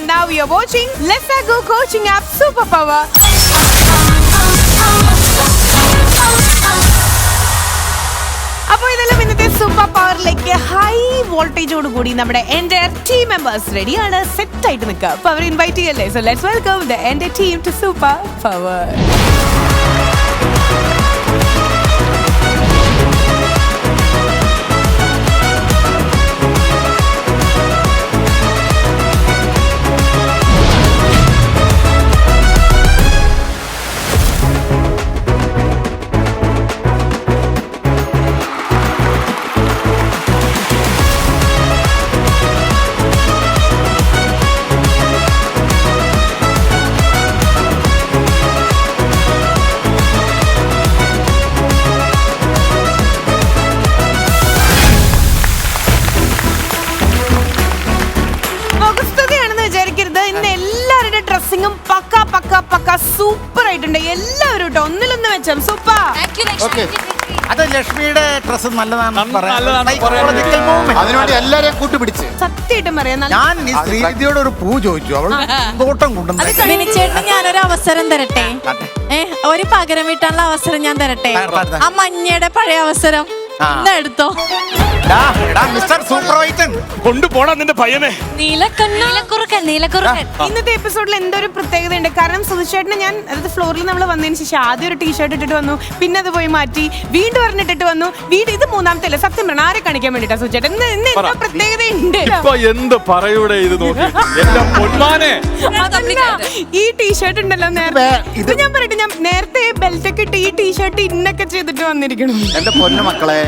and now we are watching Let's Go coaching app Superpower. അപ്പോൾ ഇതെല്ലാം ഇന്നത്തെ super പവറിലേക്ക് high വോൾട്ടേജോട് കൂടി നമ്മുടെ എൻ്റയർ ടീം മെമ്പേഴ്സ് റെഡിയാണ്, സെറ്റ് ആയിട്ട് നിൽക്കുക. അപ്പോൾ അവർ ഇൻവൈറ്റ് ചെയ്യല്ലേ. So let's welcome the entire team to super power. Super ആയിട്ടുണ്ട് എല്ലാവരും കേട്ടോ, ഒന്നിലൊന്ന് വെച്ചാൽ സൂപ്പർ. അത് ലക്ഷ്മിയുടെ ഡ്രസ് നല്ലതാണ്, അതിനുവേണ്ടി എല്ലാരെയും കൂട്ടുപിടിച്ച് സത്യമായിട്ടും പറയാം. ഞാൻ ഈ ശ്രീവിദ്യയോട് ഒരു പൂ ചോദിച്ചു, അവൾ തോട്ടം കൊണ്ടുവന്നു. ചേട്ടന് ഞാനൊരു അവസരം തരട്ടെ, ഒരു പകരം വീട്ടാനുള്ള അവസരം ഞാൻ തരട്ടെ. ആ മഞ്ഞയുടെ പഴയ അവസരം എടുത്തോ. കൊണ്ടുപോടാ നിന്റെ പയ്യനെ. ഇന്നത്തെ എപ്പിസോഡിൽ എന്തൊരു പ്രത്യേകത ഉണ്ട്, കാരണം സുധിച്ചേട്ടന് ഞാൻ അതായത് ഫ്ലോറിൽ നമ്മൾ വന്നതിന് ശേഷം ആദ്യം ഒരു ടീഷർട്ട് ഇട്ടിട്ട് വന്നു, പിന്നെ അത് പോയി മാറ്റി, വീണ്ടും പറഞ്ഞിട്ടിട്ട് വന്നു, ഇത് മൂന്നാമത്തെ അല്ലേ. സത്യം പറഞ്ഞ ആരെ കാണിക്കാൻ വേണ്ടിട്ടാ സുധിച്ചേട്ടൻ ഇന്ന് പ്രത്യേകത ഉണ്ട്. എന്ത് പറയൂടെ ഇത് നോക്കി എന്റെ പൊന്മാനെ. ഈ ടീഷർട്ട് ഉണ്ടല്ലോ, നേരത്തെ ഞാൻ പറയട്ടെ, ഞാൻ നേരത്തെ ബെൽറ്റ് ഒക്കെ ഇട്ട് ഈ ടീഷർട്ട് ഇന്നൊക്കെ ചെയ്തിട്ട് വന്നിരിക്കണം. എന്റെ പൊന്നു മക്കളെ,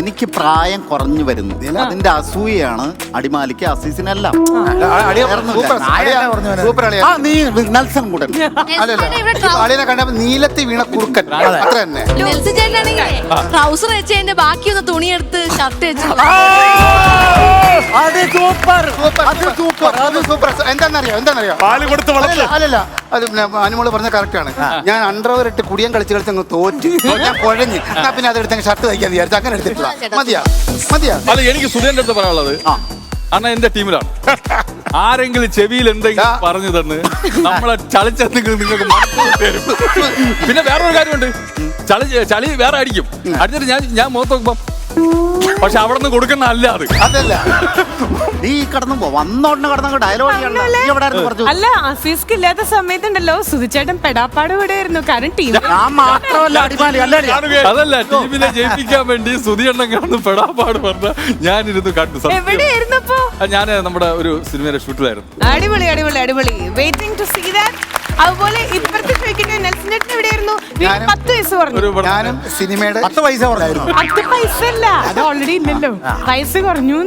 എനിക്ക് പ്രായം കുറഞ്ഞു വരുന്നു, അതിന്റെ അസൂയാണ് അടിമാലിക്ക് അസീസിനെല്ലാം. നെൽസൺ കൂടൻ അളിയനെ കണ്ടപ്പോ നീലത്തി വീണ കുറുക്കൻ അത്ര തന്നെ. ട്രൗസർ വെച്ചതിന്റെ ബാക്കിയൊന്ന് തുണിയെടുത്ത് ഷർട്ട് വെച്ചു. എന്താന്നറിയോ അല്ലല്ല, അത് അനുമോള് പറഞ്ഞ കറക്റ്റ് ആണ്. ഞാൻ അണ്ടർവെയർ ഇട്ട് കുടിയാൻ കളിച്ച് അങ്ങ് തോറ്റ് ഞാൻ കുഴഞ്ഞ്, എന്നാ പിന്നെ അതെടുത്ത് ഷർട്ട് തയ്ക്കാൻ വിചാരിച്ചു, അങ്ങനെ എടുത്തിട്ടില്ല. മതിയാ. അല്ല, എനിക്ക് സുധീന്റെ അടുത്ത് പറയാനുള്ളത്, അണ്ണ എന്റെ ടീമിലാണ്. ആരെങ്കിലും ചെവിയിൽ എന്തെങ്കിലും പറഞ്ഞു തന്ന് നമ്മളെ ചളിച്ചെന്തെങ്കിലും നിങ്ങൾക്ക് തരും. പിന്നെ വേറൊരു കാര്യമുണ്ട്, ചളി വേറെ അടിക്കും, അടിച്ചിട്ട് ഞാൻ മുഖത്ത് നോക്കുമ്പോ പക്ഷെ അവിടെ നിന്ന് കൊടുക്കുന്ന അല്ല അത്. അതല്ല, നീ കടന്നു വന്നോടനെ കടന്നു ഡയലോഗ്. അല്ല, അസീസ്ക്ക് ഇല്ലാത്ത സമയത്തുണ്ടല്ലോ സുധിച്ചേട്ടൻ പെടാപ്പാട് കൂടെയായിരുന്നു. കാരണം ടീം അതല്ല, ടീമിനെ ജയിപ്പിക്കാൻ വേണ്ടി സുധിയെണ്ണം കിടന്ന് പെടാപ്പാട് പറഞ്ഞ ഞാനിരുന്ന് കണ്ടു. എവിടെയായിരുന്നു അപ്പൊ? ഞാൻ നമ്മുടെ ഒരു സിനിമയുടെ ഷൂട്ടിലായിരുന്നു. അടിപൊളി അടിപൊളി അടിപൊളി. Waiting to see that. അതുപോലെ ഇപ്പഴത്തെ ചോദിക്കട്ടെ, നെൽസൺ ചേട്ടൻ എവിടെയായിരുന്നു? 10 വയസ്സ് പറഞ്ഞു. ഞാനും സിനിമയുടെ 10 പൈസ കുറഞ്ഞായിരുന്നു. 10 പൈസ അല്ല, അത് ഓൾറെഡി ഇല്ലല്ലോ, പൈസ കുറഞ്ഞു.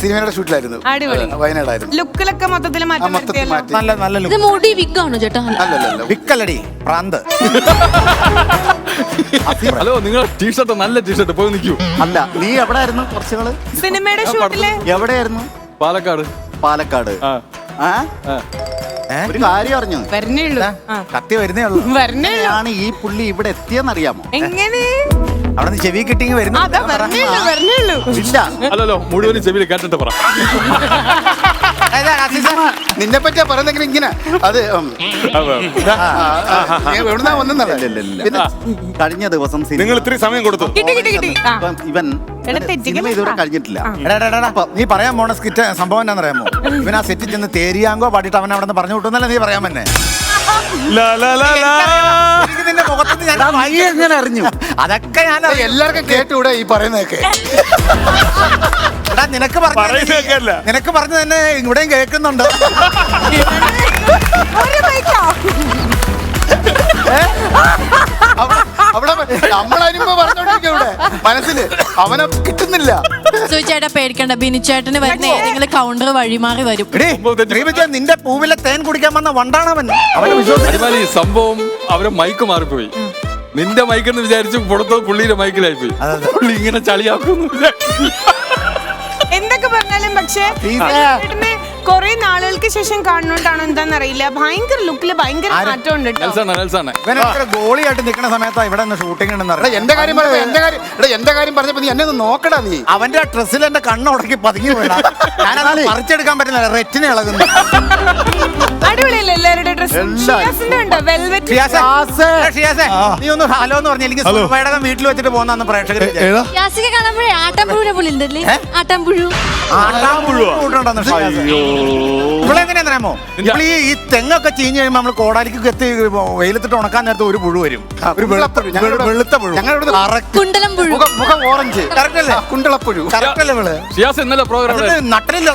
സിനിമയുടെ ഷൂട്ടിലായിരുന്നു, അടിപൊളി വയനാടായിരുന്നു. ലുക്കിലൊക്കെ മൊത്തത്തിൽ മാറ്റം നല്ല മുടി വിഗാണോ ചേട്ടാ? വിക്കല്ലടി പ്രാന്ത്. ഹലോ, നിങ്ങൾ ടീഷർട്ട് നല്ല ടീഷർട്ട് പോയി നിൽക്കൂ. അല്ല, നീ എവിടെയായിരുന്നു? കുറച്ചുകള് സിനിമയുടെ ഷൂട്ടില് എവിടെയായിരുന്നു? പാലക്കാട്. ഒരു കാര്യം അറിഞ്ഞു, കത്തി വരുന്നേ ഉള്ളൂ. ആണ് ഈ പുള്ളി ഇവിടെ എത്തിയെന്നറിയാമോ? എങ്ങനെ? അവിടെ നിന്ന് ചെവി കിട്ടിങ്ങി വരുന്നു. ഇല്ല, അല്ലല്ലോ, മുഴുവനും ചെവിയിൽ കേട്ടിട്ട് പറ. നിന്നെ പറ്റിയാ പറയുന്നെങ്കിൽ ഇങ്ങനെ അത് എവിടുന്നാ വന്നല്ല. പിന്നെ കഴിഞ്ഞ ദിവസം നിങ്ങൾ ഇത്തിരി സമയം കൊടുത്തു, ഇവൻ സിനിമ ഇതുവരെ കഴിഞ്ഞിട്ടില്ല. നീ പറയാൻ പോണ സ്കിറ്റ് സംഭവം എന്താണെന്നറിയാമോ? ഇവൻ ആ സെറ്റിൽ ചെന്ന് തേരിയാങ്കോ പാടിയിട്ട് അവൻ അവിടെ നിന്ന് പറഞ്ഞു വിട്ടുന്നല്ലേ നീ പറയാൻ തന്നെ. നിന്റെ മുഖത്ത് ഞാൻ എങ്ങനെ അറിഞ്ഞു? അതൊക്കെ ഞാൻ എല്ലാവർക്കും കേട്ടുകൂടെ ഈ പറയുന്നതൊക്കെ. നിനക്ക് പറഞ്ഞു തന്നെ ഇവിടെയും കേൾക്കുന്നുണ്ട്. അവിടെ നമ്മളനുഭവം പറഞ്ഞോണ്ടിരിക്കും, ഇവിടെ മനസ്സില് അവനെ കിട്ടുന്നില്ല. ചേട്ടാ പേടിക്കണ്ട, ബിനുചേട്ടന് വരുന്ന ഏതെങ്കിലും കൗണ്ടർ വഴിമാറി വരും. നിന്റെ പൂവിലെ തേൻ കുടിക്കാൻ വന്ന വണ്ടാണവൻ. ഈ സംഭവം അവരെ മൈക്ക് മാറിപ്പോയി. നിന്റെ മൈക്കെന്ന് വിചാരിച്ചു പുറത്തത് പുള്ളിയുടെ മൈക്കിലായി പോയി. പുള്ളി ഇങ്ങനെ ചളിയാക്കുന്നു. എന്തൊക്കെ പറഞ്ഞാലും പക്ഷേ കുറെ നാളുകൾക്ക് ശേഷം കാണുന്നോണ്ടാണോ എന്താന്നറിയില്ല, ഭയങ്കര ലുക്കില് ഭയങ്കര മാറ്റം ഉണ്ട് കേട്ടോ. നെൽസണ് ഇവനൊക്കെ ഗോളിയായിട്ട് നിൽക്കുന്ന സമയത്താ ഇവിടെ നിന്ന് ഷൂട്ടിംഗ് ഉണ്ടെന്ന് എടാ, എന്റെ കാര്യം എന്റെ കാര്യം പറഞ്ഞപ്പോ നീ എന്നെ ഒന്ന് നോക്കടാ നീ. അവന്റെ ഡ്രസ്സിൽ എന്റെ കണ്ണുടക്കി പതുങ്ങി വീണ ഞാനത് പറിച്ചെടുക്കാൻ പറ്റുന്നില്ല, റെറ്റിനെ ഇളകുന്നു. അടിപൊളിയല്ലേ എല്ലാവരുടെ ഡ്രസ്? ഷിയാസിന്റെ ഉണ്ടോ വെൽവെറ്റ്? ഷിയാസേ, നീ ഒന്ന് ഹലോ എന്ന് പറഞ്ഞ എനിക്ക് സുഖമായിടകം വീട്ടിൽ വെച്ചിട്ട് പോകുന്ന പ്രേക്ഷകർ യാസിക കാണുമ്പോഴേ ആട്ടമ്പുഴുവിനെ പോലെ ഉണ്ടല്ലേ? ആട്ടമ്പുഴു ഇവളെങ്ങനെയാണെന്നറിയാമോ, ഇപ്പോൾ ഈ തെങ്ങൊക്കെ ചീഞ്ഞ് കഴിയുമ്പോൾ നമ്മൾ കോടാലിക്ക് എത്തി വെയിലത്തിട്ട് ഉണക്കാൻ നേരത്തെ ഒരു പുഴു വരും, ഒരു വെളുത്ത പുഴു. കുണ്ടലം പുഴു. മുഖം ഓറഞ്ച്. കറക്റ്റ് അല്ലേ? കുണ്ടളപ്പുഴു. കറക്റ്റ് അല്ലേ ഇവള്? ഷിയാസ് ഇന്നലെ പ്രോഗ്രാം നട്ടലില്ല.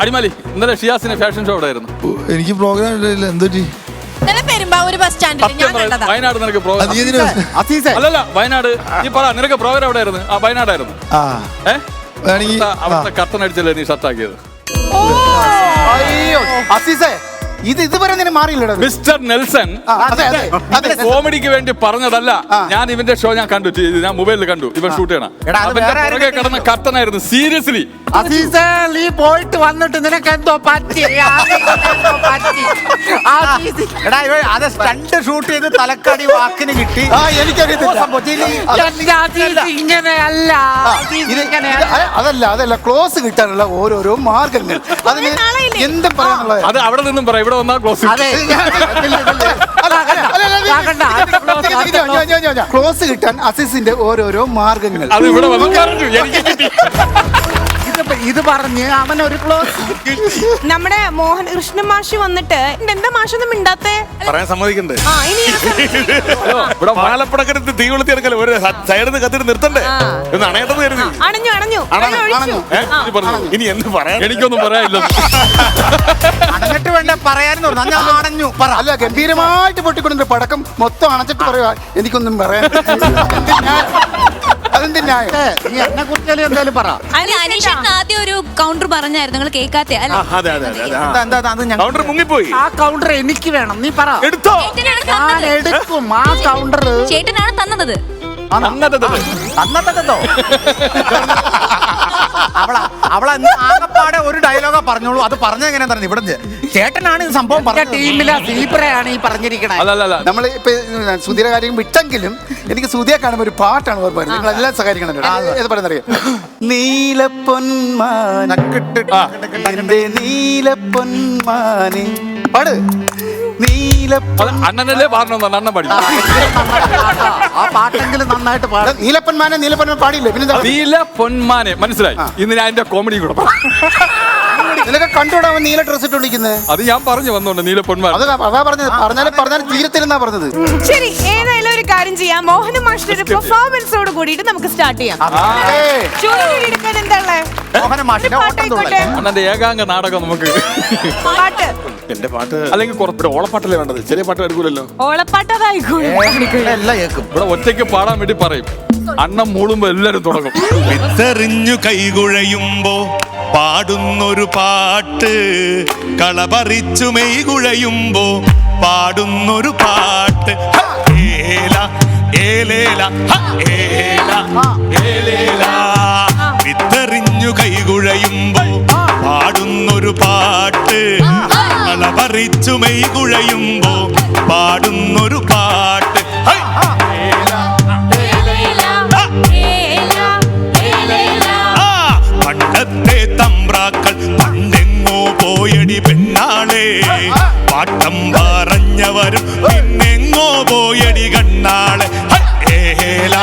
അടിമാലി ഇന്നലെ ഷിയാസിന്റെ ഫാഷൻ ഷോ ആയിരുന്നു. എനിക്ക് പ്രോഗ്രാം ഇല്ല. എന്തോ ഇന്നലെ പെരുമ്പാവൂർ ബസ് സ്റ്റാൻഡിൽ ഞാൻ കണ്ടതാ. വയനാട് നിനക്ക് പ്രോഗ്രാം അല്ലല്ല, വയനാട് നീ പറ, നിനക്ക് പ്രോഗ്രാം എവിടെ ആയിരുന്നു? ആ വയനാടായിരുന്നു. അവിടുത്തെ കർട്ടൻ അടിച്ചല്ലേ നീ ഷർട്ടാക്കിയത്? അയ്യോ അസീസേ, ഇത് ഇതുവരെ നിന്നെ മാറിയില്ലടാ. മിസ്റ്റർ നെൽസൺ കോമഡിക്ക് വേണ്ടി പറഞ്ഞതല്ല. ഞാൻ ഇവന്റെ ഷോ ഞാൻ കണ്ടു, ഞാൻ മൊബൈലിൽ കണ്ടു. ഇവൻ ഷൂട്ട് ചെയ്യണം. പുറകെ കിടന്ന കർട്ടനായിരുന്നു. സീരിയസ്ലി അസീസേ, നീ പോയിട്ട് വന്നിട്ട് നിനക്ക് എന്തോ പറ്റി? അത് സ്റ്റണ്ട് ഷൂട്ട് ചെയ്ത് തലക്കടി വാക്കിന് കിട്ടി. അതല്ല ക്ലോസ് കിട്ടാനുള്ള ഓരോരോ മാർഗങ്ങൾ. അതിന് എന്തും പറയാനുള്ളത് അത് അവിടെ നിന്നും പറയാം, ഇവിടെ വന്നാൽ ക്ലോസ്. ക്ലോസ് കിട്ടാൻ അസീസിന്റെ ഓരോരോ മാർഗങ്ങൾ. അത് ഇവിടെ വന്നു പറഞ്ഞു, എനിക്ക് കിട്ടി. ഇത് പറഞ്ഞ് അവനൊരു ക്ലോസ്. നമ്മുടെ മോഹൻ കൃഷ്ണ മാഷി വന്നിട്ട് എന്താ മാഷൊന്നും മിണ്ടാത്തേ? പറയാൻ സമ്മതിക്കണ്ടേ? ഇവിടെ വാലപ്പടക്കരുത്ത് തീ കൊളുത്തി എടുക്കല്ലോ, ഒരു സൈഡിൽ നിന്ന് കത്തിട്ട് നിർത്തണ്ടേ? ഒന്ന് അണയട്ടെന്ന് കരുതി. ഇനി എന്ത് പറയാൻ? എനിക്കൊന്നും പറയാനില്ല. അണഞ്ഞിട്ട് വേണ്ട പറയാനെന്ന് പറഞ്ഞു. ഞാൻ അണഞ്ഞു പറ. അല്ല, ഗംഭീരമായിട്ട് പൊട്ടിക്കൊണ്ടിരുന്ന പടക്കം മൊത്തം അണച്ചിട്ട് പറയുക എനിക്കൊന്നും പറയാൻ. അതെന്ത് ന്യായം? നീ എന്നെ കുറിച്ച് എന്തായാലും പറ. അനീഷേട്ടൻ ആദ്യം ഒരു കൗണ്ടർ പറഞ്ഞായിരുന്നു, നിങ്ങൾ കേൾക്കാത്ത അല്ലേ? കൗണ്ടർ മുങ്ങിപ്പോയി. ആ കൗണ്ടർ എനിക്ക് വേണം, നീ പറ. എടുത്തോ? ഞാൻ എടുക്കും ആ കൗണ്ടർ. ചേട്ടനാണ് തന്നത്. അന്നത്തോ അവളെ ആകപ്പാടെ ഒരു ഡയലോഗാ പറഞ്ഞോളൂ. അത് പറഞ്ഞ എങ്ങനെയാ പറഞ്ഞു? ഇവിടെ ചേട്ടനാണ് ഇത് സംഭവം പറഞ്ഞ ടീമിലെ സീബ്രയാണ് ഈ പറഞ്ഞിരിക്കണത്. നമ്മൾ ഇപ്പൊ സുധീര കാര്യം വിട്ടെങ്കിലും എനിക്ക് സുധിയെ കാണുമ്പോൾ ഒരു പാട്ടാണ് ഓർമ്മ വരുന്നത്. നിങ്ങൾ എല്ലാം സഹകരിക്കണം. ഏത് പറയുന്നറിയോ? നീലപ്പൊന്മാനെ പാട്. അണ്ണനല്ലേ പറഞ്ഞു, അണ്ണൻ പാടി. ആ പാട്ടെങ്കിലും നന്നായിട്ട് പാടും. നീലപ്പൊന്മാനെ പാടിയില്ലേ? പിന്നെ നീല പൊന്മാനെ മനസ്സിലായി. ഇന്ന് ഞാൻ എന്റെ കോമഡി കൂടെ നിനക്ക് കണ്ടുവിടാൻ നീല ഡ്രസ് ഇട്ടോണ്ടിരിക്കുന്നത്. അത് ഞാൻ പറഞ്ഞു വന്നോണ്ട് നീല പൊന്മാൻ. അതാ പറഞ്ഞാലും തീരത്തിലെന്നാ പറഞ്ഞത്. ശരി, ഏതായാലും ഒരു കാര്യം ചെയ്യാം. മോഹന മാഷിന്റെ ഒരു പെർഫോമൻസോട് കൂടിയിട്ട് നമുക്ക് സ്റ്റാർട്ട് ചെയ്യാം. അണ്ണന്റെ ഏകാംഗ നാടകം നമുക്ക് പാട്ട്. എന്റെ പാട്ട് അല്ലെങ്കിൽ കുറച്ച് ഓളപ്പാട്ടല്ലേ വേണ്ടത്, ചെറിയ പാട്ട് എടുക്കൂലല്ലോ. എല്ലാം കേൾക്കും. ഇവിടെ ഒറ്റയ്ക്ക് പാടാൻ വേണ്ടി പറയും. അണ്ണം മൂടുമ്പോ എല്ലാരും തുടങ്ങും. വിത്തെറിഞ്ഞു കൈകുഴയുമ്പോ പാടുന്നൊരു പാട്ട്, കളപറിച്ചു മെയ്കുഴയുമ്പോ പാടുന്നൊരു പാട്ട്. ഏല ഏലേല ഏല ഏലേല. വിത്തെറിഞ്ഞു കൈകുഴയുമ്പോ പാടുന്നൊരു പാട്ട്, കളപറിച്ചു മെയ്കുഴയുമ്പോ പാടുന്നൊരു പാട്ട്. പണ്ടത്തെ തമ്പ്രാക്കൾ പണ്ടെങ്ങോ പോയടി പെണ്ണാളെ, പാട്ടം പറഞ്ഞവരും പിന്നെങ്ങോ പോയടി കണ്ണാളെ. ഏല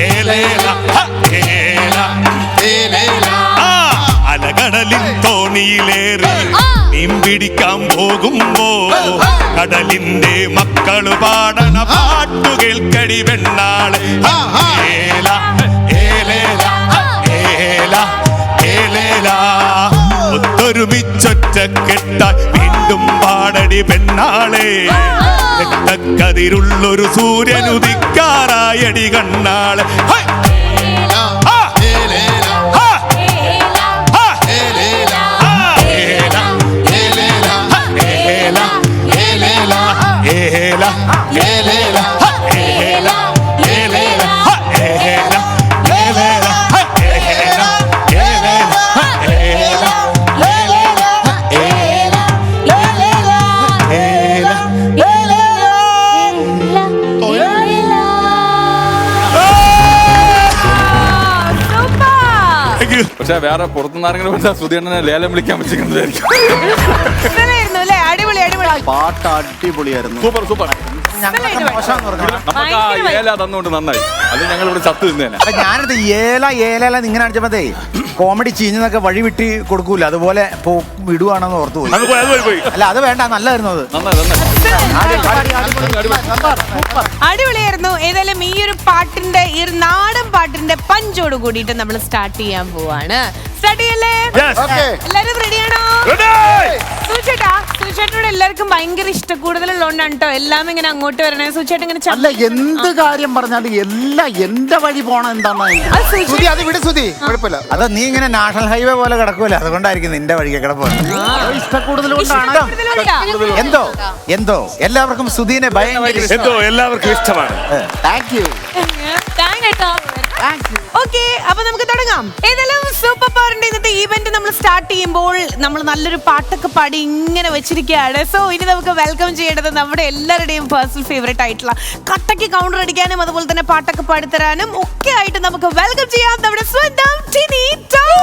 ഏലേല ഏല. അലകടലിൻ തോണിയിലേറി മീൻ പിടിക്കാൻ പോകുമ്പോ കടലിന്റെ മക്കള് പാടണ പാട്ടു കേൾക്കടി പെണ്ണാളെ. ഏല ഏലേല ഏല ഏലേല. ഒത്തൊരുമിച്ചൊറ്റക്കെട്ടാൽ വീണ്ടും പാടടി പെണ്ണാളെ. കതിരുള്ളൊരു സൂര്യനുദിക്കാറായടി കണ്ണാളെ. Thank you. പക്ഷെ വേറെ പുറത്തുനിന്ന് ആരെങ്കിലും സുധീണ്ണനെ ലേലം വിളിക്കാൻ വെച്ചിരിക്കുന്നതായിരിക്കും. ഇന്നലെയായിരുന്നു അല്ലേ? അടിപൊളി അടിപൊളി. പാട്ട് അടിപൊളിയായിരുന്നു. Super super. ഞങ്ങൾക്ക് മോശമെന്ന് പറഞ്ഞു നമുക്ക് ആ ഏല തന്നുകൊണ്ട് നന്നായി. അത് ഞങ്ങൾ ഇവിടെ ചത്ത് നിന്നേനെ. അപ്പൊ ഞാനിത് ഏല ഇങ്ങനെ അടിച്ചപ്പോ കോമഡി ചീഞ്ഞതൊക്കെ വഴി വിട്ടി കൊടുക്കൂല, അതുപോലെ വിടുവാണെന്ന് ഓർത്തു പോയി. അത് പോയി, അത് പോയി, പോയി. അല്ല അത് വേണ്ട, നല്ലായിരുന്നു അത്. അടിപൊളിയായിരുന്നു. ഏതായാലും ഈ ഒരു പാട്ടിന്റെ ഈ ഒരു നാടൻ പാട്ടിന്റെ പഞ്ചോട് കൂടിയിട്ട് നമ്മൾ സ്റ്റാർട്ട് ചെയ്യാൻ പോവാണ്. സ്റ്റാർട്ട് ചെയ്യല്ലേ? Yes. എല്ലാരും റെഡിയാണോ? Ready. സുചേട്ടനോട് എല്ലാവർക്കും ഭയങ്കര ഇഷ്ടക്കൂടുതലുള്ളതുകൊണ്ടാണ് കേട്ടോ എല്ലാം ഇങ്ങനെ അങ്ങോട്ട് വരണേ. സുചേട്ടൻ ഇങ്ങനെ അല്ല, എന്ത് കാര്യം പറഞ്ഞാലും എല്ലാം എന്റെ വഴി പോണം എന്താണെന്ന്. അത് വിട് സുധി, കുഴപ്പമില്ല. അത് നീ ഇങ്ങനെ നാഷണൽ ഹൈവേ പോലെ കിടക്കൂല, അതുകൊണ്ടായിരിക്കും നിന്റെ വഴിക്ക് കിടപ്പുന്നത്. ഇഷ്ടക്കൂടുതൽ കൊണ്ടാണ്. എന്തോ എല്ലാവർക്കും സുധീനെ ഭയങ്കര എന്തോ എല്ലാവർക്കും ഇഷ്ടമാണ്. Thank you. ഓക്കെ, അപ്പൊ നമുക്ക് തുടങ്ങാം. ഏതായാലും സൂപ്പർ പവറിന്റെ ഇന്നത്തെ ഈവന്റ് നമ്മൾ സ്റ്റാർട്ട് ചെയ്യുമ്പോൾ നമ്മൾ നല്ലൊരു പാട്ടൊക്കെ പാടി ഇങ്ങനെ വെച്ചിരിക്കുകയാണ്. സോ ഇനി നമുക്ക് വെൽക്കം ചെയ്യേണ്ടത് നമ്മുടെ എല്ലാവരുടെയും പേഴ്സണൽ ഫേവറേറ്റ് ആയിട്ടുള്ള കട്ടയ്ക്ക് കൗണ്ടർ അടിക്കാനും അതുപോലെ തന്നെ പാട്ടൊക്കെ പാടിത്തരാനും ഒക്കെ ആയിട്ട് നമുക്ക് വെൽക്കം ചെയ്യാം നമ്മുടെ സ്വന്തം ടിനി ടോം.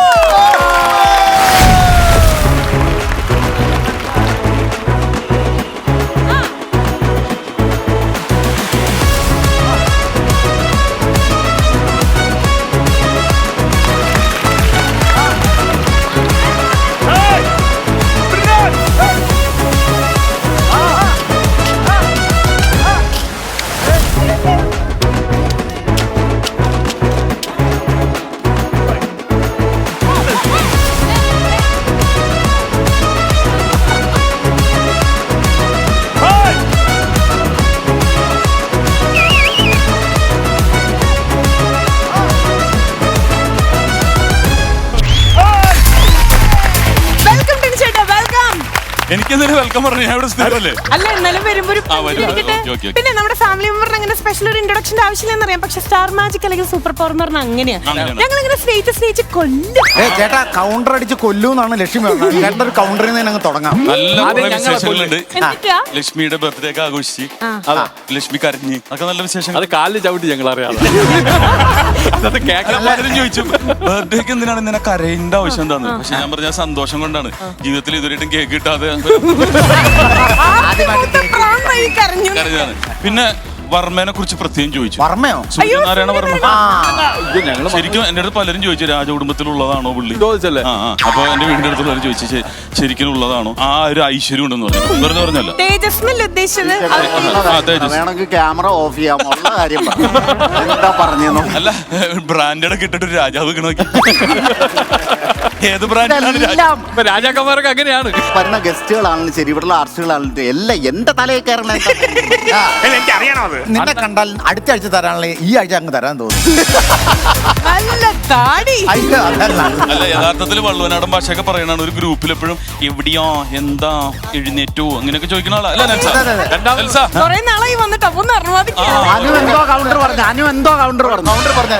എനിക്കെന്തായാലും വെൽക്കം പറഞ്ഞു. ഞാൻ ഇവിടെ സ്ഥിരമല്ലേ. അല്ല, എന്നാലും വരുമ്പോ ഒരു പിന്നെ നമ്മുടെ ഫാമിലി മെമ്പറിന് അങ്ങനെ സ്പെഷ്യൽ ഒരു ഇൻട്രൊഡക്ഷന്റെ ആവശ്യമില്ലെന്ന് അറിയാം. പക്ഷെ സ്റ്റാർ മാജിക് അല്ലെങ്കിൽ സൂപ്പർ പവർ എന്ന് പറഞ്ഞാൽ അങ്ങനെയാണ്. ഞങ്ങൾ ഇങ്ങനെ സ്നേഹിച്ച് കൊല്ലും. ചേട്ടാ കൗണ്ടർ അടിച്ച് കൊല്ലൂന്നാണ് ലക്ഷ്മി പറഞ്ഞത്. ചേട്ടൻ ഒരു കൗണ്ടറിൽ നിന്ന് അങ്ങ് തുടങ്ങാം. നല്ല വിശേഷങ്ങളുണ്ട്. എന്നിട്ടാ ലക്ഷ്മിയുടെ ബർത്ത്ഡേ ഒക്കെ ആഘോഷിച്ച് ലക്ഷ്മി കരഞ്ഞ് അതൊക്കെ നല്ല വിശേഷം. അത് കാലിൽ ചവിട്ടി ഞങ്ങൾ അറിയാതെ പലരും ചോദിച്ചു ബർത്ത്ഡേക്ക് എന്തിനാണ് നിന്നെ കരയേണ്ട ആവശ്യം എന്താന്ന്. പക്ഷെ ഞാൻ പറഞ്ഞ സന്തോഷം കൊണ്ടാണ്. ജീവിതത്തിൽ ഇതുവരെയായിട്ടും കേക്ക് കിട്ടാതെ കരഞ്ഞാണ്. പിന്നെ വർമ്മേനെ കുറിച്ച് പ്രത്യേകം ചോദിച്ചു. വർമ്മയോ? സൂര്യനാരായണ വർമ്മ. ശരിക്കും എന്റെ അടുത്ത് പലരും ചോദിച്ചു രാജകുടുംബത്തിലുള്ളതാണോ പുള്ളി ചോദിച്ചല്ലേ. അപ്പൊ എന്റെ വീടിന്റെ അടുത്തുള്ളവരും ചോദിച്ചു ശരിക്കും ഉള്ളതാണോ, ആ ഒരു ഐശ്വര്യം ഉണ്ടെന്ന് പറഞ്ഞു. വെറുതെ പറഞ്ഞല്ലോ. വേണമെങ്കിൽ ക്യാമറ ഓഫ് ചെയ്യാം. കാര്യം എന്താ പറഞ്ഞു? അല്ല, ബ്രാൻഡൊക്കെ ഇട്ടിട്ട് രാജാവ് നോക്കി. ഏത് ബ്രാൻഡിലാണ്? രാജാക്കന്മാരൊക്കെ അങ്ങനെയാണ്. വരുന്ന ഗസ്റ്റുകളാണെങ്കിലും ശരി, ഇവിടുള്ള ആർട്ടിസ്റ്റുകളാണെങ്കിലും എല്ലാം എന്റെ തലയിൽ കയറണം. എനിക്ക് അറിയണോ അത്? നിന്നെ കണ്ടാൽ അടുത്ത ആഴ്ച തരാനുള്ള ഈ ആഴ്ച അങ്ങ് തരാൻ തോന്നുന്നു. അല്ല, യഥാർത്ഥത്തിൽ വള്ളുവനാടൻ ഭാഷയൊക്കെ പറയണ ഒരു ഗ്രൂപ്പിൽ എപ്പോഴും എവിടെയോ എന്താ എഴുന്നേറ്റോ അങ്ങനെയൊക്കെ ചോദിക്കുന്ന ആളാ. അല്ല കൗണ്ടർ പറഞ്ഞ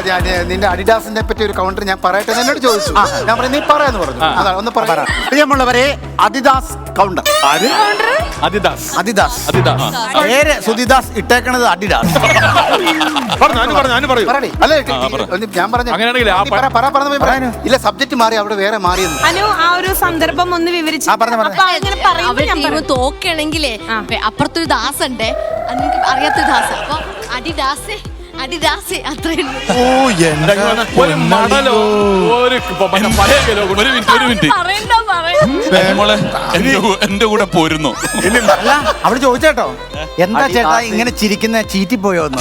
നിന്റെ അഡിഡാസിനെ പറ്റി ഒരു കൗണ്ടർ ഞാൻ പറയട്ടെ എന്നോട് ചോദിച്ചു. ഞാൻ പറഞ്ഞു നീ പറയാന്ന് പറഞ്ഞു. അതാണ് ഒന്ന് പറയാം. പ്രിയമുള്ളവരെ, അദിദാസ് കൗണ്ടർ. അതിദാസ് പേര് സുധിദാസ്, ഇട്ടേക്കണത് അഡിഡാസ്. പറയണേ. അല്ല, ഞാൻ പറഞ്ഞു ഇല്ല, സബ്ജക്ട് മാറി, അവിടെ വേറെ മാറിയെന്ന്. അനു ആ ഒരു സന്ദർഭം ഒന്ന് വിവരിച്ചു. തോക്കണെങ്കിലേ അപ്പുറത്തൊരു ദാസ് ഉണ്ട്, നിങ്ങൾക്ക് അറിയാത്തൊരു ദാസ്. അപ്പൊ അടിദാസ് അടിദാസ് അത്രയും. ഒരു മടലോ ഒരു മിനിറ്റ് മോളെ എന്റെ കൂടെ പോരുന്നോ? അല്ല, അവിടെ ചോദിച്ചേട്ടോ എന്താ ചേട്ടാ ഇങ്ങനെ ചിരിക്കുന്ന, ചീറ്റിപ്പോയോന്ന്.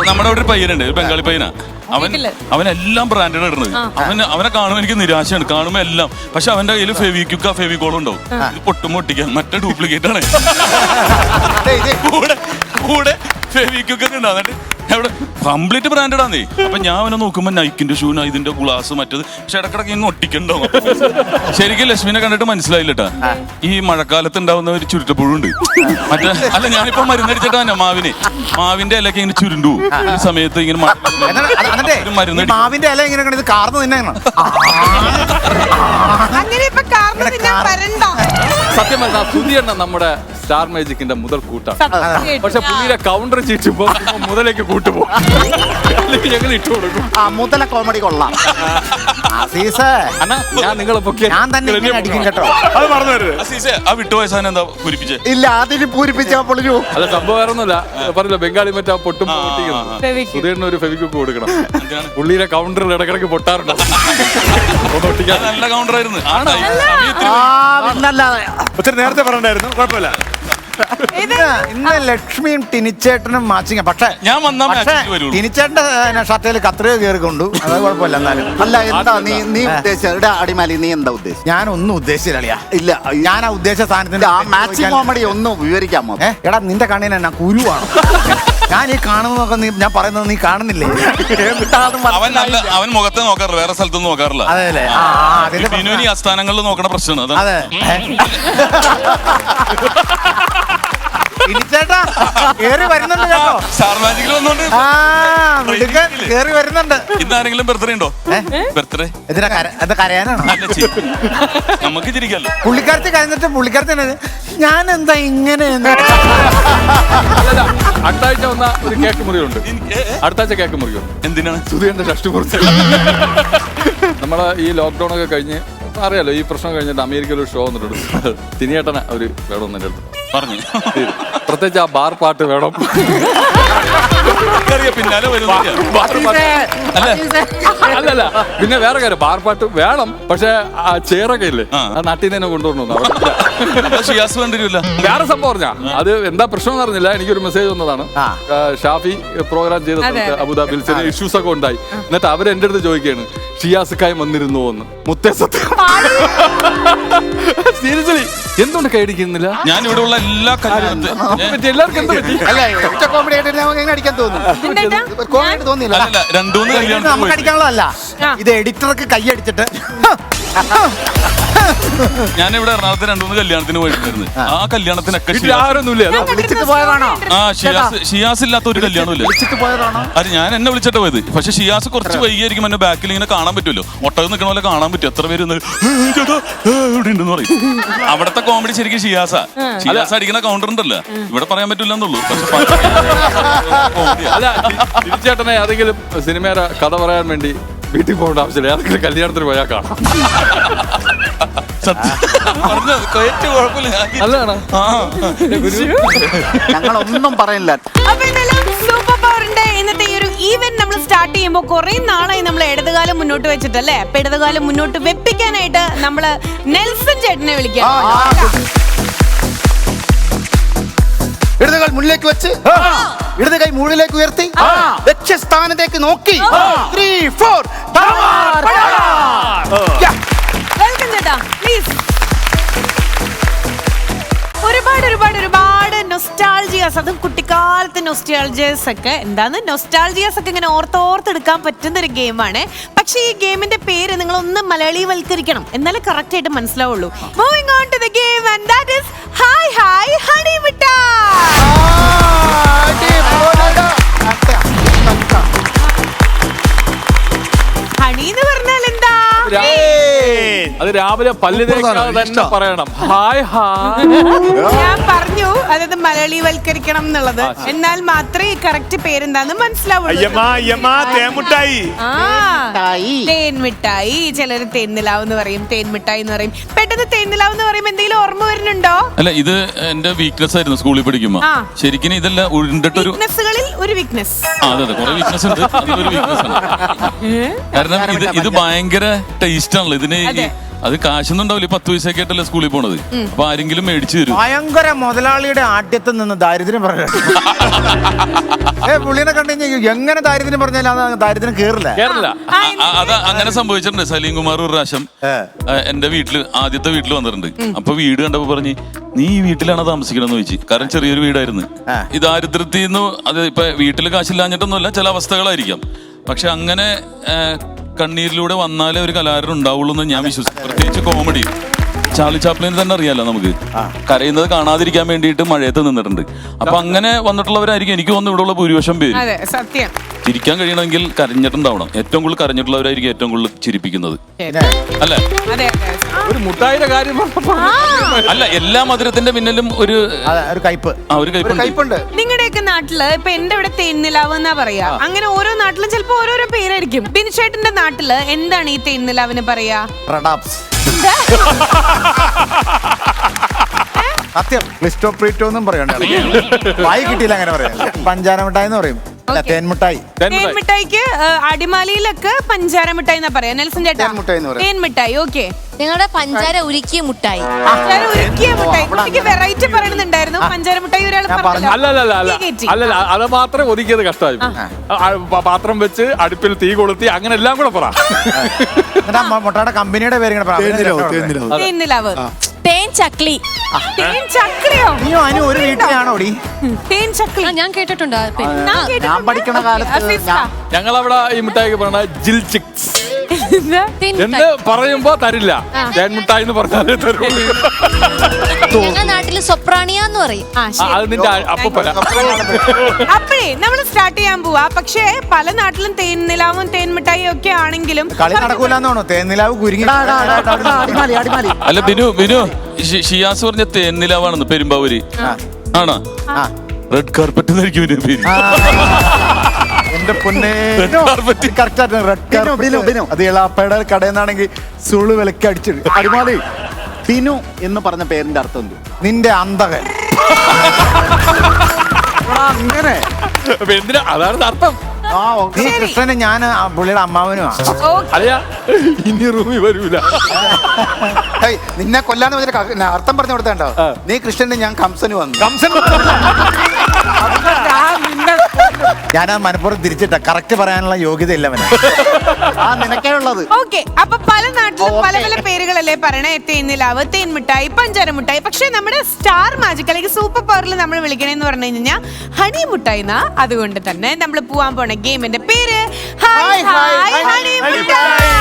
നമ്മുടെ അവിടെ ഒരു പയ്യനുണ്ട്, ഒരു ബംഗാളി പയ്യനാ. അവനെല്ലാം ബ്രാൻഡഡ് ഇടുന്നത്. അവനെ കാണുമ്പോൾ എനിക്ക് നിരാശയാണ്. കാണുമ്പോ എല്ലാം. പക്ഷെ അവന്റെ കയ്യിൽ ഫെവിക്വിക്ക ഫെവിക്കോളും ഉണ്ടാവും. ഇത് പൊട്ടും പൊട്ടിക്കാൻ മറ്റേ ഡ്യൂപ്ലിക്കേറ്റ് ആണ്. കൂടെ ഫെവിക്വിക്ക ഉണ്ടാകുന്നുണ്ട്. അവിടെ കംപ്ലീറ്റ് ബ്രാൻഡഡ് ആണേ. അപ്പൊ ഞാൻ അവനെ നോക്കുമ്പോ നൈക്കിന്റെ ഷൂ, ഇതിന്റെ ഗ്ലാസ്, മറ്റത്. പക്ഷെ ഇടക്കിടക്ക് ഇങ്ങ് ഒട്ടിക്കണ്ടാവും. ശരിക്കും ലക്ഷ്മിനെ കണ്ടിട്ട് മനസ്സിലായില്ലട്ടാ, ഈ മഴക്കാലത്ത് ഉണ്ടാവുന്ന ഒരു ചുരുട്ടപ്പുഴുണ്ട്. മറ്റേ അല്ല, ഞാനിപ്പോ മരുന്നടിച്ചിട്ടാ മാവിന്റെ ഇലക്കെ ഇങ്ങനെ ചുരുണ്ടു. ഈ സമയത്ത് ഇങ്ങനെ മരുന്നടി മാവിന്റെ ഇല ഇങ്ങനെ ഇത് കാർന്ന് തിന്നാണ്. അങ്ങനെ ഇപ്പൊ കാരണം സത്യം പറഞ്ഞാൽ സുധിയണ്ണ നമ്മുടെ സ്റ്റാർ മാജിക്കിന്റെ മുതൽ കൂട്ടാണ്. സത്യം. പക്ഷെ പുള്ളിയുടെ കൗണ്ടർ ചീറ്റുമ്പോ മുതലേക്ക് കൂട്ടുപോ അല്ലെങ്കിൽ ഞങ്ങൾ ഇട്ടു കൊടുക്കും. മുതല കോമഡി കൊള്ളാം. അണ്ണാ ഞാൻ നിങ്ങളെ പൊക്കി ഞാൻ തന്നെ ഇങ്ങനെ അടിക്കും കേട്ടോ. അത് പറഞ്ഞു തരുത്. അസീസേ, ആ വിട്ടുപോയ സാധനം എന്താ പൂരിപ്പിച്ചേ? ഇല്ല, അതിന് പൂരിപ്പിച്ചാ പൊളിഞ്ഞു. അല്ല സംഭവം വേറെ ഒന്നുമില്ല, പറഞ്ഞില്ല ബംഗാളി മറ്റാ പൊട്ടും പൊട്ടിക്കുന്നു. ഫെവിക്വിക്. സുധീറിന് ഒരു ഫെവിക്വിക് കൊടുക്കണം. പുള്ളിയുടെ കൗണ്ടറിൽ ഇടക്കിടക്ക് പൊട്ടാറുണ്ട്. ഒന്ന് ഒട്ടിക്കാൻ നല്ല കൗണ്ടർ ആയിരുന്നു. ഒത്തിരി നേരത്തെ പറഞ്ഞായിരുന്നു, കുഴപ്പമില്ല. ഇന്ന് ലക്ഷ്മിയും ടിനിച്ചേട്ടനും മാച്ചിങ്. പക്ഷേ ഞാൻ വന്നാ പക്ഷേ match വരുള്ളൂ. ടിനിച്ചേട്ടന്റെ ഷർട്ടയിൽ കത്രിക കയറി കൊണ്ടു. അത് കുഴപ്പമില്ല. എന്നാലും അല്ല, എന്താ നീ ഉദ്ദേശിച്ച അടിമാലി, നീ എന്താ ഉദ്ദേശിച്ചത്? ഞാനൊന്നും ഉദ്ദേശിച്ചില്ല. ഇല്ല, ഞാൻ ആ ഉദ്ദേശിച്ച സാധനത്തിന്റെ ആ മാച്ചിങ് കോമഡി ഒന്ന് വിവരിക്കാമോ? എടാ, നിന്റെ കണ്ണിന് എന്നാ കുരുവാണ്. ഞാൻ ഈ കാണുന്നതൊക്കെ ഞാൻ പറയുന്നത് നീ കാണുന്നില്ലേ? അവൻ മുഖത്തെ നോക്കാറില്ല, വേറെ സ്ഥലത്തൊന്നും നോക്കാറില്ല. അതെല്ലേ? അതിന്റെ ബിനുവിന് ഈ അസ്ഥാനങ്ങളിൽ നോക്കണ പ്രശ്നമാണ് അതാണ്. അതെ. ടിനിച്ചേട്ടാ കേറി വരുന്നുണ്ട് കേട്ടോ. സ്റ്റാർ മാജിക്കിൽ വന്നോണ്ട് കേറി വരുന്നുണ്ട്. ഇന്ന് ആരെങ്കിലും ബർത്ത്ഡേ ഉണ്ടോ? ബർത്ത്ഡേ എന്താ കരയാനാണോ? നമുക്ക് ചിരിക്കല്ലോ. പുള്ളിക്കാരത്തി കഴിഞ്ഞിട്ട് പുള്ളിക്കാരത്തി ഞാൻ എന്താ ഇങ്ങനെ അല്ലല്ല, അടുത്ത ആഴ്ച വന്ന ഒരു കേക്ക് മുറിയുണ്ട്. അടുത്ത ആഴ്ച കേക്ക് മുറിയുണ്ട്. എന്തിനാണ്? സുധീറിന്റെ ഷഷ്ടി മുറിച്ച് നമ്മളെ ഈ ലോക്ക്ഡൌൺ ഒക്കെ കഴിഞ്ഞ് അറിയാലോ, ഈ പ്രശ്നം കഴിഞ്ഞിട്ട് അമേരിക്കയിൽ ഒരു ഷോ വന്നിട്ടുണ്ട്. തിനിയേട്ടന അവര് വേണമെന്ന് എൻ്റെ അടുത്ത് പറഞ്ഞു. പ്രത്യേകിച്ച് ആ ബാർ പാട്ട് വേണം. പിന്നാലെ അല്ലല്ല, പിന്നെ വേറെ കാര്യം, ബാർ പാട്ട് വേണം. പക്ഷെ ആ ചേറൊക്കെ ഇല്ലേ, ആ നാട്ടിൽ നിന്ന് തന്നെ കൊണ്ടുവരണം. ഷിയാസ് കണ്ടിരില്ല. വേറെ സംഭവം പറഞ്ഞാ അത് എന്താ പ്രശ്നം എന്ന് അറിഞ്ഞില്ല. എനിക്കൊരു മെസ്സേജ് വന്നതാണ്. ഷാഫി പ്രോഗ്രാം ചെയ്ത സമയത്ത് അബുദാബിയിൽ ചില ഇഷ്യൂസ് ഒക്കെ ഉണ്ടായി. എന്നിട്ട് അവർ എൻ്റെ അടുത്ത് ചോദിക്കുകയാണ്, ഷിയാസ്ക്കായി വന്നിരുന്നു എന്ന്. മുത്തേസത്യം സീരിയസ്ലി എന്തുകൊണ്ട് കൈയടിക്കുന്നില്ല? ഞാൻ ഇവിടെ ഉള്ള എല്ലാ കല്യാണത്തിനും എല്ലാവർക്കും എന്ത് പറ്റി? അല്ല, കോമഡി ആയിട്ട് നമുക്ക് എങ്ങനെ അടിക്കാൻ തോന്നുന്നു? കോമഡി തോന്നിയില്ല. അല്ല, രണ്ടൂന്ന് കല്യാണം നമുക്ക് അടിക്കാനുള്ളതല്ല. ഇത് എഡിറ്റർക്ക് കൈ അടിച്ചിട്ട് ഞാനിവിടെ എറണാകുളത്ത് രണ്ടൂന്ന് കല്യാണത്തിന് പോയിട്ടുണ്ടായിരുന്നു. ആ കല്യാണത്തിനൊക്കെ ആരൊന്നുമില്ല. വിളിച്ചിട്ട് പോയതാണോ? ഷിയാസ് ഇല്ലാത്ത ഒരു കല്യാണമില്ല. വിളിച്ചിട്ട് പോയതാണോ? അത് ഞാൻ എന്നെ വിളിച്ചിട്ട് പോയത്. പക്ഷെ ഷിയാസ് കുറച്ച് വൈകിയായിരിക്കും എന്നെ ബാക്കിൽ ഇങ്ങനെ കാണാൻ പറ്റുമല്ലോ. ഒട്ടകം നിൽക്കണ പോലെ കാണാൻ പറ്റും. എത്ര പേര് ഇവിടെ ഉണ്ടെന്ന് പറയും. അവിടത്തെ കോമഡി ശരിക്കും ഷിയാസാ. ഷിയാസ് അടിക്കുന്ന കൗണ്ടർ ഉണ്ടല്ലോ, ഇവിടെ പറയാൻ പറ്റില്ല എന്നുള്ളൂ. അല്ല, തിരിച്ചേട്ടനെ ഏതെങ്കിലും സിനിമയുടെ കഥ പറയാൻ വേണ്ടി വീട്ടിൽ പോകേണ്ട ആവശ്യമില്ല. ഏതെങ്കിലും കല്യാണത്തിന് പോയാൽ കാണാം. നല്ലതാണ്. ഞങ്ങളൊന്നും പറയില്ല. സൂപ്പർ പവറിന്റെ ഇന്നത്തെ ഈ ഒരു ഈവന്റ് നമ്മൾ സ്റ്റാർട്ട് ചെയ്യുമ്പോൾ കുറെ നാളായി നമ്മൾ ഇടതുകാലം മുന്നോട്ട് വെച്ചിട്ടല്ലേ. അപ്പൊ ഇടതുകാലം മുന്നോട്ട് വെപ്പിക്കാനായിട്ട് നമ്മള് നെൽസൺ ചേട്ടനെ വിളിക്കാം. ഇടത് കാൽ മുന്നിലേക്ക് വെച്ച് ഇടത് കൈ മുകളിലേക്ക് ഉയർത്തി ലക്ഷ്യസ്ഥാനത്തേക്ക് നോക്കി 3, 4 വെൽക്കം ചേട്ടാ, പ്ലീസ്. ഒരുപാട് നൊസ്റ്റാൾജിയാസ്, അതും കുട്ടിക്കാലത്തെ നൊസ്റ്റാൾജിയാസ് ഒക്കെ എന്താണ് നൊസ്റ്റാൾജിയാസ് ഒക്കെ ഇങ്ങനെ ഓർത്തെടുക്കാൻ പറ്റുന്ന ഒരു ഗെയിമാണ്. പക്ഷേ ഈ ഗെയിമിന്റെ പേര് നിങ്ങൾ ഒന്ന് മലയാളീവൽക്കരിക്കണം, എന്നാലേ കറക്റ്റ് ആയിട്ട് മനസ്സിലാവുള്ളൂ. Moving on to the game and that is hi hi honey മിഠായി. ഹണി എന്ന് പറഞ്ഞാൽ എന്താ? അത് രാവിലെ പല്ല് തേക്കാതെ തന്നെ പറയണം. Hi hi. ഞാൻ പറഞ്ഞു അതായത് മലയാളീവൽക്കരിക്കണം എന്നുള്ളത്, എന്നാൽ മാത്രമേ കറക്റ്റ് പേരെന്താന്ന് മനസ്സിലാവുള്ളൂ. തേൻമിഠായി, ചിലര് തേൻനിലാവ് എന്ന് പറയും, തേൻമിഠായി എന്ന് പറയും. പെട്ടെന്ന് തേൻനിലാവ് എന്ന് പറയുമ്പോ എന്തെങ്കിലും ഓർമ്മ വരുന്നുണ്ടോ? അല്ല, ഇത് എന്റെ വീക്ക്നെസ് ആയിരുന്നു സ്കൂളിൽ പഠിക്കുമ്പോ. ശരിക്കും ഇതല്ല ഉരുണ്ടിട്ടൊരു വീക്ക്നെസ്സുകളിൽ ഒരു വീക്ക്നെസ്. അതെ, കുറെ വീക്ക്നെസ് ഉണ്ട്. അതൊരു വീക്ക്നെസ് ആണ്. കാരണം ഇത് ഭയങ്കര ടേസ്റ്റ് ആണല്ലോ ഇതിന്. അത് കാശൊന്നും ഉണ്ടാവില്ല. 10 പൈസയൊക്കെ ആയിട്ടല്ലേ സ്കൂളിൽ പോണത്. അപ്പൊ ആരെങ്കിലും മേടിച്ചു തരും. ഭയങ്കര മുതലാളിയുടെ ആദ്യത്തിൽ നിന്ന് ദാരിദ്ര്യം പറഞ്ഞു. പുള്ളിനെ കണ്ടു കഴിഞ്ഞാൽ എങ്ങനെ ദാരിദ്ര്യം പറഞ്ഞാലും ദാരിദ്ര്യം കേറില്ല. അത് അങ്ങനെ സംഭവിച്ചിട്ടുണ്ട്. സലീം കുമാർ ഒരു പ്രാവശ്യം എന്റെ ആദ്യത്തെ വീട്ടിൽ വന്നിട്ടുണ്ട്. അപ്പൊ വീട് കണ്ടപ്പോ പറഞ്ഞ്, നീ ഈ വീട്ടിലാണ് താമസിക്കണമെന്ന് ചോദിച്ചു. കാരണം ചെറിയൊരു വീടായിരുന്നു. ഈ ദാരിദ്ര്യത്തിൽ നിന്ന് അത് ഇപ്പൊ വീട്ടിൽ കാശില്ലാഞ്ഞിട്ടൊന്നുമല്ല, ചില അവസ്ഥകളായിരിക്കാം. പക്ഷെ അങ്ങനെ കണ്ണീരിലൂടെ വന്നാലേ ഒരു കലാകാരൻ ഉണ്ടാവുള്ളൂ എന്ന് ഞാൻ വിശ്വസിക്കും. പ്രത്യേകിച്ച് കോമഡി. ചാർലി ചാപ്ലിനെ തന്നെ അറിയാലോ നമുക്ക്. കരയുന്നത് കാണാതിരിക്കാൻ വേണ്ടിയിട്ട് മഴയത്ത് നിന്നിട്ടുണ്ട്. അപ്പൊ അങ്ങനെ വന്നിട്ടുള്ളവരായിരിക്കും എനിക്ക് തോന്നുന്നു ഇവിടെയുള്ള ഭൂരിപക്ഷം പേര്. സത്യം. ചിരിക്കാൻ കഴിയണമെങ്കിൽ കരഞ്ഞിട്ടുണ്ടാവണം. ഏറ്റവും കൂടുതൽ കരഞ്ഞിട്ടുള്ളവരായിരിക്കും ഏറ്റവും കൂടുതൽ ചിരിപ്പിക്കുന്നത്, അല്ലേ? അതെ ഒരു മുട്ടായിയുടെ കാര്യം പറഞ്ഞപ്പോ അല്ല, എല്ലാ മധുരത്തിന്റെ പിന്നിലും ഒരു കയ്പ്, ഒരു കയ്പുണ്ട്. നിങ്ങളുടെയൊക്കെ നാട്ടില് ഇപ്പൊ എന്റെ ഇവിടെ തേൻനിലാവ് എന്നാ പറയാ. അങ്ങനെ ഓരോ നാട്ടിലും ചിലപ്പോ ഓരോരോ പേരായിരിക്കും. ബിനുചേട്ടന്റെ നാട്ടില് എന്താണ് ഈ തേൻനിലാവിന് പറയാ? സത്യം ക്ലിസ്റ്റോപ്രീറ്റോ എന്നും പറയണ്ട, വായി കിട്ടിയില്ല അങ്ങനെ പറയാം. പഞ്ചാര മിഠായി എന്ന് പറയും, തേൻമിഠായി. തേൻമിഠായിക്ക് അടിമാലിയിലൊക്കെ പഞ്ചാര മിഠായി എന്നാ പറയാ. നെൽസൺ ചേട്ടാ തേൻമിഠായി. ഓക്കെ, നിങ്ങളുടെ പഞ്ചാര ഉരുക്കിയ മുട്ടായി. പഞ്ചാര ഉരുക്കിയ മുട്ടായി. എനിക്ക് വെറൈറ്റി പറയണമെന്നുണ്ടായിരുന്നു. പഞ്ചാര മിഠായി ഒരാൾ അല്ലല്ല, അത് മാത്രമേ ഒതുക്കിയത് കഷ്ടമായി. പാത്രം വെച്ച് അടുപ്പിൽ തീ കൊളുത്തി അങ്ങനെ എല്ലാം കൂടെ പറ. മുട്ടയുടെ കമ്പനിയുടെ പേര് തേൻനിലാവ്. തേൻ ചക്ലി. തേൻ ചക്ലിയോ? അനു ഒരു വീട്ടിലാണോ? തേൻ ചക്ലി ഞാൻ കേട്ടിട്ടുണ്ട്. ഞാൻ പഠിക്കണ കാലത്ത് ഞങ്ങളവിടെ ഈ മിഠായിക്ക് പറയണ ജിൽ ചിക്സ് എന്ന് പറയുമ്പോ തരില്ല, തേൻ മിഠായി എന്ന് പറഞ്ഞാലേ തരുള്ളൂ. ഞങ്ങളുടെ നാട്ടില് സൊപ്രാണിയാന്ന് പറയും. അത് നിന്റെ അപ്പൂപ്പന. അപ്പഴേ നമ്മൾ സ്റ്റാർട്ട് ചെയ്യാൻ പോവാ. പക്ഷേ പല നാട്ടിലും തേൻനിലാവും തേൻമിഠായി ഒക്കെ ആണെങ്കിലും കളി നടക്കൂലെന്നാണോ? തേൻനിലാവ് കുരുങ്ങി. അല്ല ബിനു ഷിയാസ് പറഞ്ഞ തേൻനിലാവാണെന്ന് പെരുമ്പാവൂര് ആണോ? റെഡ് കാർപ്പറ്റ് എന്നായിരിക്കും ഇതിന്റെ പേര്. എന്റെ പൊന്നെ, അത് ഇളാപ്പയുടെ കടയിൽ നിന്നാണെങ്കിൽ സുളു വിലക്ക് അടിച്ചിട്ട്. അടിമാലി ബിനു എന്ന് പറഞ്ഞ പേരിന്റെ അർത്ഥം എന്ത്? നിന്റെ അന്തകൻ. അങ്ങനെ എന്തിനാ? അതാണ് അർത്ഥം. നീ കൃഷ്ണന്, ഞാൻ പുള്ളിയുടെ അമ്മാവനുമാണ്. അല്ലയാ, ഇനി റൂമിൽ വരൂല. നിന്നെ കൊല്ലാന്ന് പറഞ്ഞ അർത്ഥം പറഞ്ഞു കൊടുത്തോ. നീ കൃഷ്ണന്, ഞാൻ കംസന് വന്നു. ഞാനത് മനപ്പുറം തിരിച്ചിട്ട. കറക്റ്റ് പറയാനുള്ള യോഗ്യത ഇല്ല അവന്. നിനക്കേ ഉള്ളത്. ഓക്കെ, അപ്പൊ പല നാട്ടിലും പല പല പേരുകളല്ലേ പറയണേ. തേൻനിലാവ്, തേൻമിഠായി, പഞ്ചാര മിഠായി. പക്ഷെ നമ്മുടെ സ്റ്റാർ മാജിക് അല്ലെങ്കിൽ സൂപ്പർ പവറിൽ നമ്മൾ വിളിക്കണേന്ന് പറഞ്ഞു കഴിഞ്ഞാൽ ഹണി മുട്ടായി എന്നാ. അതുകൊണ്ട് തന്നെ നമ്മൾ പോവാൻ പോണ ഗെയിമിന്റെ പേര് ഹായ് ഹായ് ഹണി മുട്ടായി.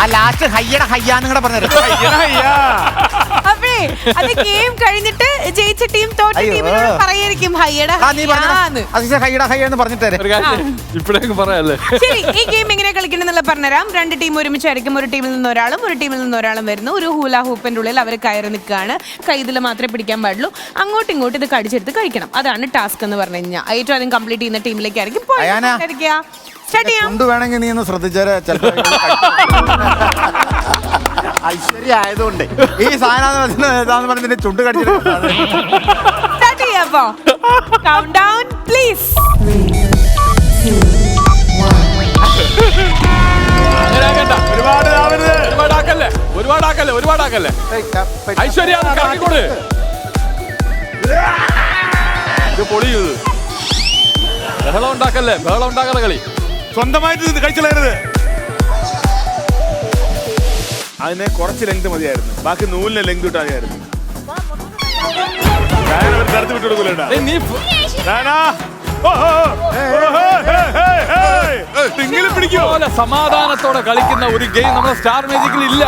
ആ ലാസ്റ്റ് ഹയ്യട ഹയ്യാന്ന് കൂടെ പറഞ്ഞത്. അപ്പേ അത് ഗെയിം കഴിഞ്ഞിട്ട് ജയിച്ച ടീം തോറ്റ ടീമിനോട് പറയായിരിക്കും ഹയ്യട ഹയ്യെന്ന് പറഞ്ഞിട്ടേ. ഇപ്പഴേക്ക് പറയാല്ലേ. ശരി, ഈ ഗെയിം എങ്ങനെ കളിക്കണമെന്നുള്ള പറഞ്ഞുതരാം. രണ്ട് ടീം ഒരുമിച്ചായിരിക്കും. ഒരു ടീമിൽ നിന്ന് ഒരാളും ഒരു ടീമിൽ നിന്ന് ഒരാളും വരുന്നു. ഒരു ഹൂല ഹൂപ്പിന്റെ ഉള്ളിൽ അവർ കയറി നിൽക്കുകയാണ്. കൈതിൽ മാത്രമേ പിടിക്കാൻ പാടുള്ളൂ. അങ്ങോട്ടും ഇങ്ങോട്ടും ഇത് കടിച്ചെടുത്ത് കഴിക്കണം. അതാണ് ടാസ്ക് എന്ന് പറഞ്ഞു കഴിഞ്ഞാൽ. ഏറ്റവും ആദ്യം കംപ്ലീറ്റ് ചെയ്യുന്ന ടീമിലേക്കായിരിക്കും സ്റ്റാർട്ട് ചെയ്യാം. വേണമെങ്കിൽ നീ ഒന്ന് ശ്രദ്ധിച്ചാൽ ഐശ്വര്യ ആയതുകൊണ്ട് ഈ സാധനം പറഞ്ഞ ചുണ്ട് കടിച്ചിട്ട് സ്റ്റാർട്ട് ചെയ്യാപ്പോ. Count down please. ഒരുപാടാക്കല്ലേ. ഐശ്വര്യ കറക്കിക്കൊട്. ഇത് പൊളി. ബഹളം ഉണ്ടാക്കല്ല കളി. സ്വന്തമായിട്ട് കഴിച്ചളയരുത്. അതിനെ കുറച്ച് ലെങ്ത് മതിയായിരുന്നു, ബാക്കി നൂലിനെ ലെങ്ത് കിട്ടാതെയായിരുന്നു. കടത്തി വിട്ടു കൊടുക്കൂല. സമാധാനത്തോടെ കളിക്കുന്ന ഒരു ഗെയിം നമ്മുടെ സ്റ്റാർ മാജിക്കിൽ ഇല്ല.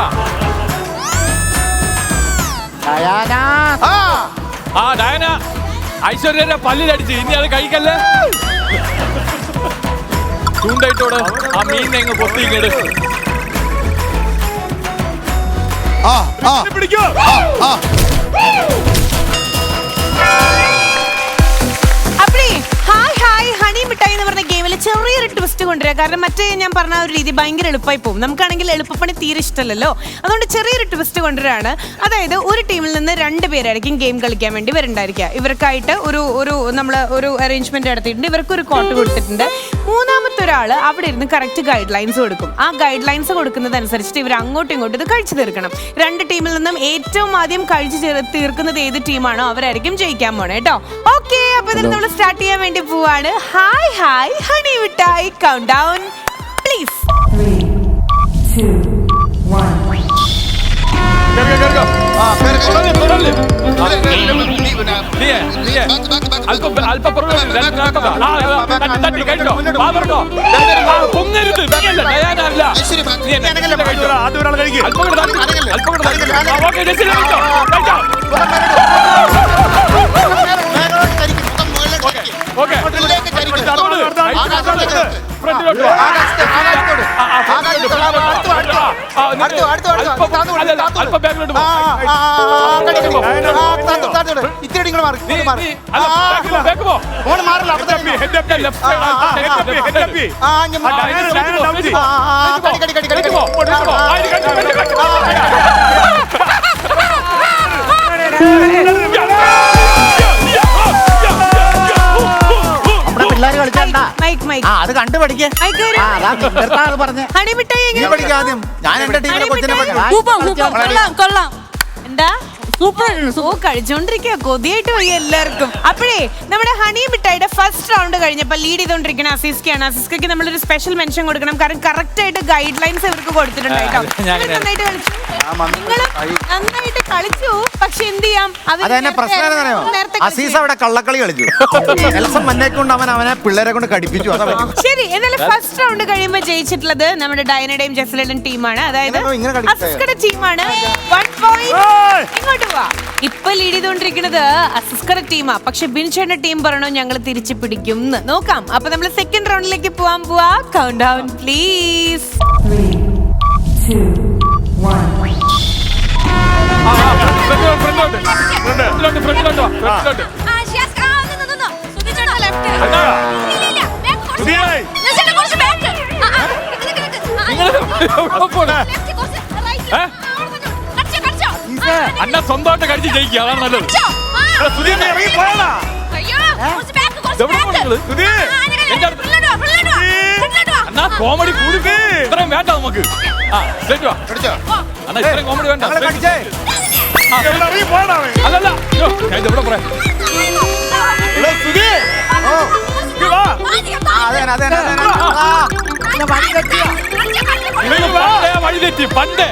ഡയന ഐശ്വര്യന്റെ പല്ലിലടിച്ച് ഇനി അത് കഴിക്കല്ലേ. ചൂണ്ടായിട്ടോട് ആ മീൻ എങ്ങ് പൊത്തിങ്ങട്. പിടിക്കോ. ഹായ് ഹായ് ഹണി മിഠായി എന്ന് പറഞ്ഞ ഗെയിമിൽ ചെറിയൊരു ട്വിസ്റ്റ് കൊണ്ടുവരിക. കാരണം മറ്റേ ഞാൻ പറഞ്ഞ ഒരു രീതി ഭയങ്കര എളുപ്പമായി പോകും. നമുക്കാണെങ്കിൽ എളുപ്പപ്പണി തീരെ ഇഷ്ടമല്ലല്ലോ. അതുകൊണ്ട് ചെറിയൊരു ട്വിസ്റ്റ് കൊണ്ടുവരികയാണ്. അതായത് ഒരു ടീമിൽ നിന്ന് 2 പേരായിരിക്കും ഗെയിം കളിക്കാൻ വേണ്ടി വരണ്ടായിരിക്കുക. ഇവർക്കായിട്ട് നമ്മൾ ഒരു അറേഞ്ച്മെന്റ് നടത്തിയിട്ടുണ്ട്. ഇവർക്കൊരു കോട്ട് കൊടുത്തിട്ടുണ്ട്. മൂന്നാമത്തെ ഒരാൾ അവിടെ ഇരുന്ന് കറക്റ്റ് ഗൈഡ് ലൈൻസ് കൊടുക്കും. ആ ഗൈഡ് ലൈൻസ് കൊടുക്കുന്നതനുസരിച്ചിട്ട് ഇവർ അങ്ങോട്ടും ഇങ്ങോട്ടും ഇത് കഴിച്ചു തീർക്കണം. 2 ടീമിൽ നിന്നും ഏറ്റവും ആദ്യം കഴിച്ചു തീർക്കുന്നത് ഏത് ടീമാണോ അവരായിരിക്കും ജയിക്കാൻ പോണേ കേട്ടോ. ഓക്കെ, അപ്പൊ ഇതിൽ നമ്മൾ സ്റ്റാർട്ട് ചെയ്യാൻ വേണ്ടി പോവാണ്. ഹായ് ഹായ് ഹണി മിഠായി. Count down please. 3, 2, 1. അടുത്തു, അടുത്തു, അടുത്തു. അല്പം- താത്തു കൊടുക്ക്, അല്ലല്ല, താത്തു കൊടുക്ക്. അല്പം ബാക്കിലോട്ട് ആ, പോ. ആ, ആ, കടി, കടി. ആ, താത്തു, താത്തു കൊടുക്ക്. ഇത്തിരി ഇങ്ങോട്ട് മാറ്, നീ- ഇങ്ങോട്ട് മാറ്. നീ- അല്ല, ആ, back പോ, back പോ. മോള് മാറില്ല, അപ്പുറത്തെ Head up, left side, left side. ആ, ഇങ്ങ് മാറ്. ആ, ആ, കടി, കടി, കടി, കടി, കടി. പോ, ഇങ്ങോട്ട് പോ. ആ, ഇത് കടി, കടി, കടി, കടി. നമ്മുടെ പിള്ളേര് കളിച്ചാണ്ടാ മൈക്ക് മൈക്ക് ആ അത് കണ്ടു പഠിക്കേ മൈക്ക് വരൂ. പറഞ്ഞേ ഹണി മിഠായി നീ എങ്ങനെ പഠിക്കാം ആദ്യം ഞാൻ എന്റെ ടീമിലെ കൊച്ചിനെ പഠിക്കാം കൊള്ളാം കൊള്ളാം എന്താ ഓ കഴിച്ചോണ്ടിരിക്കുക കൊതിയായിട്ട് പോയി എല്ലാവർക്കും. അപ്പോഴേ നമ്മുടെ ഹണി മിഠായിയുടെ ഫസ്റ്റ് റൗണ്ട് കഴിഞ്ഞപ്പോ ലീഡ് ചെയ്തോണ്ടിരിക്കുന്ന അസിസ്കയാണ്. അസിസ്കയ്ക്ക് നമ്മളൊരു സ്പെഷ്യൽ മെൻഷൻ കൊടുക്കണം, കാരണം കറക്റ്റ് ആയിട്ട് ഗൈഡ് ലൈൻസ് ഇവർക്ക് കൊടുത്തിട്ടുണ്ട് കേട്ടോ. ഞാൻ ഇവര് നന്നായിട്ട് കളിച്ചു, നിങ്ങളും നന്നായിട്ട് കളിച്ചു. പക്ഷെ എന്ത് ചെയ്യാം, അവര് അതെന്നെ പ്രശ്നം എന്താണെന്നറിയോ? നേരത്തെ അസീസ് അവിടെ കള്ളക്കളി കളിച്ചു നെൽസൺ മന്നേക്കൊണ്ട് അവനെ പിള്ളേരെ കൊണ്ട് കടിപ്പിച്ചു അതാ പറ്റി. ശരി, എന്നാലും ഫസ്റ്റ് റൗണ്ട് കഴിയുമ്പോൾ ജയിച്ചിട്ടുള്ളത് നമ്മുടെ ഡയനയുടെയും ജെഫ്ലയുടെയും ടീമാണ്. അതായത് ഇങ്ങനെ കളിക്കട്ടെ. അസിസ്കയുടെ ടീമാണ്. 1 point. ഇങ്ങോട്ട് പോവാ. ഇപ്പൊ ലീഡ് ചെയ്തുകൊണ്ടിരിക്കുന്നത് അസിസ്കയുടെ ടീമാ. പക്ഷെ ബിൻചേട്ടന്റെ ടീം പറയണോ ഞങ്ങൾ തിരിച്ചു പിടിക്കും എന്ന് നോക്കാം. അപ്പൊ നമ്മൾ സെക്കൻഡ് റൗണ്ടിലേക്ക് പോവാ. Count down please. 3, 2, 1. ഫ്രണ്ടിലോട്ട് വാ. ആ, ഷിയാസ്, ആ, നിന്ന്, നിന്ന്. സുധിച്ചേട്ടാ, left. എന്നാ? ഇല്ല, ഇല്ല, back കുറച്ച് സുധിയേ. back. ലിസന്റെ കുറച്ച് back. ആ, നിക്ക്, നിക്ക്. ആ, നിങ്ങൾ എവിടെ പോണെ? left കുറച്ച് right. ഏ? ആ, അവിടെ തന്നെ. കടിച്ചോ, കടിച്ചോ. ആ, അന്ന സ്വന്തമായിട്ട് കഴിച്ച് ജയിക്കുക അതാണ് നല്ലത്. കടിച്ചോ. ആ. സുധിയെ നീ ഇറങ്ങി പോയടാ. അയ്യോ, കുറച്ച് back, കുറച്ച് എവിടെ back. പോണു നിങ്ങള്? സുധിയെ. ആ, അങ്ങനെ, എന്റെ ഫ്രണ്ടിലോട്ട് വാ, ഫ്രണ്ടിലോട്ട് വാ, ഫ്രണ്ടിലോട്ട് വാ. അന്നാ കോമഡി കൂടി ഇത്രയും വേണ്ട നമുക്ക്. ആ straight വാ. പിടിച്ചോ. അന്നാ ഇത്രയും കോമഡി വേണ്ട. ഞങ്ങളെ കടിച്ചേ ഇവിടെ ഇറങ്ങി പോയടാ അവൻ. അല്ലല്ല അയ്യോ, ഞാൻ ഇത് എവിടെ പറയാം. എടാ, സുധിയെ. ഇങ്ങ് വാ. അതെ ഇവന് പണ്ടേ വഴി തെറ്റി പണ്ടേ.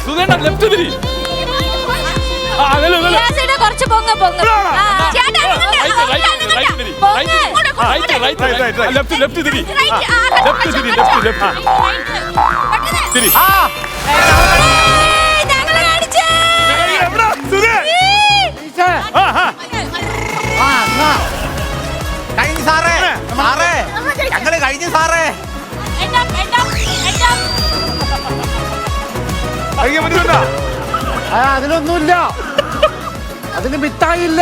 സുധേണ്ട ലെഫ്റ്റ് തിരി. ആ, അതല്ല, അതല്ല. ഷിയാസിന്റെ കുറച്ച് പൊങ്ങ്, പൊങ്ങ്. ആ, ചേട്ടാ, നിങ്ങളുടെ, Right, right, നിങ്ങളുടെ. right തിരി. പൊങ്ങ്. Right, ഇങ്ങോട്ട്, right, ഇങ്ങോട്ട്. right, right. right. Left തിരി. Right. ആ, Left തിരി, left. പെട്ടെന്ന്. തിരി. ഏയ്, ഞങ്ങളെ അടിച്ചേ. എവിടാ? സുധിയെ. ആ, ആ. കഴിഞ്ഞു സാറേ ഞങ്ങള് കഴിഞ്ഞു സാറേ Head up, head up, head up. ഇറങ്ങി പറ്റുന്നുണ്ടോ? അതിലൊന്നുമില്ല അതിന് മിഠായില്ല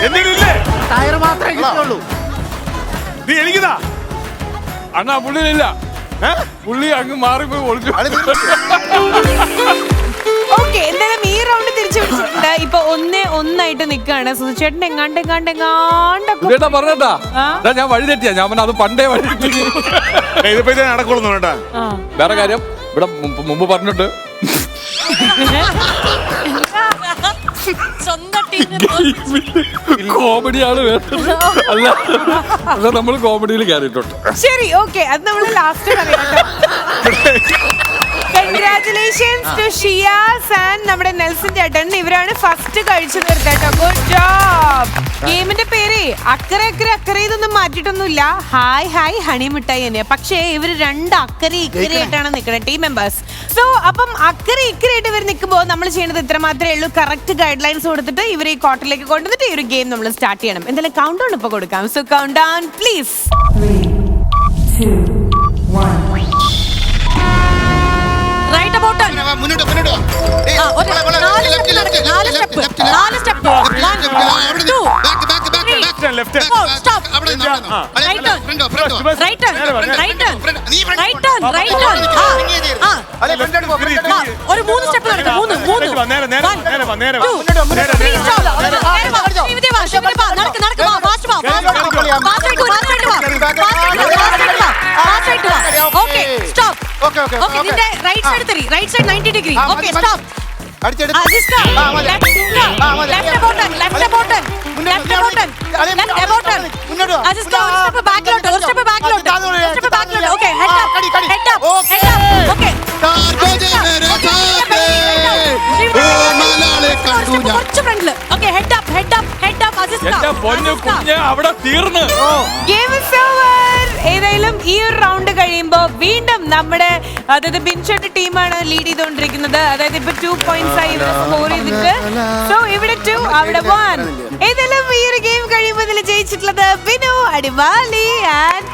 എന്തെങ്കിലും ഇല്ലേ? ടയർ മാത്രമേ കിട്ടുള്ളൂ നീ എനിക്കിതാ. അണ്ണാ പുള്ളിയില്ല. പുള്ളി അങ്ങ് മാറിപ്പോയി ഒളിച്ചു. ഓക്കെ, എന്തായാലും ഈ റൗണ്ട് തിരിച്ചു പിടിച്ചിട്ടുണ്ട്. ഇപ്പൊ 1-1 നിൽക്കുകയാണ്. സുധിച്ചേട്ടൻ എങ്ങാണ്ടൊക്കെ സുധേട്ടാ പറഞ്ഞേട്ടാ. ആ? ഞാൻ വഴി തെറ്റിയാ. ഞാൻ പറഞ്ഞ അത് പണ്ടേ വഴി തെറ്റി. ഇതിപ്പോ ഇത് നടക്കുള്ളൂ കേട്ടാ. വേറെ കാര്യം ഇവിടെ മുമ്പ് പറഞ്ഞിട്ട് സ്വന്തം ടീമിന് കോമഡിയാണ് വേണ്ടത്. അല്ല നമ്മൾ കോമഡിയിൽ കയറിയിട്ടുണ്ട്. ശരി, ഓക്കെ, അത് നമ്മൾ ലാസ്റ്റ് പറയാം. കൺഗ്രാറ്റുലേഷൻസ് ടു ഷിയാസ് ആൻഡ് നമ്മുടെ നെൽസൺ ചേട്ടൻ. ഇവരാണ് ഫസ്റ്റ് കഴിച്ചു തീർത്തേട്ടോ. Good job. ഗെയിമിന്റെ പേര് അക്കരെ അക്കരെ അക്കരെ ഇതൊന്നും മാറ്റിയിട്ടൊന്നുമില്ല. ഹായ് ഹായ് ഹണി മിഠായി തന്നെയാ. പക്ഷേ ഇവർ 2 അക്കരെ ഇക്കരെ ആയിട്ടാണ് നിൽക്കുന്നത് ടീം മെമ്പേഴ്സ്. സോ അപ്പം അക്കരെ ഇക്കരെ ആയിട്ട് ഇവർ നിൽക്കുമ്പോൾ നമ്മൾ ചെയ്യേണ്ടത് ഇത്ര മാത്രമേ ഉള്ളൂ. കറക്റ്റ് ഗൈഡ് ലൈൻസ് കൊടുത്തിട്ട് ഇവർ ഈ ക്വാർട്ടറിലേക്ക് കൊണ്ടുവന്നിട്ട് ഈ ഒരു ഗെയിം നമ്മൾ സ്റ്റാർട്ട് ചെയ്യണം. എന്തായാലും കൗണ്ട് ഡൗൺ ഇപ്പൊ കൊടുക്കാം. So count down please. 3, 2, 1. Right about മുന്നോട്ട്, മുന്നോട്ട് വാ. ഏയ്, ആ, ഒരു വള, വള, 4 left, സ്റ്റെപ്പ് left, നടക്ക്, 4 left, step, left, left. 4 step. ആ, 1, അവിടെ 2, നിന്ന്. Back, back, back, three, back. left. 4, stop. അവിടെ നിന്ന്, അവിടെ നിന്ന്. ആ. അതെ, Right turn. front വാ, front വാ. Right turn, right turn, Front. നീ front റൈറ്റ് പോ. Turn, right turn. ആ, അതെ, front ആയിട്ട് പോ, front ആയിട്ട് ആ, പോ. ഒരു 3 സ്റ്റെപ്പ് നടക്ക്, 3. നേരെ വാ, നേരെ വാ, നേരെ വാ. മുന്നോട്ട് വാ, മുന്നോട്ട് വാ. Three, stop. നേരെ വാ, ശിവദേ വാ, ശിവദേ വാ, നടക്ക്, നടക്ക്, വാ, fast വാ, fast വാ. Fast ആയിട്ട് വാ, fast ആയിട്ട് വാ, fast ആയിട്ട് വാ, fast ആയിട്ട് വാ. Okay, stop. Okay, okay, Okay, okay. നിന്റെ റൈറ്റ് സൈഡ് തിരി, റൈറ്റ് സൈഡ് 90 ഡിഗ്രി. ആ, Okay, മതി, stop. അടിച്ചെടുത്ത്. Assist. ആ, മതി. Left മതി. button, left button, മുന്നോട്ട് left button, അതെ, left button. മുന്നോട്ട് വാ. Assist, ഒരു സ്റ്റെപ്പ് ബാക്കിലോട്ട്, ഒരു സ്റ്റെപ്പ് ബാക്കിലോട്ട്, താഴോട്ട്, ഒരു സ്റ്റെപ്പ് ബാക്കിലോട്ട്. Okay, head ആ, up, കടി, കടി. head up, Okay. head up. Okay. കുറച്ച് ഫ്രണ്ടില്. Okay, head up, head up, head up. Assist. എന്റെ പൊന്നു കുഞ്ഞ് അവിടെ തീർന്ന്. Game is over. ഏതായാലും ഈ ഒരു റൗണ്ട് കഴിയുമ്പോൾ വീണ്ടും നമ്മുടെ അതായത് ബിൻചേട്ടൻ ടീമാണ് ലീഡ് ചെയ്തുകൊണ്ടിരിക്കുന്നത്. അതായത് ഇപ്പൊ 2 points ആയി ഇവർ സ്കോർ ചെയ്തിട്ട്. സോ ഇവിടെ 2 അവിടെ 1. ഏതായാലും ഈ ഒരു ഗെയിം കഴിയുമ്പോൾ ഇതിൽ ജയിച്ചിട്ടുള്ളത് ബിനു അടിമാലി ആൻഡ്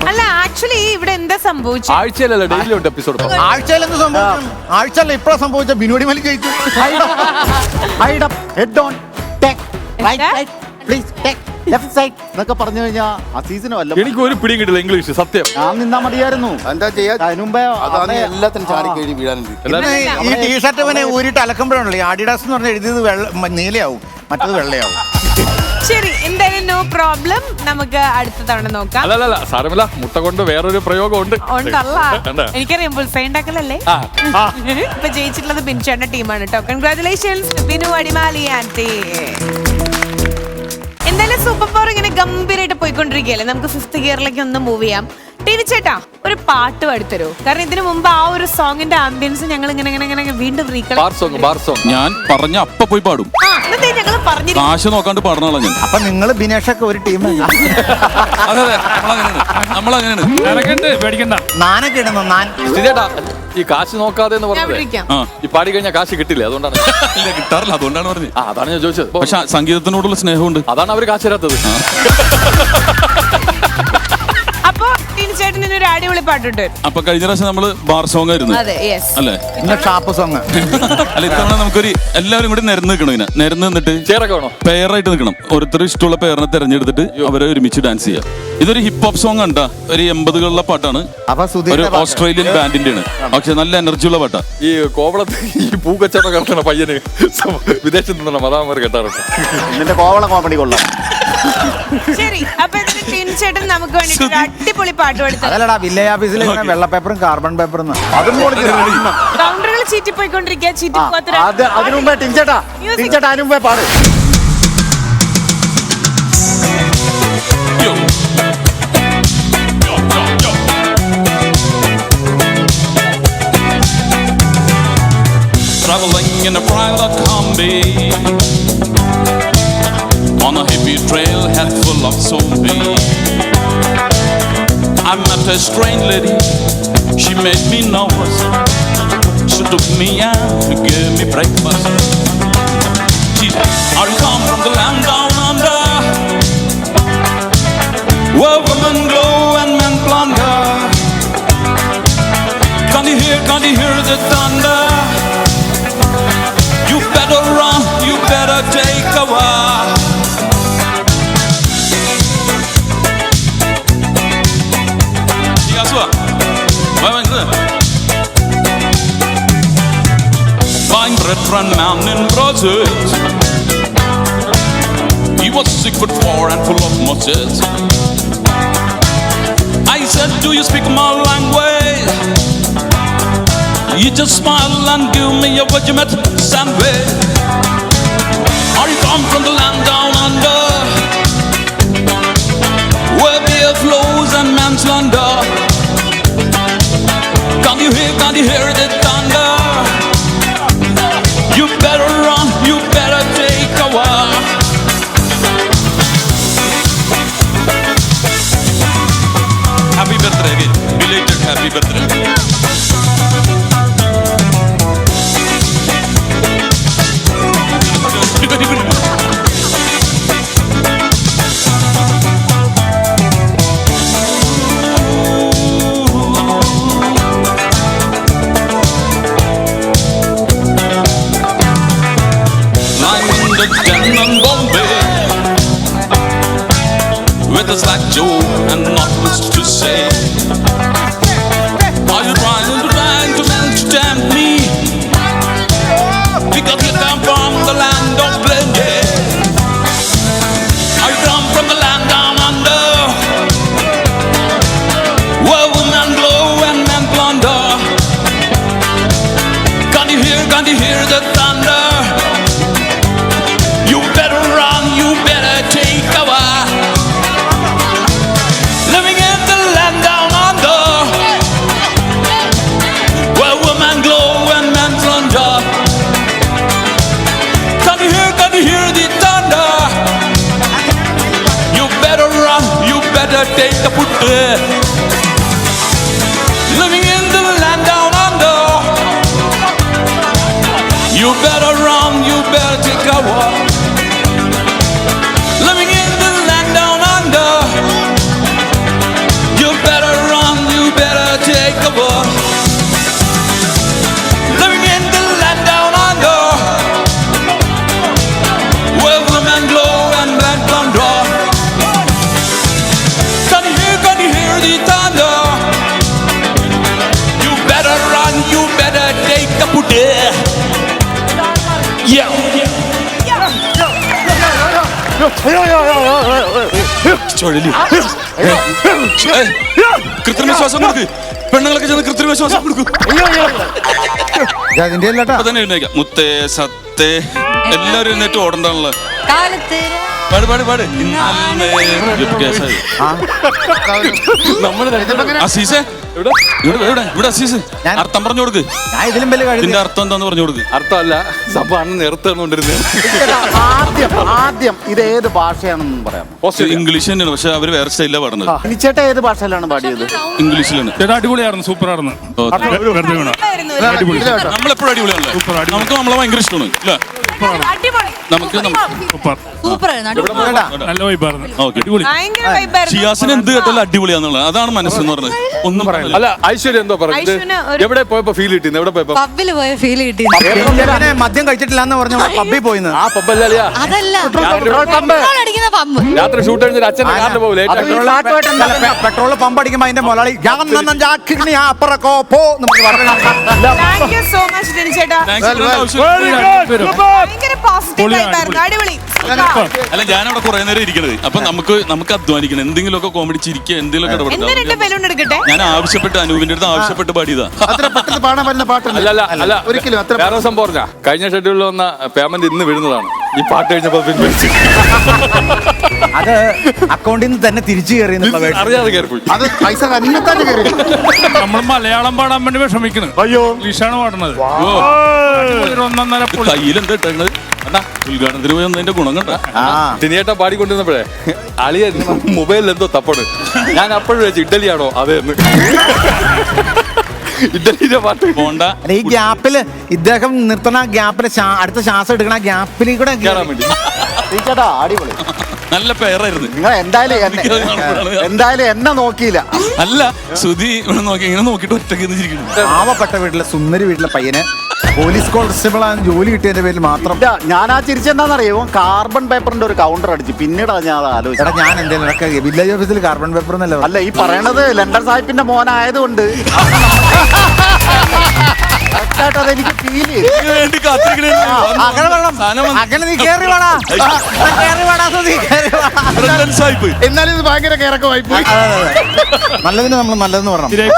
അല്ല ആക്ച്വലി ഇവിടെ സംഭവിച്ചു? ആഴ്ചയിലല്ല ഡെയിലി ഉണ്ട് എപ്പിസോഡ്. ആഴ്ചയിൽ എന്ത് സംഭവിച്ചു? ആഴ്ചയല്ല ഇപ്പഴാ സംഭവിച്ച ബിനോടി മലി ജയിച്ചു. Head on take right side please take left side എന്നൊക്കെ പറഞ്ഞു കഴിഞ്ഞാൽ ആ സീസണും അല്ല. എനിക്ക് ഒരു പിടിയും കിട്ടില്ല ഇംഗ്ലീഷ്, സത്യം. ഞാൻ നിന്നാ മതിയായിരുന്നു. എന്താ ചെയ്യാ? അതിന് മുമ്പേ അതാണ് എല്ലാത്തിനും ചാടി കഴിഞ്ഞ് വീഴാനുണ്ട്. പിന്നെ ഈ ടീഷർട്ട് ഇവനെ ഊരിട്ട് അലക്കുമ്പോഴാണല്ലോ ആഡിഡാസ് എന്ന് പറഞ്ഞ എഴുതിയത് നീലയാവും, മറ്റത് വെള്ളയാവും. ശരി, എന്തായാലും നോ പ്രോബ്ലം. നമുക്ക് അടുത്ത തവണ നോക്കാം. അല്ലല്ല സാരമില്ല, മുട്ട കൊണ്ട് വേറൊരു പ്രയോഗം ഉണ്ട്. എനിക്കറിയാം, ബുൾസൈ ഉണ്ടാക്കലല്ലേ. ഇപ്പൊ ജയിച്ചിട്ടുള്ളത് ബിൻചേട്ടന്റെ ടീമാണ് കേട്ടോ. കൺഗ്രാറ്റുലേഷൻസ് ബിനു അടിമാലി ആന്റി. എന്തായാലും സൂപ്പർ പവർ ഇങ്ങനെ ഗംഭീരമായിട്ട് പോയിക്കൊണ്ടിരിക്കുകയല്ലേ. നമുക്ക് 5th ഗിയറിലേക്ക് ഒന്ന് മൂവ് ചെയ്യാം. ടിനി ചേട്ടാ, ഒരു പാട്ട് പാടിത്തരൂ. കാരണം ഇതിനു മുമ്പ് ആ ഒരു സോങ്ങിന്റെ ആംബിയൻസ് ഞങ്ങൾ ഇങ്ങനെ വീണ്ടും ഞാൻ പറഞ്ഞ അപ്പ പോയി പാടും. ഞങ്ങൾ പറഞ്ഞു കാശ് നോക്കാണ്ട് പാടണല്ലോ ഞാൻ. അപ്പൊ നിങ്ങൾ ബിനേഷൊക്കെ ഒരു ടീം അതെ നമ്മളങ്ങനെയാണ്. പേടിക്കണ്ട. നാനൊക്കെ ഇടുന്നു ചേട്ടാ, ഈ കാശ് നോക്കാതെ എന്ന് പറഞ്ഞത് ഈ പാടി കഴിഞ്ഞാൽ കാശ് കിട്ടില്ല, അതുകൊണ്ടാണ്. ഇല്ല, കിട്ടാറില്ല, അതുകൊണ്ടാണ് പറഞ്ഞത്. അതാണ് ഞാൻ ചോദിച്ചത്. പക്ഷെ സംഗീതത്തിനോടുള്ള സ്നേഹമുണ്ട്, അതാണ് അവര് കാശ് തരാത്തത്. അപ്പൊ ചേട്ടൻ ഒരു അടിപൊളി പാട്ടുണ്ട്. അപ്പൊ കഴിഞ്ഞ പ്രാവശ്യം നമ്മള് ബാർ സോങ് ആയിരുന്നു അല്ലേ? ഷാപ്പ് സോങ് അല്ല, ഇത്തവണ നമുക്കൊരു എല്ലാവരും കൂടി നിരന്ന് നിൽക്കണം. ഇങ്ങനെ നിരന്ന് നിന്നിട്ട് ചേരൊക്കെ വേണോ? പെയറായിട്ട് നിൽക്കണം. ഓരോരുത്തർ ഇഷ്ടമുള്ള പെയറിനെ തെരഞ്ഞെടുത്തിട്ട് അവരെ ഒരുമിച്ച് ഡാൻസ് ചെയ്യാം. ഇതൊരു ഹിപ്പ് ഹോപ്പ് സോങ് ആണ്. ഒരു 80കളിലെ പാട്ടാണ്. ഒരു ഓസ്ട്രേലിയൻ ബാൻഡിന്റെ ആണ്. പക്ഷെ നല്ല എനർജി ഉള്ള പാട്ടാ. ഈ കോവളത്ത് ഈ പൂക്കച്ചവടം നടത്തുന്ന പയ്യന് വിദേശത്ത് നിന്നുള്ള മതാമാർ കേട്ടാറുണ്ട്. നിന്റെ കോവള കോമഡി കൊള്ളാം. ശരി, അപ്പൊ ചേട്ടൻ നമുക്ക് വേണ്ടിട്ട് ഒരു അടിപൊളി പാട്ട് പാടി. അതല്ലടാ, വില്ലേജ് ഓഫീസിൽ വെള്ള പേപ്പറും കാർബൺ പേപ്പറും കൗണ്ടറുകൾ ചീറ്റിപ്പോയിക്കൊണ്ടിരിക്കുക. അതിനു മുമ്പേ ടിൻചേട്ടാ അതിനു മുമ്പേ പാട്. Traveling in a private combi on a hippie trail head full of zombies. I met a strange lady, she made me nervous. She took me out to give me breakfast. She said, I come from the land down under, where women glow and men plunder. Can't you hear the thunder? You better run, you better take cover. Buying bread for a man in Brussels. He was 6'4" and full of muscles. I said, do you speak my language? He just smiled and gave me a veggie sandwich. Are you come from the land down under, where beer flows and men slander? Can't you hear the thunder? You better run, you better take cover. Happy birthday again, belated happy birthday. With a slack jaw and not much to say. Are you trying to tempt me? Because you come from the land of plenty. Are you come from the land down under, where women glow and men plunder? Can't you hear the thunder? You better run, you better take cover. Living in the land down under, where women glow and men plunder. Can you hear the thunder? You better run, you better take a put. Living in the land down under, you better run, you better take a walk. Living in the land down under, you better run, you better ചുഴലി കൃത്രിമ ശ്വാസം കൊടുക്ക്. പെണ്ണുങ്ങളൊക്കെ ചെന്ന് കൃത്രിമ ശ്വാസം കൊടുക്കും. അതിന്റെ അല്ലട്ടാ അപ്പൊ തന്നെ എഴുന്നേക്കാം. മുത്തേ സത്തേ എല്ലാവരും എഴുന്നേറ്റ് ഓടണ്ടാണല്ലോ. കാലത്ത് പാട് പാട് പാട്. ഇന്നലെ കേസായി. അസീസേ ഇവിടെ ഇവിടെ ഇവിടെ അസീസ് അർത്ഥം പറഞ്ഞു കൊടുക്ക്. ഞാൻ ഇതിലും വലിയ ഇതിന്റെ അർത്ഥം എന്താന്ന് പറഞ്ഞു കൊടുക്ക്. അർത്ഥമല്ല സംഭവം നിർത്തുകൊണ്ടിരുന്നത്. ആദ്യം ഇത് ഏത് ഭാഷയാണെന്ന് പറയാം. ഇംഗ്ലീഷ് തന്നെയാണ്, പക്ഷെ അവര് വേറെ സ്റ്റൈലാണ് പാടുന്നത്. ചേട്ടാ ഏത് ഭാഷയിലാണ് പാടിയത്? ഇംഗ്ലീഷിലാണ്. അടിപൊളിയായിരുന്നു, സൂപ്പറായിരുന്നു. നമ്മളെപ്പോഴും അടിപൊളിയാണല്ലോ. നമുക്ക് നമ്മളെ ഭയങ്കര ഇഷ്ടമാണ് അല്ലേ? അടിപൊളി. നമുക്ക് സൂപ്പർ ആയിരുന്നു. നല്ല വൈബായിരുന്നു. ഓക്കെ. ഭയങ്കര vibe ഷിയാസിന് എന്ത് കേട്ടാലും അടിപൊളിയാന്നുള്ളത് അതാണ് മനസ്സെന്ന് പറഞ്ഞത്. ഒന്നും പറയില്ല. അല്ല ഐശ്വര്യ എന്തോ പറഞ്ഞു. ഐശ്വര്യന് ഒരു- എവിടെ പോയപ്പോ ഫീൽ കിട്ടിയിരുന്നു? എവിടെ പോയപ്പോ? പബ്ബിൽ പോയ ഫീൽ കിട്ടി. പിന്നെ മദ്യം കഴിച്ചിട്ടില്ല എന്ന് പറഞ്ഞ പബ്ബിൽ പോയിന്ന്. ആ പബ്ബല്ല, അതല്ല പെട്രോൾ അടിക്കുന്ന പമ്പ്. രാത്രി ഷൂട്ട് കഴിഞ്ഞിട്ട് അച്ഛന്റെ കാറിന് പോകും. ലേറ്റ് പെട്രോൾ പമ്പ് അടിക്കുമ്പോ അതിന്റെ മുതലാളി Thank you so much, Tini ചേട്ടാ. ഭയങ്കര പോസിറ്റീവ് ആയിരുന്നു. അടിപൊളി. അല്ല ഞാനവിടെ കുറെ നേരം ഇരിക്കണത്. അപ്പൊ നമുക്ക് അധ്വാനിക്കണം. എന്തെങ്കിലുമൊക്കെ കോമഡി ചിരിക്കുക, എന്തെങ്കിലുമൊക്കെ എന്നാ രണ്ട് ബലൂൺ എടുക്കട്ടെ. ഞാൻ ആവശ്യപ്പെട്ട് അനൂപിന്റെ അടുത്ത് ആവശ്യപ്പെട്ട് പാടിയതാ. അത്ര പെട്ടെന്ന് പാടാൻ പറ്റുന്ന പാട്ടല്ല. അല്ല ഒരിക്കലും അത്ര വേറെ സംഭവം പറഞ്ഞ കഴിഞ്ഞ ഷെഡ്യൂളിൽ വന്ന പേയ്മെന്റ് ഇന്ന് വീഴുന്നതാണ്. ഈ പാട്ട് കഴിഞ്ഞപ്പോ പിൻവലിച്ചു. അത് അക്കൗണ്ടിൽ നിന്ന് തന്നെ തിരിച്ചു കയറി അറിയാതെ കയറിപ്പോയി. അത് പൈസ തന്നെ തന്നെ കയറി. നമ്മൾ മലയാളം പാടാൻ വേണ്ടി വിഷമിക്കണം. അയ്യോ ഇംഗ്ലീഷാണ് പാടുന്നത്. ഒന്നൊന്നര കയ്യിലെന്താ ഇട്ടത്? അണ്ണാ ഉദ്ഘാടനത്തിന് പോയി ഒന്നതിന്റെ ഗുണം കണ്ട. തിനിയേട്ട പാടിക്കൊണ്ടിരുന്നപ്പോഴേ അളിയ മൊബൈലിൽ എന്തോ തപ്പണ്. ഞാൻ അപ്പോഴും വെച്ചു ഇഡ്ഡലിയാണോ അതെന്ന്. ഇഡ്ഡലിന്റെ പാട്ട് പോണ്ട. ഈ ഗ്യാപ്പില് ഇദ്ദേഹം നിർത്തണ ഗ്യാപ്പില് അടുത്ത ശ്വാസം എടുക്കണ ഗ്യാപ്പിൽ കൂടെ കേറാൻ വേണ്ടി. ചേട്ടാ അടിപൊളി. നല്ല പേരായിരുന്നു. നിങ്ങൾ എന്തായാലും എന്നെ നോക്കിയില്ല. അല്ല സുധി ഇവിടെ നോക്കി ഇങ്ങനെ നോക്കിട്ട് ഒറ്റയ്ക്ക് ഇരിക്കുന്നു. പാവപ്പെട്ട വീട്ടിലെ സുന്ദരി വീട്ടിലെ പയ്യന് പോലീസ് കോൺസ്റ്റബിൾ ആണ് ജോലി കിട്ടിയതിന്റെ പേരിൽ മാത്രം. ഞാൻ ആ ചിരിച്ചെന്താണെന്നറിയോ? കാർബൺ പേപ്പറിന്റെ ഒരു കൗണ്ടർ അടിച്ചു. പിന്നീടാ ഞാൻ അത് ആലോചിച്ചത്. ഞാൻ എന്തെങ്കിലും വില്ലേജ് ഓഫീസിൽ കാർബൺ പേപ്പർ എന്നല്ല. അല്ല ഈ പറയണത് ലണ്ടൻ സാഹിബിന്റെ മോനായതുകൊണ്ട് അതെനിക്ക് ഫീൽ ചെയ്തു. വേണ്ടി കാത്തിരിക്കണേ. അങ്ങനെ നീ കേറി വേടാ, കേറി വേടാ, നീ കേറി വേടാ. ബ്രണ്ടൻ സാഹിബ്. എന്നാലും ഇത് ഭയങ്കര കിറക്കമായി പോയി. നല്ലതിന് നമ്മൾ നല്ലതെന്ന് പറഞ്ഞു. ശരിയായി.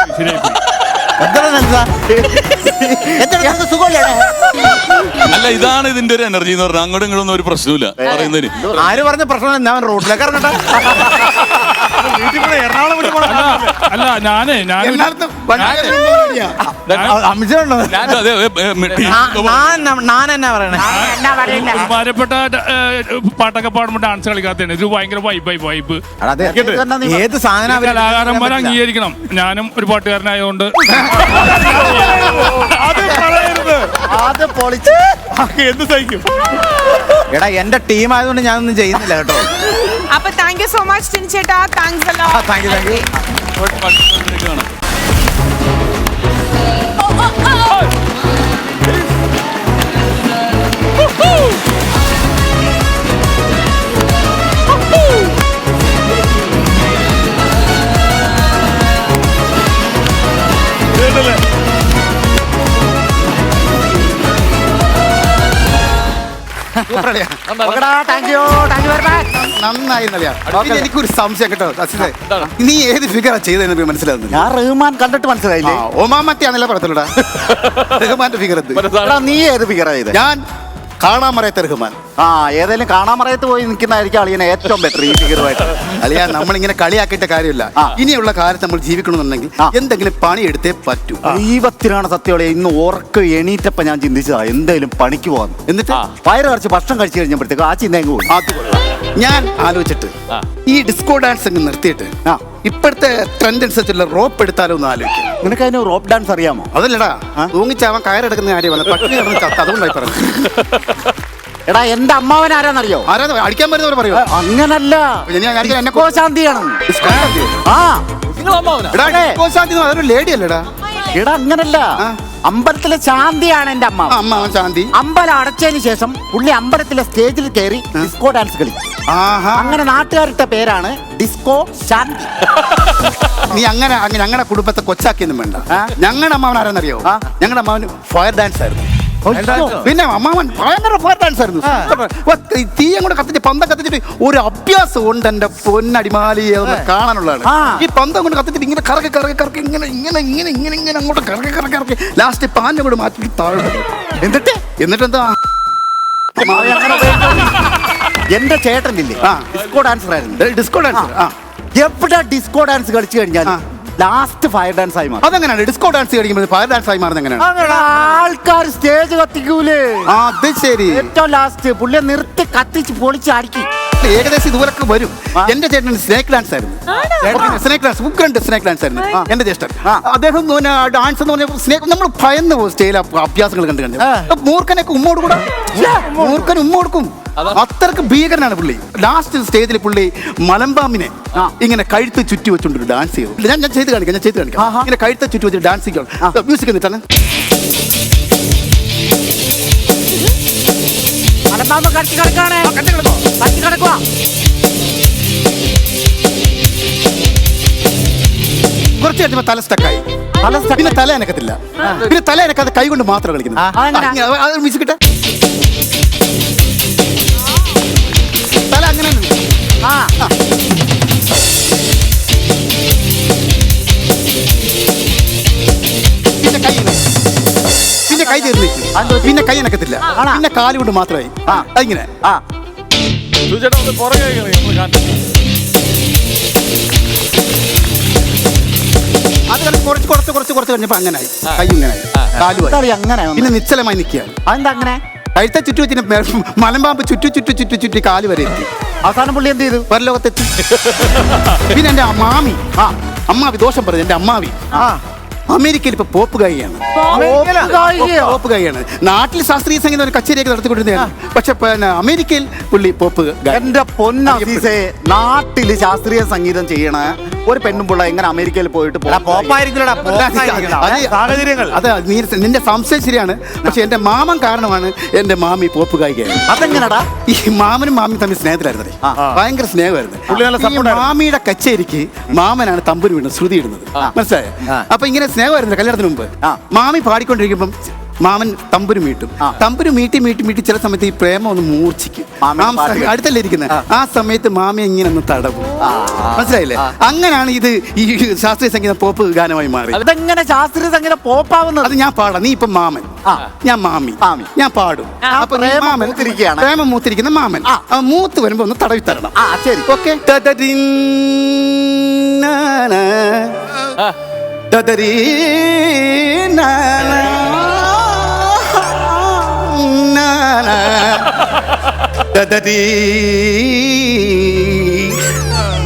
അല്ല ഇതാണ് ഇതിന്റെ ഒരു എനർജി എന്ന് പറഞ്ഞാൽ അങ്ങോട്ടും ഇങ്ങോട്ടൊന്നും ഒരു പ്രശ്നമില്ല പറയുന്നതിന്. ആര് പറഞ്ഞ പ്രശ്നം? ഞാൻ റോഡിലേക്ക് ഇറങ്ങട്ടെ. അല്ല ഞാനേ ഞാൻ എന്നാ പറയണേ? ഭാര്യപ്പെട്ട പാട്ടൊക്കെ പാടുമ്പോൾ ഡാൻസ് കളിക്കാത്തതാണ്. ഇത് ഭയങ്കര വൈബ്. ഏത് സാധനം കലാകാരന്മാരെ അംഗീകരിക്കണം. ഞാനും ഒരു പാട്ടുകാരനായതുകൊണ്ട് എന്ത് സഹിക്കും. എടാ എന്റെ ടീം ആയതുകൊണ്ട് ഞാനൊന്നും ചെയ്യുന്നില്ല കേട്ടോ. അപ്പൊ thank you so much Tini ചേട്ടാ. താങ്ക്സ് അല്ലോ. Thank you thank you. നന്നായി. എനിക്കൊരു സംശയം കേട്ടോ. നീ ഏത് ഫിഗറാ ചെയ്തെന്ന് മനസ്സിലാവുന്നു. ഞാൻ റഹ്മാൻ കണ്ടിട്ട് മനസ്സിലായില്ലേ? ഒമാമത്തിയാണല്ലേ പറയത്തുള്ളൂടാ. റഹ്മാന്റെ ഫിഗർ. നീ ഏത് ഫിഗറാ ചെയ്തത്? ഞാൻ കാണാമറയത്ത് റഹ്മാൻ. ഏതായാലും കാണാമറയത്ത് പോയി നിൽക്കുന്നതായിരിക്കും അളിയനെ ഏറ്റവും ബെറ്റർ ഈ ഫിഗറുമായിട്ട്. അളിയാ നമ്മളിങ്ങനെ കളിയാക്കിയിട്ട് കാര്യമില്ല. ഇനിയുള്ള കാലത്ത് നമ്മൾ ജീവിക്കണമെന്നുണ്ടെങ്കിൽ എന്തെങ്കിലും പണി എടുത്തേ പറ്റൂ. ദൈവത്തിനാണ് സത്യോളെ. ഇന്ന് ഉറക്കം എണീറ്റപ്പോ ഞാൻ ചിന്തിച്ചതാ എന്തായാലും പണിക്ക് പോകാൻ. എന്നിട്ട് വയറ് കുറച്ച് ഭക്ഷണം കഴിച്ചു കഴിഞ്ഞപ്പോഴത്തേക്ക് ആ ചിന്ത അങ്ങ് പോയി. ഞാൻ ആലോചിച്ചിട്ട് ഈ ഡിസ്കോ ഡാൻസ് അങ്ങ് നിർത്തിയിട്ട് ഇപ്പോഴത്തെ ട്രെൻഡ് അനുസരിച്ചുള്ള റോപ്പ് എടുത്താലോ എന്ന് ആലോചിക്കും. നിനക്ക് അതിന് റോപ്പ് ഡാൻസ് അറിയാമോ? അതല്ലടാ, തൂങ്ങിച്ചാവാൻ കയറെടുക്കുന്ന കാര്യമല്ല. പട്ടിണി കിടന്ന് ചത്ത. അതുകൊണ്ടായി പറഞ്ഞു. എടാ എന്റെ അമ്മാവൻ ആരാന്നറിയോ? ആരാ അടിക്കാൻ വരുന്നവർ പറയോ? അങ്ങനല്ല, എന്നെ ശാന്തിയാണ്. അതൊരു ലേഡി അല്ലടാ. എടാ അങ്ങനല്ല, അമ്പലത്തിലെ ശാന്തിയാണ് എന്റെ അമ്മ. അമ്മാവൻ ശാന്തി. അമ്പലം അടച്ചതിന് ശേഷം പുള്ളി അമ്പലത്തിലെ സ്റ്റേജിൽ കയറി ഡിസ്കോ ഡാൻസ് കളിക്കും. അങ്ങനെ നാട്ടുകാരുടെ പേരാണ് ഡിസ്കോ ശാന്തി. നീ അങ്ങനെ ഞങ്ങളുടെ കുടുംബത്തെ കൊച്ചാക്കിയൊന്നും വേണ്ട. ഞങ്ങളുടെ അമ്മാവൻ ആരാന്നറിയോ? ഞങ്ങളുടെ അമ്മാവന് ഫയർ ഡാൻസ് ആയിരുന്നു. പിന്നെ അമ്മാവൻ ഭയങ്കര ഫയർ ഡാൻസ് ആയിരുന്നു. ഈ തീയും കൂടെ കത്തിച്ച് പന്തം കത്തിച്ചിട്ട് ഒരു അഭ്യാസം ഉണ്ട് എന്റെ പൊന്നടിമാലി കാണാനുള്ളതാണ്. ഈ പന്തം കൊണ്ട് കത്തിച്ചിട്ട് ഇങ്ങനെ കറക്കി കറക്കി കറക്കി ഇങ്ങനെ ഇങ്ങനെ ഇങ്ങനെ ഇങ്ങനെ ഇങ്ങനെ അങ്ങോട്ട് കറക്കി കറക്കി കറക്കി ലാസ്റ്റ് പാൻ്റെ കൂടെ മാറ്റി താഴെ എന്നിട്ട് എന്താ എന്റെ ചേട്ടനില്ലേ ഡിസ്കോ ഡാൻസർ ആയിരുന്നു. Disco dance. എവിടെ ഡിസ്കോ ഡാൻസ് കളിച്ചു കഴിഞ്ഞാൽ ലാസ്റ്റ് ഫയർ ഡാൻസ് ആയി മാറും. അതെങ്ങനെയാണ് ഡിസ്കോ ഡാൻസ് കളിക്കുമ്പോൾ ഫയർ ഡാൻസ് ആയി മാറുന്നത് എങ്ങനെയാണ്? ആൾക്കാർ സ്റ്റേജ് കത്തിക്കൂലേ, അത് ശരി. ഏറ്റവും ലാസ്റ്റ് പുള്ളിയെ നിർത്തി കത്തിച്ച് പൊളിച്ച് അടിക്കും. ഏകദേശം ഇതുപോലൊക്കെ വരും. എന്റെ ചേട്ടൻ സ്നേക്ക് ഡാൻസ് ആയിരുന്നു. സ്നേക്ക് ഡാൻസ് ഉഗ്രണ്ട് സ്നേക്ക് ഡാൻസ് ആയിരുന്നു എന്റെ ജ്യേഷ്ഠൻ. അദ്ദേഹം ഡാൻസ് എന്ന് പറഞ്ഞ സ്നേക്ക് നമ്മൾ ഭയന്ന് പോകും സ്റ്റേജിൽ അഭ്യാസങ്ങൾ കണ്ടു കണ്ടു. മൂർഖനൊക്കെ ഉമ്മോട് കൂടെ മൂർഖൻ ഉമ്മ കൊടുക്കും. അത്രക്ക് ഭീകരനാണ് പുള്ളി. ലാസ്റ്റ് സ്റ്റേജിൽ പുള്ളി മലമ്പാമ്പിനെ ഇങ്ങനെ കഴുത്ത് ചുറ്റി വെച്ചോണ്ട് ഡാൻസ് ചെയ്തു. ഞാൻ ചെയ്ത് കാണിക്കാം. ഇങ്ങനെ കഴുത്ത് ചുറ്റി വെച്ചിട്ട് ഡാൻസ് ചെയ്യണം. മ്യൂസിക് എന്നിട്ടാണ് കുറച്ച് കഴിഞ്ഞപ്പോ തല സ്റ്റക്കായി. പിന്നെ തല അനക്കത്തില്ല. പിന്നെ തല അനക്കാതെ കൈ കൊണ്ട് മാത്രം കളിക്കുന്നത്. മ്യൂസിക് ഇട്ട തല അങ്ങനെ പിന്നെ കൈ തീർന്നു നിൽക്കും. പിന്നെ കൈ അനക്കത്തില്ല. പിന്നെ കാല് കൊണ്ട് മാത്രമായി അതിങ്ങനെ. അത് കുറച്ച് കഴിഞ്ഞപ്പോ അങ്ങനായി. കൈ ഇങ്ങനായി, കാലുമായി അങ്ങനെ. പിന്നെ നിശ്ചലമായി നിൽക്കുകയാണ്. അതെന്താ അങ്ങനെ? കഴുത്ത ചുറ്റു വെച്ചിട്ട് മലമ്പാമ്പ് ചുറ്റി കാല് വരെ എത്തി. അവസാനം പുള്ളി എന്ത് ചെയ്തു? പരലോകത്തെത്തി. പിന്നെ എന്റെ അമ്മാവി ദോഷം പറഞ്ഞു. എന്റെ അമ്മാവി അമേരിക്കയിൽ ഇപ്പൊ പോപ്പ് ഗായിയാണ്. നാട്ടിൽ ശാസ്ത്രീയ സംഗീതം ഒരു കച്ചേരിയൊക്കെ നടത്തിക്കൊണ്ടിരുന്നതാണ്. പക്ഷെ അമേരിക്കയിൽ പുള്ളി പോപ്പ് ഗായി. എന്റെ പൊന്നീസേ, നാട്ടില് ശാസ്ത്രീയ സംഗീതം ചെയ്യണ ഒരു പെണ്ണും പിള്ള എങ്ങനെ അമേരിക്കയിൽ പോയിട്ട് അതെ, നിന്റെ സംശയം ശരിയാണ്. പക്ഷെ എന്റെ മാമൻ കാരണമാണ് എന്റെ മാമി പോപ്പ് ഗായികയാണ്. അതെങ്ങനെടാ? ഈ മാമനും മാമിയും തമ്മിൽ സ്നേഹത്തിലായിരുന്നു. ഭയങ്കര സ്നേഹമായിരുന്നു. മാമിയുടെ കച്ചേരിക്ക് മാമനാണ് തമ്പുരു വീണത്, ശ്രുതി ഇടുന്നത്. മനസ്സിലായോ? അപ്പൊ ഇങ്ങനെ സ്നേഹമായിരുന്നു കല്യാണത്തിന് മുമ്പ്. മാമി പാടിക്കൊണ്ടിരിക്കുമ്പം മാമൻ തമ്പുരു മീട്ടും. തമ്പുരു മീട്ടി ചില സമയത്ത് ഈ പ്രേമം ഒന്ന് മൂർച്ഛിക്കും. അടുത്തല്ലേ ഇരിക്കുന്നത്. ആ സമയത്ത് മാമി ഇങ്ങനെ ഒന്ന് തടവും. മനസ്സിലായില്ലേ? അങ്ങനെയാണ് ഇത് ഈ ശാസ്ത്രീയ സംഗീതം പോപ്പ് ഗാനമായി മാറി. അതെങ്ങനെ ശാസ്ത്രീയ സംഗീതം പോപ്പാവുന്നത്? അത് ഞാൻ പാടാം. നീ ഇപ്പൊ മാമൻ, ഞാൻ മാമി, ഞാൻ പാടും. അപ്പൊ പ്രേമം മൂത്തിരിക്കുന്ന മാമൻ മൂത്ത് വരുമ്പോ ഒന്ന് തടവി തരണം. ശരി, okay.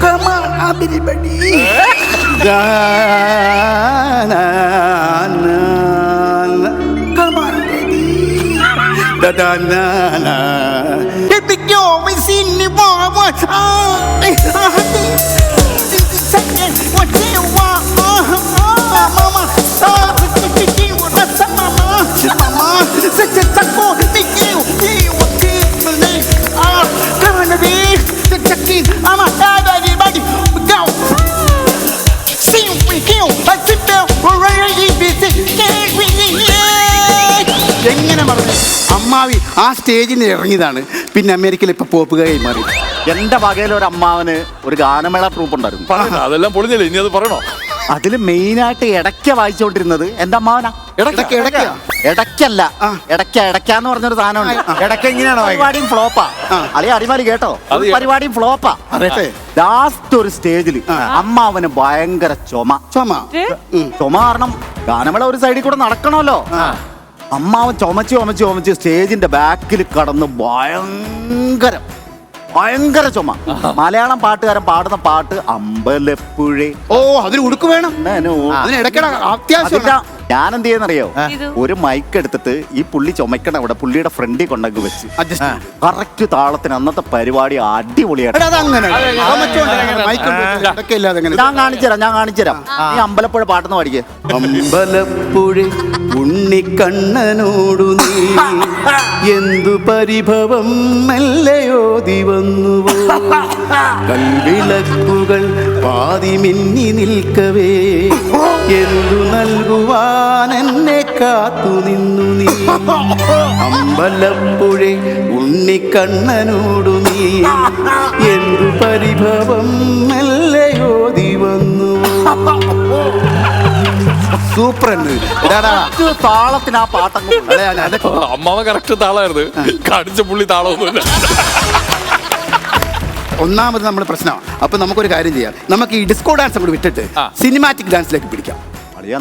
Come on, everybody. Come on, baby. Baby, yo, we seen the war. What do you want? Mama, എങ്ങനെ പറഞ്ഞു? അമ്മാവി ആ സ്റ്റേജിൽ നിന്ന് ഇറങ്ങിയതാണ്. പിന്നെ അമേരിക്കയിൽ ഇപ്പൊ പോപ്പ് ഗായി മാറി. എന്റെ വകയിൽ ഒരു അമ്മാവന് ഒരു ഗാനമേള ട്രൂപ്പ് ഉണ്ടായിരുന്നു. അതെല്ലാം പൊളിഞ്ഞില്ലേ, ഇനി അത് പറയണോ? അതില് മെയിനായിട്ട് ഇടയ്ക്ക വായിച്ചുകൊണ്ടിരുന്നത് എന്റെ അമ്മാവനാ. ഇടയ്ക്കല്ല, ഇടയ്ക്കാന്ന് പറഞ്ഞൊരു സാധനമുണ്ട്. ഇടയ്ക്ക് എങ്ങനെയാണോ പരിപാടിയും ഫ്ലോപ്പാ. അടിമാലി കേട്ടോ, പരിപാടിയും ഫ്ലോപ്പാ. ലാസ്റ്റ് ഒരു സ്റ്റേജിൽ അമ്മാവന് ഭയങ്കര ചുമ കാരണം ഗാനമേള ഒരു സൈഡിൽ കൂടെ നടക്കണമല്ലോ. അമ്മാവൻ ചുമച്ച് സ്റ്റേജിന്റെ ബാക്കിൽ കടന്ന് ഭയങ്കര ചുമ. മലയാളം പാട്ടുകാരൻ പാടുന്ന പാട്ട് അമ്പലപ്പുഴ. ഓ, അതിന് ഉടുക്ക് വേണം. അത്യാവശ്യം ഞാൻ എന്ത് ചെയ്യുന്നറിയോ? ഒരു മൈക്ക് എടുത്തിട്ട് ഈ പുള്ളി ചുമക്കണ അവിടെ പുള്ളിയുടെ ഫ്രണ്ടിൽ കൊണ്ടങ്ങ് വെച്ച് കറക്റ്റ് താളത്തിന് അന്നത്തെ പരിപാടി അടിപൊളിയായിട്ട് ഞാൻ കാണിച്ചുതരാം. നീ അമ്പലപ്പുഴ പാട്ടെന്ന് പാടിക്കേ. അമ്പലപ്പുഴ ഉണ്ണിക്കണ്ണനോടു നീ എന്തു പരിഭവം മെല്ലയോതി വന്നുവോ, കൽവിളക്കുകൾ പാതി മിന്നി നിൽക്കവേ എന്തു നൽകുവാൻ എന്നെ കാത്തു നിന്നു നീ അമ്പലപ്പുഴെ ഉണ്ണിക്കണ്ണനോടു നീ എന്തു പരിഭവം മെല്ലയോതി വന്നു. സൂപ്പർ താളത്തിന് ആ പാട്ടങ്ങ് അമ്മാവ കറക്റ്റ് താളായിരുന്നു, കടിച്ച പുള്ളി താളമൊന്നുമില്ല. ഒന്നാമത് നമ്മുടെ പ്രശ്നമാണ്. അപ്പൊ നമുക്കൊരു കാര്യം ചെയ്യാം, നമുക്ക് ഈ ഡിസ്കോ ഡാൻസ് കൂടി വിട്ടിട്ട് സിനിമാറ്റിക് ഡാൻസിലേക്ക് പിടിക്കാം.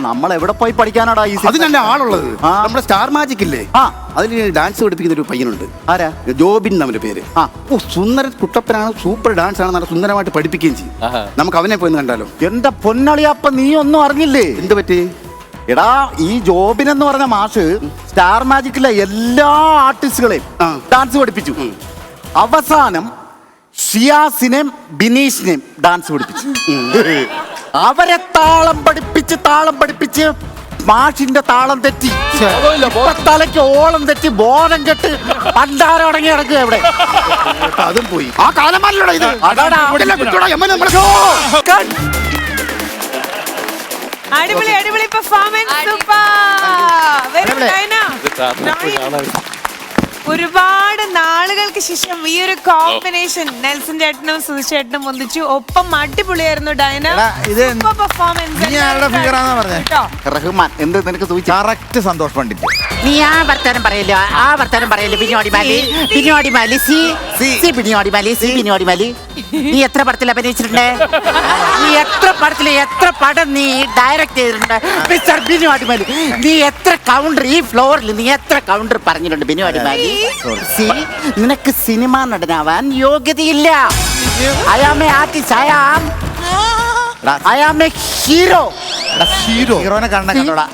നമ്മൾ എവിടെ പോയി പഠിക്കാനാടാ ഈ അത് നല്ല ആളുള്ളത്. നമ്മുടെ സ്റ്റാർ മാജിക് ഇല്ലേ, അതിൽ ഡാൻസ് പഠിപ്പിക്കുന്ന ഒരു പയ്യനുണ്ട്. ആരാ? ജോബിൻ നമ്മുടെ പേര്. സുന്ദര കുട്ടപ്പനാണ്, സൂപ്പർ ഡാൻസ് ആണ്, നല്ല സുന്ദരമായിട്ട് പഠിപ്പിക്കുകയും ചെയ്യും. നമുക്ക് അവനെ പോയി കണ്ടാലോ? എന്റെ പൊന്നളിയപ്പ, നീ ഒന്നും അറിഞ്ഞില്ലേ? എന്ത് പറ്റി? എടാ, ഈ ജോബിൻ എന്ന് പറഞ്ഞ മാഷ് സ്റ്റാർ മാജിക്കിലെ എല്ലാ ആർട്ടിസ്റ്റുകളെയും ഡാൻസ് പഠിപ്പിച്ചു. അവസാനം ഷിയാസിനെയും ബിനീഷിനെയും ഡാൻസ് പഠിപ്പിച്ചു. അവരെ താളം പഠിപ്പിച്ച് മാഷിന്റെ താളം തെറ്റി, തലയ്ക്ക് ഓളം തെറ്റി, ബോധം കെട്ട് പണ്ടാരം അടങ്ങി കിടക്കുക എവിടെ. അതും പോയി. ആ കാലമാണല്ലോ ഇത്. അടിപൊളി അടിപൊളി പെർഫോമൻസ്. ഒരുപാട് നാളുകൾക്ക് ശേഷം ഈ ഒരു കോമ്പിനേഷൻ നെൽസൺ ചേട്ടനും സുധി ചേട്ടനും ഒന്നിച്ചു. ഒപ്പം അടിപൊളിയായിരുന്നു ഡയന. Super performance. റഹ്മാൻ, എന്ത് നിനക്ക് കറക്റ്റ് സന്തോഷ് പണ്ഡിറ്റ്. നീ ആ വർത്താനം പറയല്ലോ, ആ വർത്താനം പറയല്ലോ. ബിനോടി മാലി നീ എത്ര പടത്തിൽ അഭിനയിച്ചിട്ടുണ്ട്? നീ എത്ര പടം നീ ഡയറക്ട് ചെയ്തിട്ടുണ്ട് മിസ്റ്റർ ബിനോടി മാലി? നീ എത്ര കൗണ്ടർ ഈ ഫ്ലോറിൽ നീ എത്ര കൗണ്ടർ പറഞ്ഞിട്ടുണ്ട് ബിനോടി മാലി? നിനക്ക് സിനിമ നടനാവാൻ യോഗ്യതയില്ല. I am a artist, I am a hero. ഹീറോനെ കാണണം കണ്ടോടാ.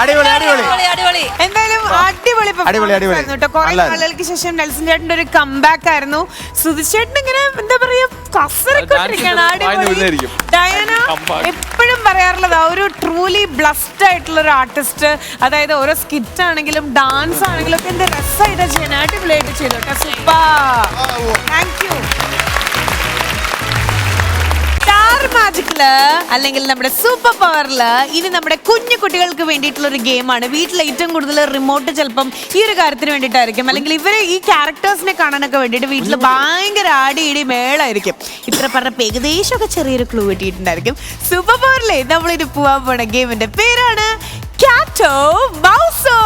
അടിപൊളി. എന്തായാലും അടിപൊളി പെർഫോമൻസ് ആയിരുന്നു കേട്ടോ. കുറെ നാളുകൾക്ക് ശേഷം നെൽസൺ ചേട്ടന്റെ ഒരു കംബാക്ക് ആയിരുന്നു. സുധി ചേട്ടൻ ഇങ്ങനെ എന്താ പറയാ കസറിക്കൊണ്ടിരിക്കുകയാണ്. അടിപൊളി. ഡയന എപ്പോഴും പറയാറുള്ളത് ഒരു ട്രൂലി ബ്ലസ്ഡ് ആയിട്ടുള്ള ഒരു ആർട്ടിസ്റ്റ്. അതായത് ഓരോ സ്കിറ്റ് ആണെങ്കിലും ഡാൻസ് ആണെങ്കിലും ഒക്കെ എന്ത് രസമായിട്ടാണ് ചെയ്യാൻ. അടിപൊളിയായിട്ട് ചെയ്തു കേട്ടോ. Super, thank you. സ്റ്റാർ മാജിക്കില് അല്ലെങ്കിൽ നമ്മുടെ സൂപ്പർ പവറില് ഇനി നമ്മുടെ കുഞ്ഞു കുട്ടികൾക്ക് വേണ്ടിയിട്ടുള്ള ഒരു ഗെയിമാണ്. വീട്ടിൽ ഏറ്റവും കൂടുതൽ റിമോട്ട് ചിലപ്പം ഈ ഒരു കാര്യത്തിന് വേണ്ടിയിട്ടായിരിക്കും, അല്ലെങ്കിൽ ഇവരെ ഈ ക്യാരക്ടേഴ്സിനെ കാണാനൊക്കെ വേണ്ടിയിട്ട് വീട്ടിൽ ഭയങ്കര ആടി മേളായിരിക്കും. ഇത്ര പറഞ്ഞപ്പോൾ ഏകദേശം ഒക്കെ ചെറിയൊരു ക്ലൂ കിട്ടിയിട്ടുണ്ടായിരിക്കും. സൂപ്പർ പവറിലെ നമ്മളിത് പോവാൻ പോണ ഗെയിമിന്റെ പേരാണ് കാറ്റോ മൗസോ.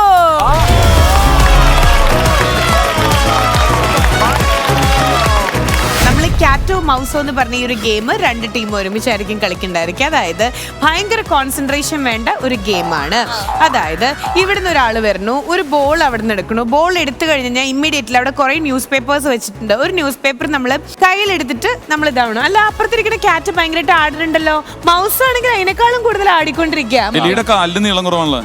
കാറ്റോ മൗസോ എന്ന് പറഞ്ഞ ഈ ഒരു ഗെയിം രണ്ട് ടീം ഒരുമിച്ചായിരിക്കും കളിക്കണ്ടായിരിക്കും. അതായത് ഭയങ്കര കോൺസെൻട്രേഷൻ വേണ്ട ഒരു ഗെയിമാണ്. അതായത് ഇവിടുന്ന് ഒരാൾ വരുന്നു, ഒരു ബോൾ അവിടെ നിന്ന് എടുക്കണു. ബോൾ എടുത്തു കഴിഞ്ഞാൽ ഇമ്മീഡിയറ്റ്ലി അവിടെ കുറെ ന്യൂസ് പേപ്പേഴ്സ് വെച്ചിട്ടുണ്ട്. ഒരു ന്യൂസ് പേപ്പർ നമ്മൾ കയ്യിലെടുത്തിട്ട് നമ്മൾ ഇതാവണം. അല്ല, അപ്പുറത്തിരിക്കുന്ന കാറ്റ് ഭയങ്കരമായിട്ട് ആടുന്നുണ്ടല്ലോ. മൗസ് ആണെങ്കിൽ അതിനേക്കാളും കൂടുതൽ ആടിക്കൊണ്ടിരിക്കുക. കാലിന് നീളം കുറവാണല്ലോ.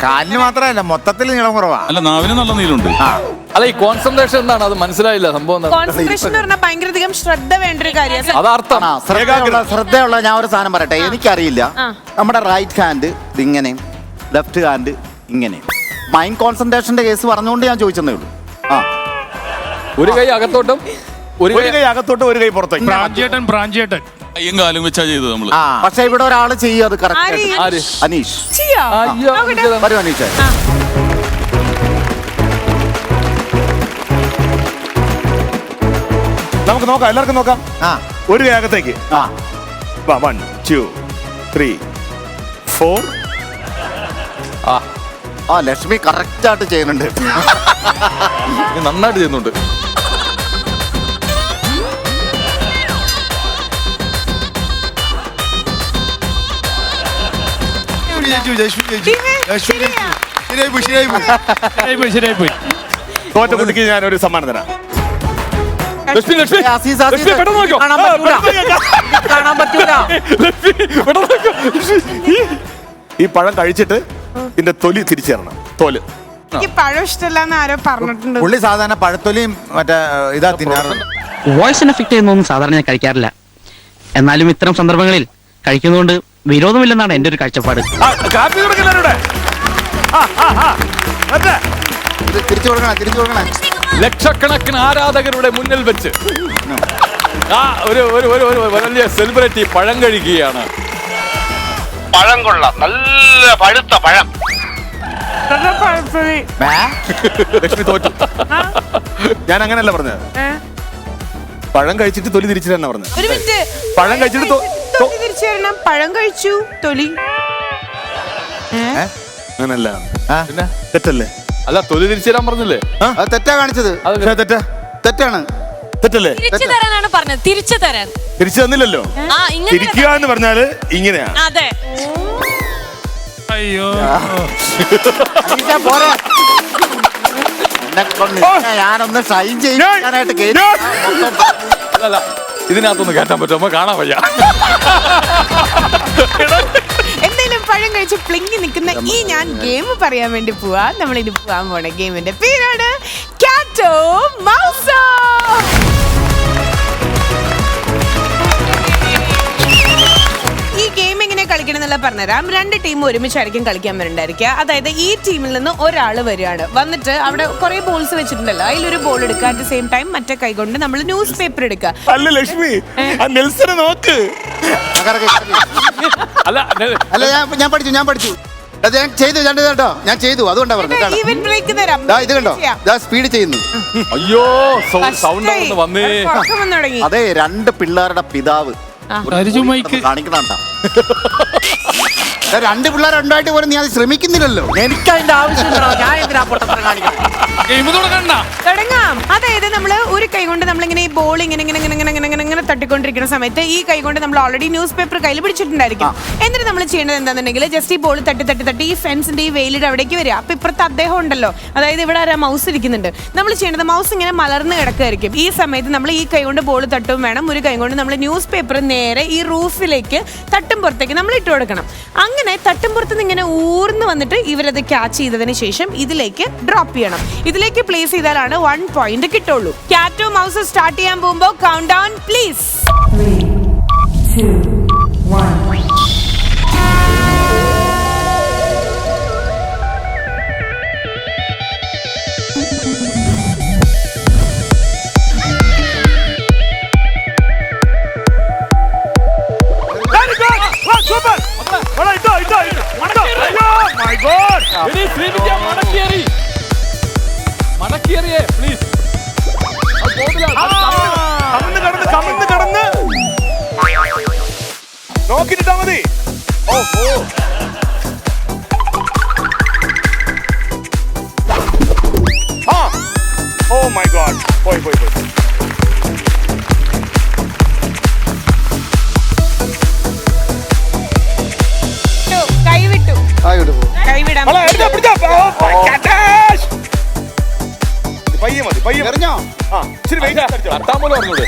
കാലിന് മാത്രമല്ല, മൊത്തത്തിൽ നീളം കുറവാ. അല്ല, നാവിന് നല്ല നീളമുണ്ട്. അല്ല, ഈ കോൺസെൻട്രേഷൻ എന്താണ്? അത് മനസ്സിലായില്ല സംഭവം. കോൺസെൻട്രേഷൻ എന്ന് പറഞ്ഞാൽ ഭയങ്കരധികം ശ്രദ്ധ വേണ്ട ഒരു കാര്യം. അതാർത്ഥം. ശ്രദ്ധയുള്ള ഞാൻ ഒരു സാധനം പറയട്ടെ, എനിക്കറിയില്ല. നമ്മുടെ റൈറ്റ് ഹാൻഡ് ഇതിങ്ങനെ, ലെഫ്റ്റ് ഹാൻഡ് ഇങ്ങനെ. മൈൻഡ് കോൺസെൻട്രേഷന്റെ കേസ് പറഞ്ഞുകൊണ്ട് ഞാൻ ചോദിച്ചതേ ഉള്ളൂ. ഒരു കൈ അകത്തോട്ടും ഒരു കൈ അകത്തോട്ടും ഒരു കൈ പുറത്തേക്ക്. പ്രാഞ്ചേട്ടൻ കയ്യും കാലും വെച്ചാ ചെയ്തത് നമ്മള്. പക്ഷെ ഇവിടെ ഒരാൾ ചെയ്യും അത് കറക്റ്റ്. അനീഷ് വരൂ. അനീഷ് നമുക്ക് നോക്കാം, എല്ലാവർക്കും നോക്കാം. ഒരു കൈ അകത്തേക്ക്. 1 2 3 4. ലക്ഷ്മി കറക്റ്റ് ആയിട്ട് ചെയ്യുന്നുണ്ട്. നന്നായിട്ട് ചെയ്യുന്നുണ്ട്. ശരിയായി പോയി. തോറ്റ കുട്ടിക്ക് ഞാൻ ഒരു സമ്മാനം തരാം. ഈ പഴം കഴിച്ചിട്ട് ഇതിന്റെ തൊലി തിരിച്ചു തരണം. തോല് എനിക്ക് പഴം ഇഷ്ടമല്ലെന്ന് ആരോ പറഞ്ഞിട്ടുണ്ട്. പുള്ളി സാധാരണ പഴത്തൊലിയും മറ്റേ ഇതാ തിന്നാറുണ്ട്. വോയിസിന് എഫക്ട് ചെയ്യുന്നൊന്നും സാധാരണ ഞാൻ കഴിക്കാറില്ല. എന്നാലും ഇത്തരം സന്ദർഭങ്ങളിൽ കഴിക്കുന്നതുകൊണ്ട് വിരോധമില്ലെന്നാണ് എന്റെ ഒരു കാഴ്ചപ്പാട്. തിരിച്ചു കൊടുക്കണേ. ലക്ഷക്കണക്കിന് ആരാധകരുടെ മുന്നിൽ വെച്ച് ഒരു വലിയ സെലിബ്രിറ്റി പഴം കഴിക്കുകയാണ്. പഴം കൊള്ളാം, നല്ല പഴുത്ത പഴം. ലക്ഷ്മി തോറ്റു. ഞാൻ അങ്ങനെയല്ല പറഞ്ഞത്. പഴം കഴിച്ചിട്ട് തൊലി തിരിച്ചിട്ടാണ് പറഞ്ഞത്. ഒരു മിനിറ്റ്, പഴം കഴിച്ചിട്ട് തൊലി തിരിച്ചു തരണം. പഴം കഴിച്ചു, തൊലി അങ്ങനല്ല. പിന്നെ തെറ്റല്ലേ? അല്ല, തൊലി തിരിച്ചു തരാൻ പറഞ്ഞില്ലേ? അത് തെറ്റാ കാണിച്ചത്. തെറ്റാണ്. തെറ്റല്ലേ? തിരിച്ചു തരാനാണ് പറഞ്ഞത്. തിരിച്ചു തരാൻ തിരിച്ചു തന്നില്ലല്ലോ. ഇങ്ങനെ തിരിക്കുക എന്ന് പറഞ്ഞാല് ഇങ്ങനെയാണ്. അതെ. അയ്യോ പോരാ, ഞാനൊന്ന് ഷൈൻ ചെയ്യാനായിട്ട് അല്ല, ഇതിനകത്തൊന്ന് കയറ്റാൻ പറ്റുമോ? കാണാൻ വയ്യ. എന്തെങ്കിലും പഴം കഴിച്ച് പ്ലിങ്ങി നിൽക്കുന്ന ഈ ഞാൻ ഗെയിം പറയാൻ വേണ്ടി പോവാ. നമ്മളിനി പോവാൻ പോണ ഗെയിമിന്റെ പേരാണ് കാറ്റോ മൗസോ. ഈ ഗെയിം എങ്ങനെ കളിക്കണം എന്നുള്ള പറഞ്ഞുതരാം. 2 ടീം ഒരുമിച്ചായിരിക്കും കളിക്കാൻ വരണ്ടായിരിക്കുക. അതായത് ഈ ടീമിൽ നിന്ന് ഒരാൾ വരികയാണ്. വന്നിട്ട് അവിടെ കുറെ ബോൾസ് വെച്ചിട്ടുണ്ടല്ലോ, അതിലൊരു ബോൾ എടുക്കുക. അറ്റ് സെയിം ടൈം മറ്റേ കൈ കൊണ്ട് നമ്മൾ ന്യൂസ് പേപ്പർ എടുക്കുക. അല്ല ലക്ഷ്മി, നെൽസനെ നോക്ക്. അല്ല, അല്ല, ഞാൻ പഠിച്ചു. അത് ഞാൻ ചെയ്തു കേട്ടോ. ഞാൻ ചെയ്തു, അതുകൊണ്ടാ പറഞ്ഞത്. ഈവൻ ബ്രേക്ക് തരാം. ഇത് കണ്ടോ, സ്പീഡ് ചെയ്യുന്നു. അയ്യോ, സൗണ്ട് വന്നേ. ഉറക്കം വന്നു തുടങ്ങി. അതെ, 2 പിള്ളേരുടെ പിതാവ് കാണിക്കുന്നുണ്ടാ. 2 പിള്ളേർ ഉണ്ടായിട്ട് പോലും നീ അത് ശ്രമിക്കുന്നില്ലല്ലോ. എനിക്ക് അതിന്റെ ആവശ്യമുണ്ടോ? ഞാൻ എന്തിനാ പൊട്ടത്തരം കാണിക്കണം? തുടങ്ങാം. അതായത് നമ്മള് ഒരു കൈ കൊണ്ട് നമ്മളിങ്ങനെ ഈ ബോൾ ഇങ്ങനെ തട്ടിക്കൊണ്ടിരിക്കുന്ന സമയത്ത് ഈ കൈ കൊണ്ട് നമ്മൾ ഓൾറെഡി ന്യൂസ് പേപ്പർ കയ്യിൽ പിടിച്ചിട്ടുണ്ടായിരിക്കും. എന്നിട്ട് നമ്മൾ ചെയ്യേണ്ടത് എന്താണെന്നുണ്ടെങ്കിൽ ജസ്റ്റ് ഈ ബോൾ തട്ടി ഈ ഫെൻസിന്റെ ഈ വെയിലിന്റെ അവിടേക്ക് വരിക. അപ്പൊ ഇപ്പുറത്ത് അദ്ദേഹം ഉണ്ടല്ലോ, അതായത് ഇവിടെ ഒരു മൗസ് ഇരിക്കുന്നുണ്ട്. നമ്മൾ ചെയ്യേണ്ടത് മൗസ് ഇങ്ങനെ മലർന്ന് കിടക്കുകയായിരിക്കും. ഈ സമയത്ത് നമ്മൾ ഈ കൈ കൊണ്ട് ബോൾ തട്ടും വേണം, ഒരു കൈ കൊണ്ട് നമ്മൾ ന്യൂസ് പേപ്പർ നേരെ ഈ റൂഫിലേക്ക് തട്ടും പുറത്തേക്ക് നമ്മൾ ഇട്ട് കൊടുക്കണം. അങ്ങനെ തട്ടും പുറത്ത് നിന്ന് ഇങ്ങനെ ഊർന്ന് വന്നിട്ട് ഇവരത് ക്യാച്ച് ചെയ്തതിന് ശേഷം ഇതിലേക്ക് ഡ്രോപ്പ് ചെയ്യണം. ഇതിലേക്ക് പ്ലേസ് ചെയ്താലാണ് 1 പോയിന്റ് കിട്ടുള്ളൂ. കാറ്റോ മൗസ് സ്റ്റാർട്ട് ചെയ്യാൻ പോകുമ്പോ കൗണ്ട് ഡൗൺ പ്ലീസ്. 3, 2, 1. മടക്കിയറിയേ പ്ലീസ്. കമന്ന് കടന്ന് നോക്കിട്ടാ മതി. ഓ മൈ ഗോഡ്, പോയി കൈവിട്ടു. കൈവിടാം. പയ്യെ മതി, പയ്യെ എറിഞ്ഞോ? ഇച്ചിരി വെയിറ്റ് തട്ടാൻ പോലും പറഞ്ഞൂടെ?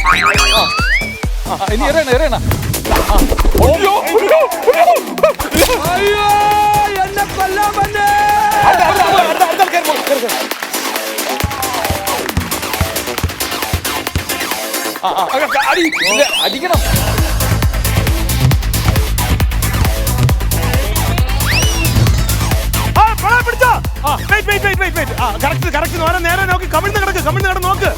ഇനി എറിയണ. അയ്യോ, എന്നെ കൊല്ലാൻ വന്നേ. അടിക്കണം. നേരെ നോക്കി, കമിഴ്ന്ന് കിടന്ന് നോക്ക്.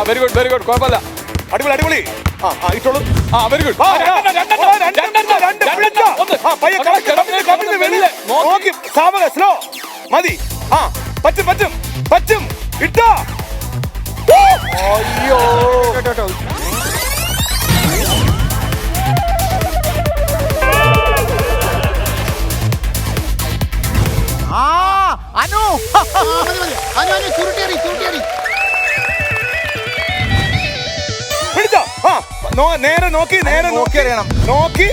വെരി ഗുഡ്, കുഴപ്പമില്ല. അടിപൊളി. ഇട്ടോളൂ. Very good. നോക്കി സാവക, സ്ലോ മതി. പറ്റും ഇട്ടോ. അയ്യോ, അനു ചുരുട്ടിയറി. പിടിച്ചോ. നേരെ നോക്കി അറിയണം. നോക്കി.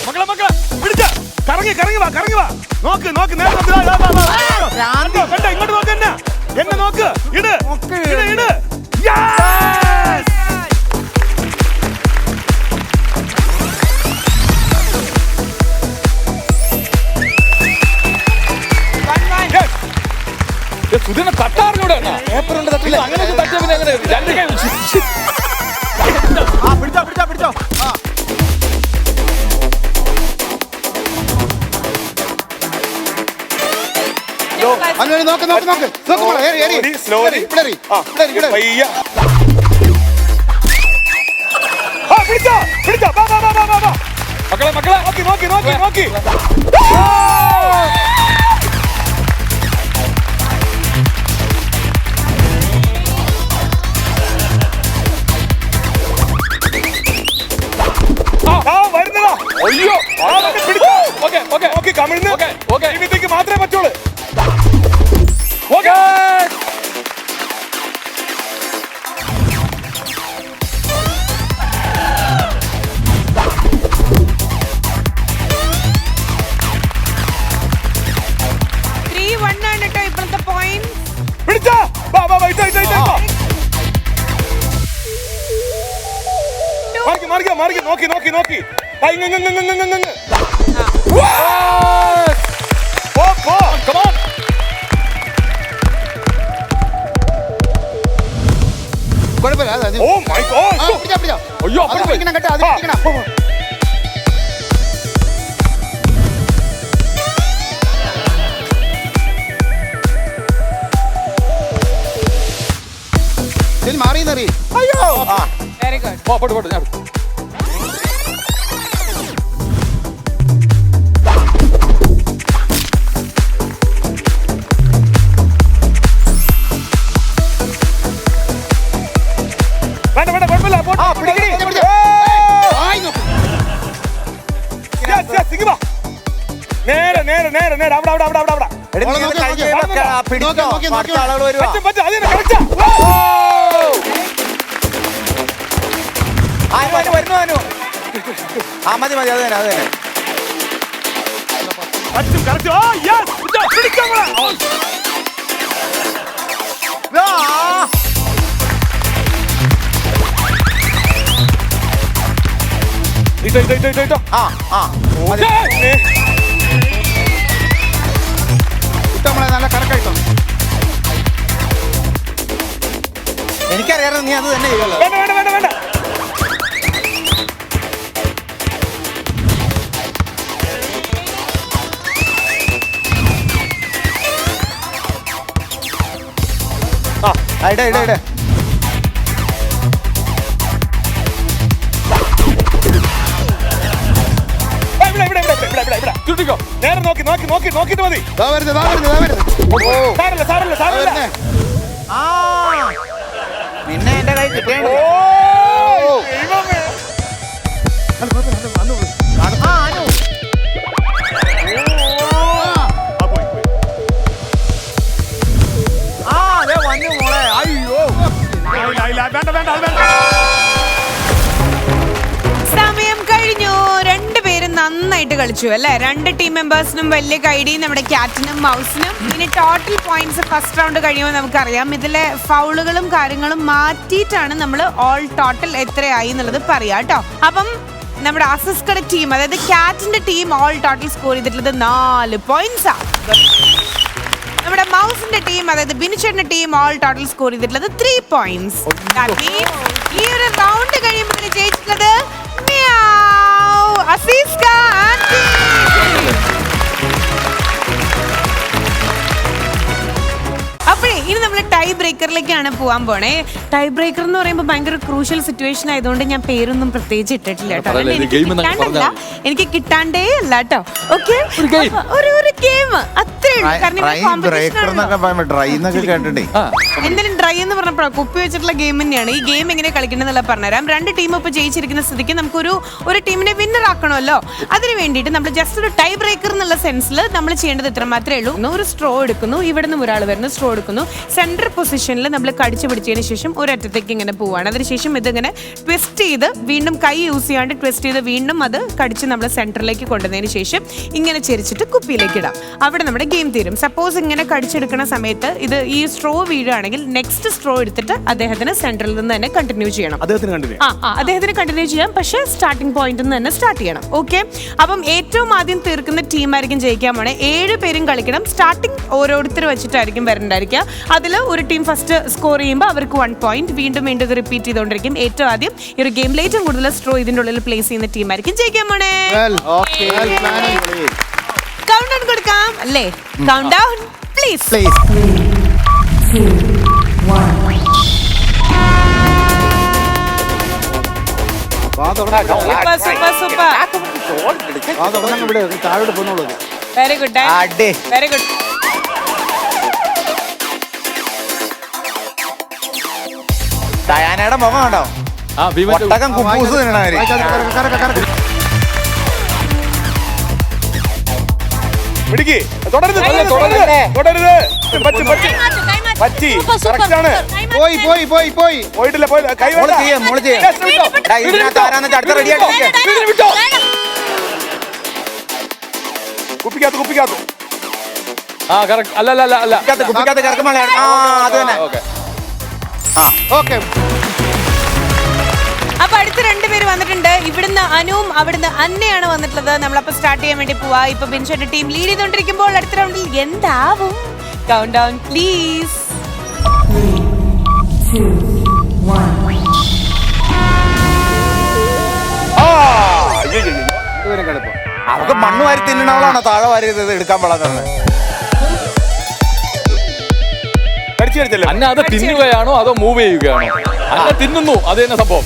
മക്കളെ പിടിച്ച കറങ്ങി വാ. നോക്ക് നേരെ ഇങ്ങോട്ട് നോക്ക്. എന്നെ നോക്ക്. ഇട്. Yes! തട്ടാറിലൂടെ അങ്ങനെ തട്ടിയ പിന്നെ അങ്ങനെ രണ്ട് കൈ വെച്ച്. പിടിച്ചോ അനു നോക്ക് മോളെ, ഏറി. Slowly. ഇവിടെ എറി. ഇവിടെ എറി. പയ്യ. പിടിച്ചോ. വാ. മക്കളെ നോക്കി. വരുന്നതാ. അയ്യോ പിടിച്ചോ. ഓക്കെ നോക്കി കമിഴ്ന്ന്. ഓക്കെ ഇതിലേക്ക് മാത്രമേ പറ്റുള്ളൂ. ഓക്കെ ആണ് കേട്ടോ ഇപ്പോഴത്തെ പോയിന്റ്. പിടിച്ചോ. വാ. ഇട്ടോ. മാറിക്കോ. നോക്കി. പോ. come on കുഴപ്പമില്ല. അതെ. Oh my God. പിടിച്ചോ. അയ്യോ അത് അപ്പോൾ പിടിക്കണം കേട്ടോ. അത് പിടിക്കണം. ശരി, മാറിയെന്നറി. അയ്യോ. Very good. പോട്ടെ ഞാൻ വേണ്ട കുഴപ്പമില്ല. പിടിക്കടി. ആയി നോക്ക്. സിംഗിവാ. നേരെ അവിടെ. മോളെ നോക്ക്. പറ്റും. അതിനെ കളിച്ചാ. മതി അത് തന്നെ പറ്റും. കളിച്ചു. Oh yes. പിടിച്ചോ മോളെ. ഇട്ടോ. ഇഷ്ടം നല്ല കറക്കായിട്ടോ. എനിക്കറിയാം നീ അത് തന്നെ ചെയ്യുമല്ലോ. വേണ്ട. ഇട ചുട്ടിക്കോ. നേരെ നോക്കിട്ട് മതി. സാരല്ല. നിന്നെ എന്റെ കൈ കിട്ടിയ ദൈവമേ. വന്നു മോളെ. അയ്യോ വേണ്ട. സമയം കഴിഞ്ഞു. രണ്ടുപേരും നന്നായിട്ട് കളിച്ചു അല്ലെ. രണ്ട് ടീം മെമ്പേഴ്സിനും വലിയ കൈഡിയും നമ്മുടെ ക്യാറ്റിനും മൗസിനും. ഇനി ടോട്ടൽ പോയിന്റ്സ് ഫസ്റ്റ് റൗണ്ട് കഴിയുമ്പോൾ നമുക്കറിയാം. ഇതിലെ ഫൗളുകളും കാര്യങ്ങളും മാറ്റിയിട്ടാണ് നമ്മൾ ഓൾ ടോട്ടൽ എത്രയായി എന്നുള്ളത് പറയാം കേട്ടോ. അപ്പം നമ്മുടെ അസിസ്കയുടെ ടീം, അതായത് ക്യാറ്റിന്റെ ടീം ഓൾ ടോട്ടൽ സ്കോർ ചെയ്തിട്ടുള്ളത് 4 പോയിന്റ്സ് ആണ്. നമ്മുടെ മൗസിന്റെ ടീം, അതായത് ബിനുചേട്ടന്റെ ടീം ഓൾ ടോട്ടൽ സ്കോർ ചെയ്തിട്ടുള്ളത് 3 പോയിന്റ്സ്. ഈ ഒരു റൗണ്ട് കഴിയുമ്പോൾ ജയിച്ചിട്ടുള്ളത് അസീസ്ക ആൻറ്റി. അപ്പോഴേ ഇനി നമ്മൾ ടൈ ബ്രേക്കറിലേക്കാണ് പോകാൻ പോണേ. ടൈ ബ്രേക്കർ എന്ന് പറയുമ്പോൾ ഭയങ്കര ക്രൂഷ്യൽ സിറ്റുവേഷൻ ആയതുകൊണ്ട് ഞാൻ പേരൊന്നും പ്രത്യേകിച്ച് ഇട്ടിട്ടില്ല കേട്ടോ. എനിക്ക് കിട്ടാണ്ടേ അല്ല കേട്ടോ. ഓക്കെ, ഒരു ഗെയിം അത്രേ ഉള്ളൂ. എന്തായാലും ഡ്രൈ എന്ന് പറഞ്ഞപ്പോഴാണ് കുപ്പി വെച്ചിട്ടുള്ള ഗെയിം തന്നെയാണ്. ഈ ഗെയിം എങ്ങനെ കളിക്കണമെന്നുള്ള പറഞ്ഞുതരാം. രണ്ട് ടീം ഇപ്പൊ ജയിച്ചിരിക്കുന്ന സ്ഥിതിക്ക് നമുക്കൊരു ടീമിനെ വിന്നർ ആക്കണമല്ലോ. അതിന് വേണ്ടിയിട്ട് നമ്മൾ ജസ്റ്റ് ഒരു ടൈ ബ്രേക്കർ എന്നുള്ള സെൻസിൽ നമ്മൾ ചെയ്യേണ്ടത് ഇത്ര മാത്രമേ ഉള്ളൂ. ഒരു സ്ട്രോ എടുക്കുന്നു, ഇവിടെ നിന്ന് ഒരാൾ വരുന്നു, സ്ട്രോ എടുക്കുന്നു, സെന്റർ പൊസിഷനിൽ നമ്മൾ കടിച്ചു പിടിച്ചതിന് ശേഷം ഒരറ്റത്തേക്ക് ഇങ്ങനെ പോവാണ്. അതിനുശേഷം ഇതിങ്ങനെ ട്വിസ്റ്റ് ചെയ്ത് വീണ്ടും കൈ യൂസ് ചെയ്യാണ്ട് ട്വിസ്റ്റ് ചെയ്ത് വീണ്ടും അത് കടിച്ച് നമ്മൾ സെന്ററിലേക്ക് കൊണ്ടുവന്നതിന് ശേഷം ഇങ്ങനെ ചെരിച്ചിട്ട് കുപ്പിയിലേക്ക് ഇടാം. അവിടെ നമ്മുടെ ഗെയിം തീരും. സപ്പോസ് ഇങ്ങനെ കടിച്ചെടുക്കുന്ന സമയത്ത് ഈ സ്ട്രോ വീഴാണെങ്കിൽ ചെയ്യുവാണെങ്കിൽ നെക്സ്റ്റ് സ്ട്രോ എടുത്തിട്ട് അദ്ദേഹത്തിന് സെന്ററിൽ നിന്ന് തന്നെ കണ്ടിന്യൂ ചെയ്യണം. അദ്ദേഹത്തിന് കണ്ടിന്യൂ ചെയ്യാം, പക്ഷേ സ്റ്റാർട്ടിംഗ് പോയിന്റിൽ നിന്ന് തന്നെ സ്റ്റാർട്ട് ചെയ്യണം. ഓക്കെ, അപ്പം ഏറ്റവും ആദ്യം തീർക്കുന്ന ടീമായിരിക്കും ജയിക്കാൻ പോണേ. 7 പേരും കളിക്കണം. സ്റ്റാർട്ടിംഗ് ഓരോരുത്തർ വെച്ചിട്ടായിരിക്കും വരണ്ടായിരിക്കുക. അതിൽ ഒരു ടീം ഫസ്റ്റ് സ്കോർ ചെയ്യുമ്പോൾ അവർക്ക് 1 പോയിന്റ്, വീണ്ടും വീണ്ടും ഇത് റിപ്പീറ്റ് ചെയ്തുകൊണ്ടിരിക്കും. ഏറ്റവും ആദ്യം ഈ ഒരു ഗെയിമിൽ ഏറ്റവും കൂടുതൽ സ്ട്രോ ഇതിന്റെ ഉള്ളിൽ പ്ലേസ് ചെയ്യുന്ന ടീമായിരിക്കും ജയിക്കാൻ പോണേ. കൗണ്ട് ഡൗൺ കൊടുക്കാം അല്ലേ? Count down please. 3, 2, 1. Super. Very good, very good. ഡയാനയുടെ മുഖം കണ്ടോ? ഒട്ടകം കുബൂസ് തിന്നണവര്. പിടിക്ക്. തുടരുത്. പറ്റി. Correct ആണ്. പോയിട്ടില്ല. കൈ കുപ്പിക്കകത്ത്. അല്ല കുപ്പിക്കകത്ത് കിടക്കുമ്പോഴേ അത് തന്നെ. ഓക്കെ. അപ്പൊ അടുത്ത 2 പേര് വന്നിട്ടുണ്ട്. ഇവിടുന്ന് അനുവും അവിടുന്ന് അന്നയാണ് വന്നിട്ടുള്ളത്. നമ്മളപ്പോ സ്റ്റാർട്ട് ചെയ്യാൻ വേണ്ടി പോവാ. ഇപ്പൊ ബിൻഷയുടെ ടീം ലീഡ് ചെയ്തോണ്ടിരിക്കുമ്പോൾ അടുത്ത റൗണ്ടിൽ എന്താവും? Count down please. 3, 2, 1. അവർക്ക് മണ്ണ് വാരി തിന്നണവളാണോ താഴെ വാരി എടുക്കാൻ പാടാത്തത്? അന്ന അത് തിന്നുകയാണോ അതോ മൂവ് ചെയ്യുകയാണോ? അന്ന തിന്നുന്നു, അത് തന്നെ സംഭവം.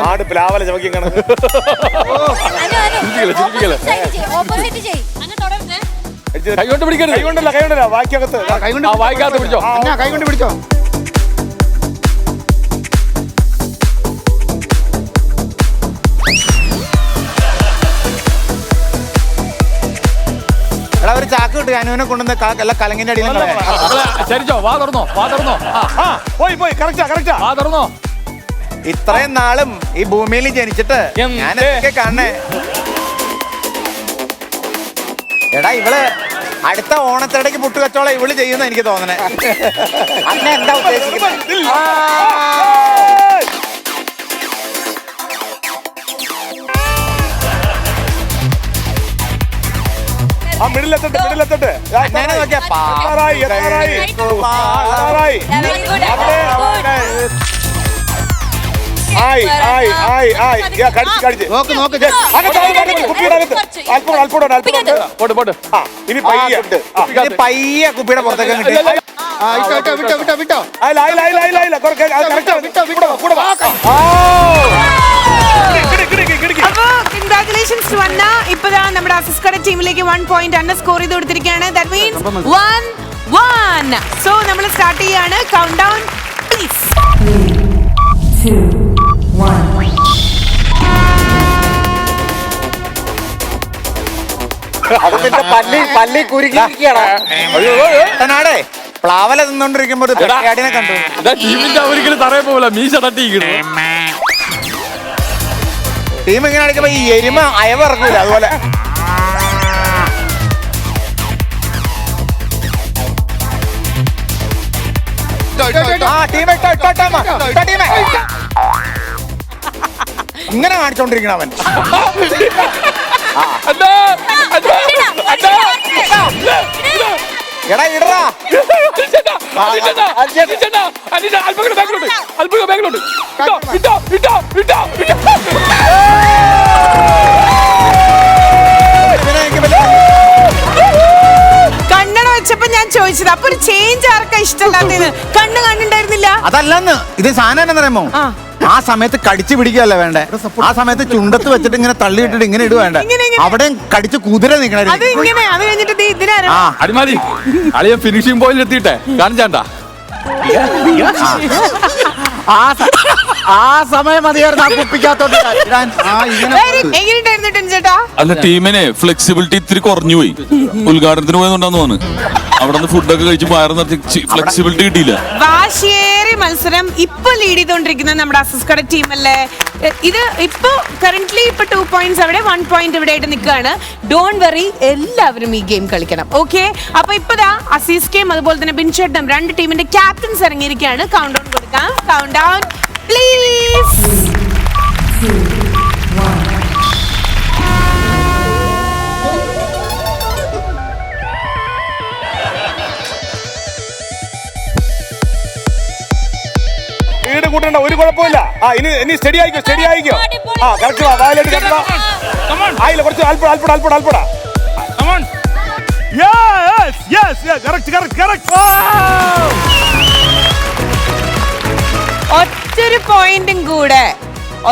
ആട് പ്ലാവല ചവക്കി കണക്ക്. കൈകൊണ്ട് പിടിക്കരുത്. കൈകൊണ്ടല്ല വായിക്കകത്ത്. വായിക്കാത്ത പിടിച്ചോ. കൈകൊണ്ട് പിടിച്ചോ. ഒരു ചാക്ക് കിട്ടുക അനുവിനെ കൊണ്ടുവന്ന് എല്ലാ കലങ്ങിന്റെ അടിയിൽ ചരിച്ചോ. വാ തുറന്നോ. പോയി. കറക്റ്റാ. വാ തുറന്നോ. ഇത്രയും നാളും ഈ ഭൂമിയിൽ ജനിച്ചിട്ട് ഞാൻ എന്തൊക്കെ കാണണേ. എടാ ഇവള് അടുത്ത ഓണത്തിടയ്ക്ക് പുട്ട് കച്ചവടം ഇവള് ചെയ്യുന്ന എനിക്ക് തോന്നണേ. അന്നെ എന്താ ഉദ്ദേശിക്കുന്നത്? മിഡിലെത്തട്ടെ. ഇനി പയ്യ കുപ്പിയുടെ പുറത്തേക്ക് വിട്ടോ. കൺഗ്രാറ്റുലേഷൻസ് ടു അന്ന. ഇപ്പഴാ നമ്മുടെ അസിസ്കയുടെ ടീമിലേക്ക് 1 പോയിന്റ് അന്ന സ്കോർ ചെയ്ത് കൊടുത്തിരിക്കുകയാണ്. That means 1-1. സോ നമ്മൾ സ്റ്റാർട്ട് ചെയ്യാണ്. Count down please. 3, 2, 1. പല്ലി കുരുക്കിനാടേ പ്ലാവല തിന്നോണ്ടിരിക്കുമ്പോ പേടിനെ കണ്ടു. ടീമിന്റെ അവരിക്കലും തറയെ പോകില്ല, മീശ തട്ടിയിരിക്കണു. ടീം ഇങ്ങനെ അടിക്കുമ്പോ ഈ എരുമ അയവിറക്കൂല അതുപോലെ. ഇങ്ങനെ കാണിച്ചോണ്ടിരിക്കണ അവൻ. എടാ ഇടറാ. കണ്ണട വെച്ചപ്പോ ഞാൻ ചോദിച്ചത് അപ്പൊ ഒരു ചേഞ്ച് ആർക്കാ ഇഷ്ടമല്ലാത്തത്? കണ്ണ് കണ്ടുണ്ടായിരുന്നില്ല. അതല്ലെന്ന് ഇത് സാധനം എന്നറിയാമോ? ആ സമയത്ത് കടിച്ചു പിടിക്കുകയല്ല വേണ്ടേ, ആ സമയത്ത് ചുണ്ടത്ത് വെച്ചിട്ട് ഇങ്ങനെ തള്ളിയിട്ടിട്ട് ഇങ്ങനെ ഇടുക വേണ്ട, അവിടെ കടിച്ച് കുതിര നിൽക്കണ. അടിമാലി അളിയ ഫിനിഷിംഗ് പോയിന്റ് എത്തിയിട്ടെ കാണിച്ചാണ്ടാ. ആ സമയം മതിയായിരുന്നു ആ കുപ്പിക്കകത്തോട്ട്. അല്ല ടീമിനെ ഫ്ലെക്സിബിലിറ്റി ഇത്തിരി കുറഞ്ഞു പോയി. ഉദ്ഘാടനത്തിന് പോയതുകൊണ്ടാന്ന് തോന്നുന്നു. അവിടെ നിന്ന് ഫുഡൊക്കെ കഴിച്ച് വയറ് നിറച്ച് ഫ്ലെക്സിബിലിറ്റി കിട്ടിയില്ല. വാശിയേറി മത്സരം ഇപ്പൊ ലീഡ് ചെയ്തോണ്ടിരിക്കുന്നത് നമ്മുടെ അസിസ്കയുടെ ടീമല്ലേ. ഇത് ഇപ്പൊ കറന്റ്ലി ഇപ്പൊ 2 points അവിടെ 1 point ഇവിടെ ആയിട്ട് നിൽക്കുകയാണ്. ഡോണ്ട് വറി, എല്ലാവരും ഈ ഗെയിം കളിക്കണം. ഓക്കെ, അപ്പൊ ഇപ്പതാ അസീസ്കയും അതുപോലെ തന്നെ ബിൻചേട്ടനും രണ്ട് ടീമിന്റെ ക്യാപ്റ്റൻസ് ഇറങ്ങിയിരിക്കുകയാണ്. കൗണ്ട് ഡൗൺ കൊടുക്കാം. Count down please. 3, 2, 1. വീട് കൂട്ടണ്ട, ഒരു കുഴപ്പമില്ല. ഇനി സ്റ്റഡി ആയിക്കോ. കറക്റ്റ് വാ, വായിലോട്ട് കറക്റ്റ്. ആയില്ല, കുറച്ച് അൽപ്പട.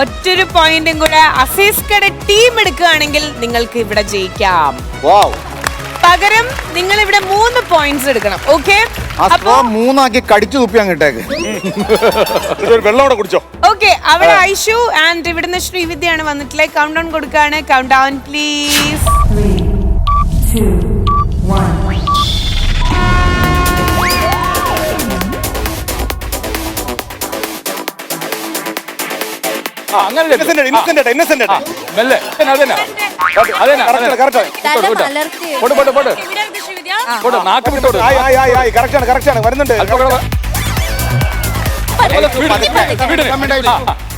ഒറ്റൊരു പോയിന്റും കൂടെ അസീസ്കയുടെ ടീം എടുക്കുകയാണെങ്കിൽ നിങ്ങൾക്ക് ഇവിടെ ജയിക്കാം. പകരം നിങ്ങൾ ഇവിടെ 3 points എടുക്കണം. ഓക്കെ, അപ്പൊ 3 ആക്കി കടിച്ചു തുപ്പി അങ്ങോട്ടേക്ക്. വെള്ളം കൂടെ കുടിച്ചോ. ഓക്കെ, അവിടെ ഐഷു ആൻഡ് ഇവിടുന്ന് ശ്രീവിദ്യയാണ് വന്നിട്ടുള്ളത്. കൗണ്ട് ഡൗൺ കൊടുക്കാണ്. Count down please. 3, 2, 1. ഇന്നസെന്റ് മെല്ലെ അതന്നെ നാക്ക് വിട്ടോട്. കറക്റ്റാണ് വരുന്നുണ്ട്.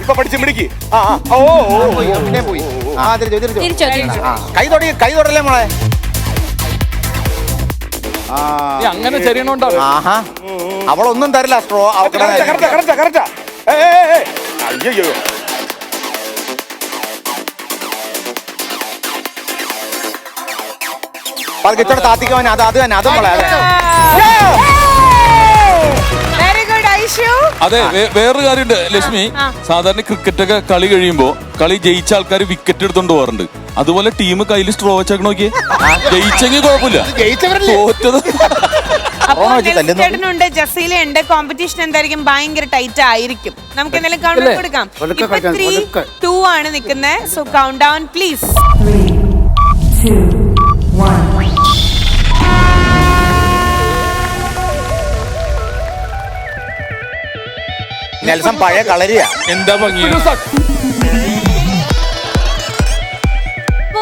ഇപ്പൊ പഠിച്ച് മിടിക്ക്. കൈ തൊടല്ലേ മോളെ. നീ അങ്ങനെ ചെറിയണോണ്ടാ. അവളൊന്നും തരില്ല സ്ട്രോ. കറക്റ്റാ. അയ്യോ, ഇച്ചോടെ താത്തിക്കവൻ. അത് തന്നെ മോളെ. Very good Aishu. അതെ, വേറൊരു കാര്യമുണ്ട് ലക്ഷ്മി. സാധാരണ ക്രിക്കറ്റ് ഒക്കെ കളി കഴിയുമ്പോ കളി ജയിച്ച ആൾക്കാർ വിക്കറ്റ് എടുത്തോണ്ട് പോകാറുണ്ട്. അതുപോലെ ടീം കയ്യിൽ സ്ട്രോ വെച്ചേക്ക് നോക്കിയേ. ജയിച്ചെങ്കിൽ കുഴപ്പമില്ല, തോറ്റത്. ചേട്ടനുണ്ട്, ജസീലുണ്ട്. കോമ്പറ്റീഷൻ എന്തായിരിക്കും? ഭയങ്കര ടൈറ്റ് ആയിരിക്കും. നമുക്ക് എന്തെങ്കിലും കൗണ്ട് ഡൗൺ കൊടുക്കാം. ഇപ്പൊ 3, 2 ആണ് നിൽക്കുന്നത്. So count down please. 3, 2, 1. Nelson പഴയ കളരിയാ. എന്താ ഭംഗി.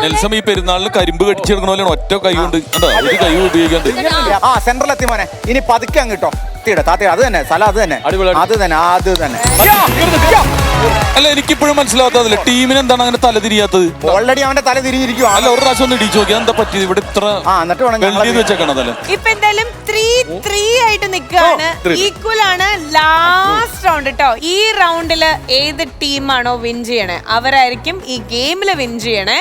നെൽസം ഈ പെരുന്നാളിന് കരിമ്പ് കടിച്ചെടുക്കണ ഒറ്റ കൈ കൊണ്ട് ഒരു കൈ ഉപയോഗിക്കാണ്ട്. സെന്ററിൽ എത്തി മോനെ. ഇനി പതുക്കെ അങ്ങ് താത്തി. അത് തന്നെ സ്ഥലം, അത് തന്നെ. അല്ല, എനിക്കിപ്പോഴും മനസ്സിലാവാത്തതില്ല ടീമിന് എന്താണ് അങ്ങനെ തല തിരിയാത്തത്. ഓൾറെഡി അവന്റെ തല തിരിഞ്ഞിരിക്കും. അല്ല, ഒരു പ്രാവശ്യം ഒന്ന് ഇടിച്ചു നോക്കിയാ എന്താ പറ്റിയത് ഇവിടെ ഇത്ര വെച്ചേക്കണതല്ല. ഇപ്പൊ എന്തായാലും 3-3 ആയിട്ട് നിൽക്കുകയാണ്. ഈക്വൽ ആണ്. ലാസ്റ്റ് റൗണ്ട് കേട്ടോ. ഈ റൗണ്ടില് ഏത് ടീമാണോ വിൻ ചെയ്യണേ അവരായിരിക്കും ഈ ഗെയിമില് വിൻ ചെയ്യണേ.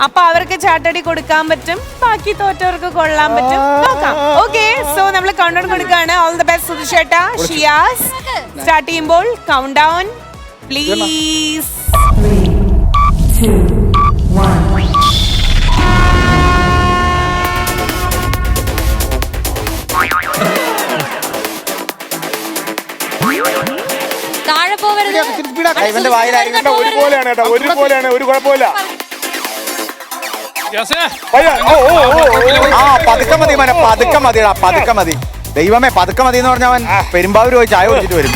അപ്പൊ അവർക്ക് ചാട്ടടി കൊടുക്കാൻ പറ്റും, ബാക്കി തോറ്റവർക്ക് കൊള്ളാൻ പറ്റും. നോക്കാം. ഓക്കെ, സോ നമ്മൾ കൗണ്ട് ഡൗൺ കൊടുക്കുകയാണ്. ഓൾ ദി ബെസ്റ്റ് സുധിഷേട്ട, ഷിയാസ്. സ്റ്റാർട്ട് ചെയ്യുമ്പോൾ കൗണ്ട് ഡൗൺ പ്ലീസ്. 3, 2, 1. താഴെ പോവരുത്. ഇവന്റെ വായിലായിരിക്കും. ഒരുപോലെയാണ്, ഒരു കുഴപ്പമില്ല. പതുക്കെ മതി മോനെ, പതുക്കെ മതി. ദൈവമേ, പതുക്കെ മതി എന്ന് പറഞ്ഞവൻ പെരുമ്പാവൂർ പോയി ചായ കുടിച്ചിട്ട് വരും.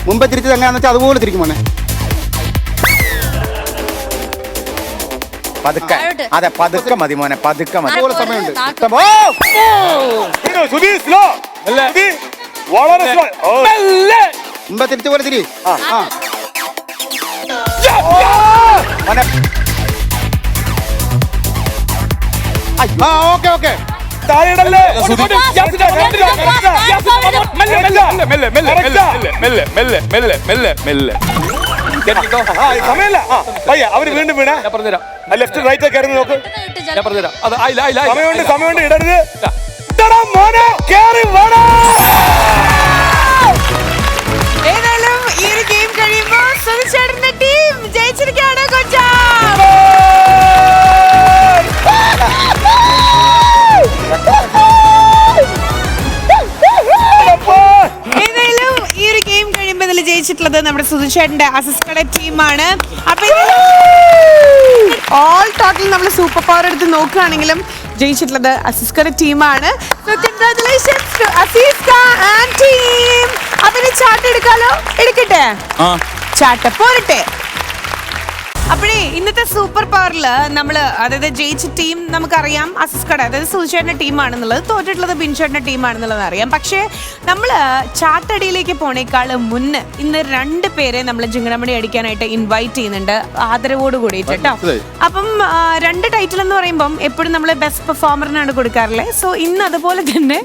മുമ്പ് തിരിച്ചത് എങ്ങനെയാന്ന് വെച്ചാൽ അതുപോലെ തിരിക്കും മോനെ. പതുക്കെ. അതെ, പതുക്കെ മതി മോനെ, പതുക്കെ മതി. സമയമുണ്ട്. മുമ്പ് തിരിച്ച പോലെ തിരി. ഓക്കെ. താഴെയിടല്ലേ. സമയമില്ല. അവര് വീണ്ടും വീണേ. ലെഫ്റ്റ് റൈറ്റ് ഒക്കെ ആയിരുന്നു നോക്ക്. സമയമുണ്ട്. ഇടരുത് മോനെ. കേറി വേണോ. ഏതായാലും ഈ ഒരു ഗെയിം കഴിയുമ്പോ സുധിച്ചേട്ടന്റെ ടീം ജയിച്ചിരിക്കുകയാണ്. കൊച്ചാ ഏതായാലും ഈ ഒരു ഗെയിം കഴിയുമ്പോൾ ഇതിൽ ജയിച്ചിട്ടുള്ളത് നമ്മുടെ സുധിച്ചേട്ടന്റെ അസിസ്റ്റഡ് ടീമാണ്. അപ്പൊ ഓൾ ടോട്ടൽ നമ്മൾ സൂപ്പർ പവർ എടുത്ത് നോക്കുകയാണെങ്കിലും ജയിച്ചിട്ടുള്ളത് അസിസ്കയുടെ ടീമാണ്. സോ കൺഗ്രാറ്റുലേഷൻസ് ടു അസീസ്ക ആൻഡ് ടീം. അപ്പൊ ഇനി ചാട്ട എടുക്കാലോ? എടുക്കട്ടെ? ചാട്ട പോരട്ടെ. അപ്പോഴേ ഇന്നത്തെ സൂപ്പർ പവറില് നമ്മള് അതായത് ജയിച്ച ടീം നമുക്കറിയാം അസിസ്കട, അതായത് സുചേട്ടന്റെ ടീമാണെന്നുള്ളത്, തോറ്റിട്ടുള്ളത് ബിൻചേട്ടന്റെ ടീമാണെന്നുള്ളത് അറിയാം. പക്ഷേ നമ്മള് ചാട്ടടിയിലേക്ക് പോണേക്കാൾ മുന്നേ ഇന്ന് 2 പേരെ നമ്മൾ ജിങ്കണമണി അടിക്കാനായിട്ട് ഇൻവൈറ്റ് ചെയ്യുന്നുണ്ട്, ആദരവോട് കൂടിയിട്ട് കേട്ടോ. അപ്പം 2 ടൈറ്റിൽ എന്ന് പറയുമ്പം എപ്പോഴും നമ്മൾ ബെസ്റ്റ് പെർഫോമറിനാണ് കൊടുക്കാറുള്ളത്. സോ ഇന്ന് അതുപോലെ തന്നെ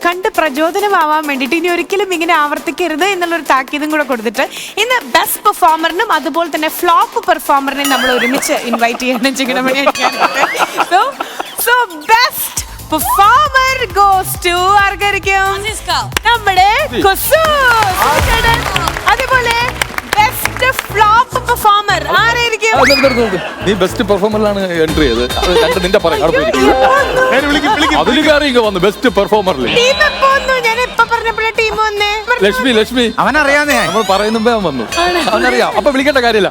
കണ്ട് പ്രചോദനമാവാൻ വേണ്ടിയിട്ട് ഇനി ഒരിക്കലും ഇങ്ങനെ ആവർത്തിക്കരുത് എന്നുള്ളൊരു താക്കീതും കൂടെ കൊടുത്തിട്ട് ഇന്ന് ബെസ്റ്റ് പെർഫോമറിനും അതുപോലെ തന്നെ ഫ്ലോപ്പ് പെർഫോമർ നമ്മൾ ഒരുമിച്ച് ഇൻവൈറ്റ് ചെയ്യണം ജിങ്കണമണി അടിക്കാനായിട്ട്. So best performer goes to ആർക്കായിരിക്കും? നമ്മുടെ കുസു. അതുപോലെ ബെസ്റ്റ് ഫ്ലോപ്പ് പെർഫോമർ ആരായിരിക്കും? നീ ബെസ്റ്റ് പെർഫോമറിലാണ് എൻട്രി ചെയ്ത്. നിന്റെ പറയാം വന്നു ബെസ്റ്റ് പെർഫോമറിൽ. ഞാൻ ഇപ്പൊ പറഞ്ഞപ്പോഴേ ടീം വന്നേ. ലക്ഷ്മി അവനറിയാന്നേ, നമ്മൾ പറയുമ്പോ അവൻ വന്നു. അവനറിയാം. അപ്പൊ വിളിക്കേണ്ട കാര്യമില്ല.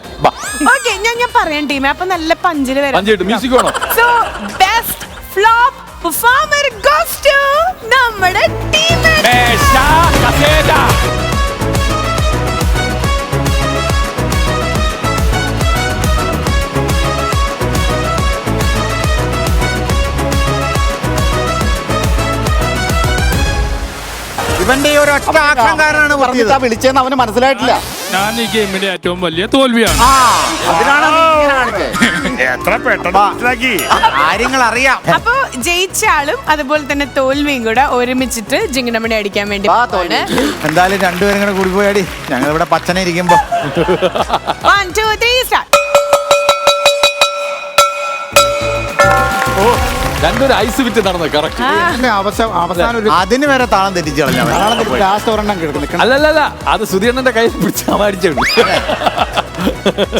ഓക്കെ, ഞാൻ പറയാം ടീമേ. അപ്പൊ നല്ല പഞ്ചില് വരാം. മ്യൂസിക് വേണം. So best flop performer goes to നമ്മുടെ ടീം. ഇവന്റെ ഒരു ഒറ്റ ആക്കം കാരണമാണ് വിളിച്ചതെന്ന് അവന് മനസ്സിലായിട്ടില്ല. ഞാൻ ഈ ഗെയിമിന്റെ ഏറ്റവും വലിയ തോൽവിയാണ്. എത്ര പെട്ടെന്ന് മനസ്സിലാക്കി. കാര്യങ്ങൾ അറിയാം. അപ്പൊ ജയിച്ച ആളും അതുപോലെ തന്നെ തോൽവിയും കൂടെ ഒരുമിച്ചിട്ട് ജിങ്കണമണി അടിക്കാൻ വേണ്ടി എന്തായാലും 2 പേരും കൂടെ കൂടി പോയാടി. ഞങ്ങൾ ഇവിടെ പച്ചനെ ഇരിക്കുമ്പോ 1 2 3 സ്റ്റാർട്ട്. രണ്ടൊരു ഐസ് വിറ്റ് നടന്നത് കറക്റ്റ്. അതിന് വരെ താളം തെറ്റിച്ചു കളഞ്ഞ. അല്ലല്ല, അത് സുധീരണ്ണന്റെ കയ്യിൽ പിടിച്ച് അടിച്ചു.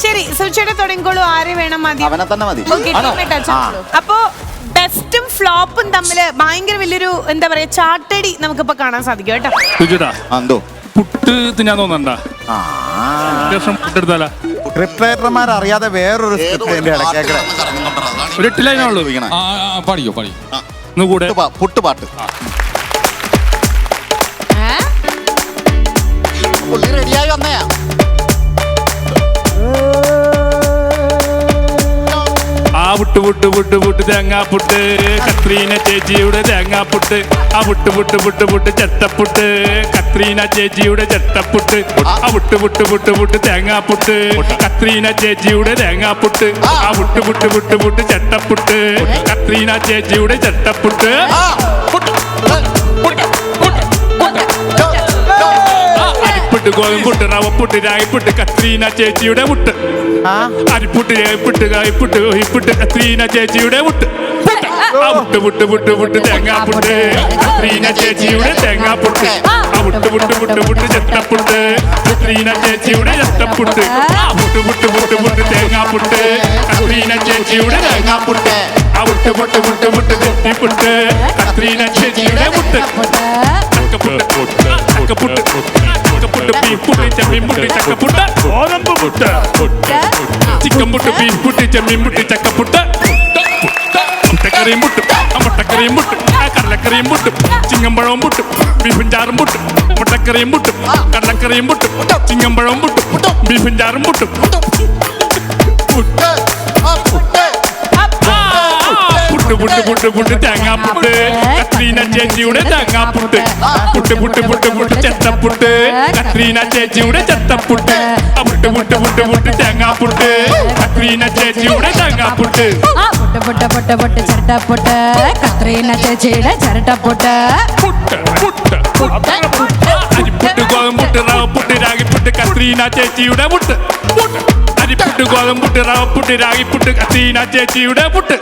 ശരി, സുചേട്ടൻ തുടങ്ങിക്കോളൂ. ആരെ വേണം? മതി, അവനെ തന്നെ മതി. അപ്പോ ബെസ്റ്റും ഫ്ലോപ്പും തമ്മില് ഭയങ്കര വലിയൊരു എന്താ പറയാ ചാട്ടടി നമുക്കിപ്പോ കാണാൻ സാധിക്കും കേട്ടോ. പുട്ട് തിന്നാൻ തോന്നണ്ട. പുട്ടെടുത്താല ക്രിപ്റ്റേറ്റർമാർ അറിയാതെ വേറൊരു ഒരു 8 ലൈനാണുള്ളൂ. പാടിക്കോ കൂടെ പുട്ടുപാട്ട്. റെഡിയായി വന്നയാ. ആ പുട്ട് പുട്ട് പുട്ട് പുട്ട് തേങ്ങാപ്പുട്ട്, കത്രീന ചേച്ചിയുടെ തേങ്ങാപ്പുട്ട്. ആ പുട്ട് പുട്ട് പുട്ട് പുട്ട് ചട്ടപ്പുട്ട്, കത്രീന ചേച്ചിയുടെ ചട്ടപ്പുട്ട്. ആ പുട്ട് പുട്ട് പുട്ട് പുട്ട് തേങ്ങാപ്പുട്ട്, കത്രീന ചേച്ചിയുടെ തേങ്ങാപ്പുട്ട്. ആ പുട്ട് പുട്ട് പുട്ട് പുട്ട് ചട്ടപ്പുട്ട്, കത്രീന ചേച്ചിയുടെ ചട്ടപ്പുട്ട്. അരിപ്പുട്ട്, ഗോതമ്പുട്ട്, റവപ്പുട്ട്, രായിപ്പുട്ട്, കത്രീന ചേച്ചിയുടെ മുട്ട്. അരിപ്പുട്ട്, രായിപ്പുട്ട്, കായ്പുട്ട്, ഒഹിപ്പുട്ട്, കത്രീന ചേച്ചിയുടെ മുട്ട്. ആ പുട്ട് പുട്ട് പുട്ട് പുട്ട് തേങ്ങാപ്പുട്ട്, കത്രീന ചേച്ചിയുടെ തേങ്ങാപ്പുട്ട്. ആ പുട്ട് പുട്ട് പുട്ട് പുട്ട് ചട്ടപ്പുട്ട്, കത്രീന ചേച്ചിയുടെ ചട്ടപ്പുട്ട്. ആ പുട്ട് പുട്ട് പുട്ട് പുട്ട് തേങ്ങാപ്പുട്ട്, കത്രീന ചേച്ചിയുടെ തേങ്ങാപ്പുട്ട്. ആ പുട്ട് പുട്ട് പുട്ട് പുട്ട് തെറ്റിപ്പുട്ട്, കത്രീന ചേച്ചിയുടെ മുട്ട്. ചക്കപ്പുട്ട്, ചക്കപ്പുട്ട്, ചക്കപ്പുട്ട്, ബീഫ് പുട്ട്, ചെമ്മീൻ പുട്ട്, ചക്കപ്പുട്ട്, ഗോതമ്പ് പുട്ട്, ചിക്കൻ പുട്ട്, ബീഫ് പുട്ട്, ചെമ്മീൻ പുട്ട്, ചക്കപ്പുട്ട്, മുട്ടക്കറിയും പുട്ടും, മുട്ടക്കറിയും പുട്ടും, കടലക്കറിയും പുട്ടും, ചിങ്ങമ്പഴവും പുട്ടും, ബീഫും ചാറും പുട്ടും, മുട്ടക്കറിയും പുട്ടും, കടലക്കറിയും പുട്ടും, ചിങ്ങമ്പഴവും പുട്ടും, ബീഫും ചാറും പുട്ടും. പുട്ട് പുട്ട് പുട്ട് പുട്ട് തേങ്ങാപ്പുട്ട്, കത്രീന ചേച്ചിയുടെ തേങ്ങാപ്പുട്ട്. പുട്ട് പുട്ട് പുട്ട് പുട്ട് ചെത്തപ്പുട്ട്, കത്രീന ചേച്ചിയുടെ ചെത്തപ്പുട്ട്. പുട്ട് പുട്ട് പുട്ട് പുട്ട് തേങ്ങാപ്പുട്ട്, കത്രീന ചേച്ചിയുടെ തേങ്ങാപ്പുട്ട്. പൊട്ട് പൊട്ട് പൊട്ട് ചിരട്ടപ്പൊട്ട്, കത്രീന ചേച്ചിയുടെ ചിരട്ടപ്പൊട്ട്. അരിപ്പുട്ട്, ഗോതമ്പുട്ട്, റവപ്പുട്ട്, രാഗിപ്പുട്ട്, കത്രീന ചേച്ചിയുടെ മുട്ട്. അരിപ്പുട്ട്, ഗോതമ്പുട്ട്, റവപ്പുട്ട്, രാഗിപ്പുട്ട്, കത്രീന ചേച്ചിയുടെ മുട്ട്.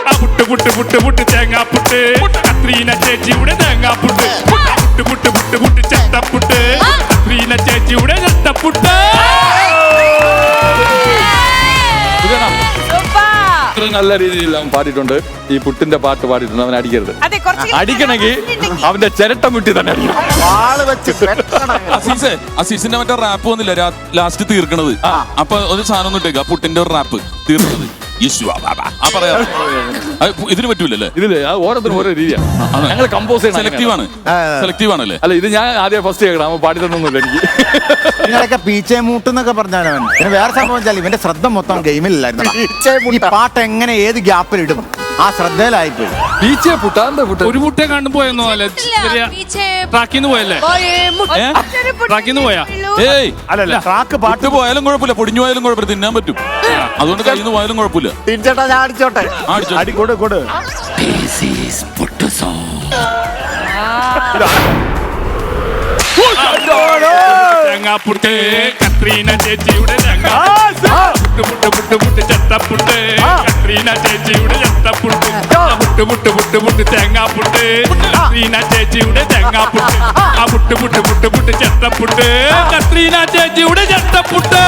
ആ പുട്ട് പുട്ട് പുട്ട് പുട്ട് തേങ്ങാപ്പുട്ട്, കത്രീന ചേച്ചിയുടെ തേങ്ങാപ്പുട്ട്. പുട്ട് പുട്ട് പുട്ട് പുട്ട് ചട്ടപ്പുട്ട്, കത്രീന ചേച്ചിയുടെ ചട്ടപ്പുട്ട്. നല്ല രീതിയിൽ അവൻ പാടിയിട്ടുണ്ട്. ഈ പുട്ടിന്റെ പാട്ട് പാടിയിട്ടുണ്ട്. അവൻ അടിക്കരുത്. അടിക്കണമെങ്കിൽ അവന്റെ ചിരട്ട മുട്ടി തന്നെ അടിക്കണം. അസീസിന്റെ മറ്റേ റാപ്പ് വന്നില്ല ലാസ്റ്റ് തീർക്കണത്. അപ്പൊ ഒരു സാധനം ഒന്നും ഇട്ടേക്ക്. ആ പുട്ടിന്റെ ഒരു റാപ്പ് തീർക്കണത് പറയാ ഇതിന് പറ്റൂലല്ലേ? ഇതില് ഓരോരുത്തരും ഓരോ രീതിയാണ്. ഞങ്ങൾ കമ്പോസ് സെലക്റ്റീവ് ആണല്ലേ? അല്ല, ഇത് ഞാൻ ആദ്യം ഫസ്റ്റ് കേൾക്കണം. അവൻ പാടി തന്നൊന്നുമില്ല എനിക്ക്. നിങ്ങളൊക്കെ പീച്ചേ മൂട്ടെന്നൊക്കെ പറഞ്ഞാൽ അവൻ. പിന്നെ വേറെ സംഭവം വെച്ചാൽ ഇവന്റെ ശ്രദ്ധ മൊത്തം ഗെയിമിലായിരുന്നു. ഈ പാട്ട് എങ്ങനെ ഏത് ഗ്യാപ്പിലിടും ആ ശ്രദ്ധയിലായിപ്പോയി. പീച്ചേ പുട്ടാന്റെ പുട്ട് ഒരു മുട്ടേ കണ്ടു പോയെന്നോ അല്ലേ? ട്രാക്കിന്ന് പോയല്ലേ? ട്രാക്കിന്ന് പോയാ? ഏയ് അല്ലല്ല ട്രാക്ക് പാട്ട് പോയാലും കുഴപ്പമില്ല, പൊടിഞ്ഞു പോയാലും കുഴപ്പമില്ല, തിന്നാൻ പറ്റും. അതുകൊണ്ട് കയ്യിൽ നിന്ന് പോയാലും കുഴപ്പമില്ല. തിരിച്ചേട്ടാ ഞാൻ അടിച്ചോട്ടെ. അടി കൊടു കൊടു. തേങ്ങാപ്പുട്ട് കത്രീന ചേച്ചിയുടെ പുട്ട് ചട്ടപ്പുട്ട് കത്രീന ചേച്ചിയുടെ ചട്ടപ്പുട്ട് പുട്ട് തേങ്ങാപ്പുട്ട് കത്രീന ചേച്ചിയുടെ തേങ്ങാപ്പുട്ട് ആ പുട്ട് ചട്ടപ്പുട്ട് കത്രീന ചേച്ചിയുടെ ചട്ടപ്പുട്ട്.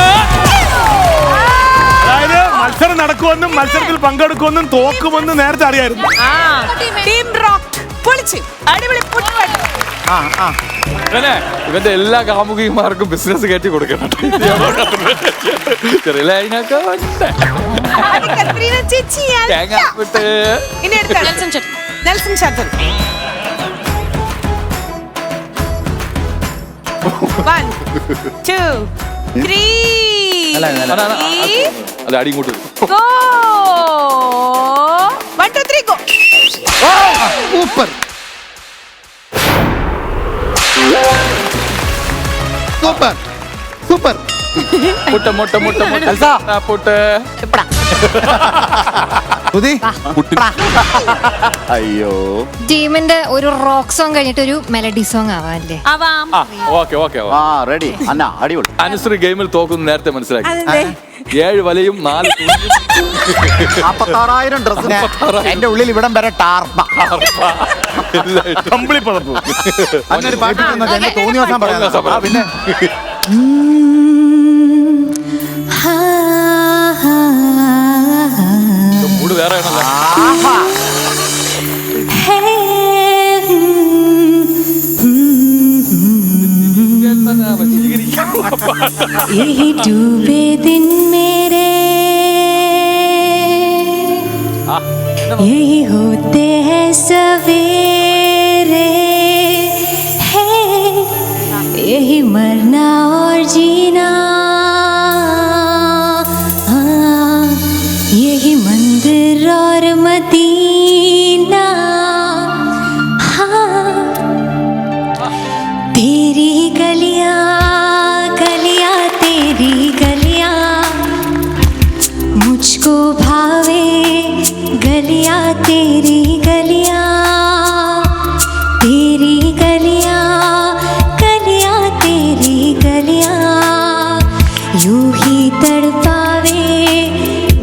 അതായത് മത്സരം നടക്കുമെന്നും മത്സരത്തിൽ പങ്കെടുക്കുമെന്നും തോക്കുമെന്നും നേരത്തെ അറിയായിരുന്നു. ടീം റോക്ക് പൊളിച്ച് അടിപൊളി പുട്ടുപാട്ട്. ഇവന്റെ എല്ലാ കാമുകിമാർക്കും ബിസിനസ് കയറ്റി കൊടുക്കണം. ചെറിയ ലൈനൊക്കെ കത്രീന ചേച്ചി തേങ്ങാപ്പുട്ട്. ഇനി അടുത്ത നെൽസൺ ചാത്തൻ. 1 2 3 അല്ല, അടി ഇങ്ങോട്ട് go 1 2 3 go. Super super super. Put അയ്യോ, ടീമിന്റെ ഒരു റോക്ക് സോങ് കഴിഞ്ഞിട്ട് ഒരു മെലഡി സോങ് ആവാല്ലേ? ആവാം. ഓക്കെ ആ റെഡി അന്ന അടിപൊളി. അനുശ്രീ ഗെയിമിൽ തോക്കുന്നു നേരത്തെ മനസ്സിലാക്കി. 7 വലയും 4 46,000 ഡ്രസ്. എന്റെ ഉള്ളിൽ ഇവിടം വരെ ടാർപ്പ. കമ്പിളി പതപ്പ്. അങ്ങനെ പാട്ട് തോന്നിയ ദിവസം പറയാം. പിന്നെ മൂട് വേറെ ആണല്ലോ. यही डूबे दिन मेरे यही होते हैं सवेरे है यही मरना और जीना यही मंदिर और मदीना तेरी गलियां गलियां तेरी गलियां मुझको भावे गलियां तेरी गलियां तेरी गलियां गलियां तेरी गलियां यूं ही तड़पावे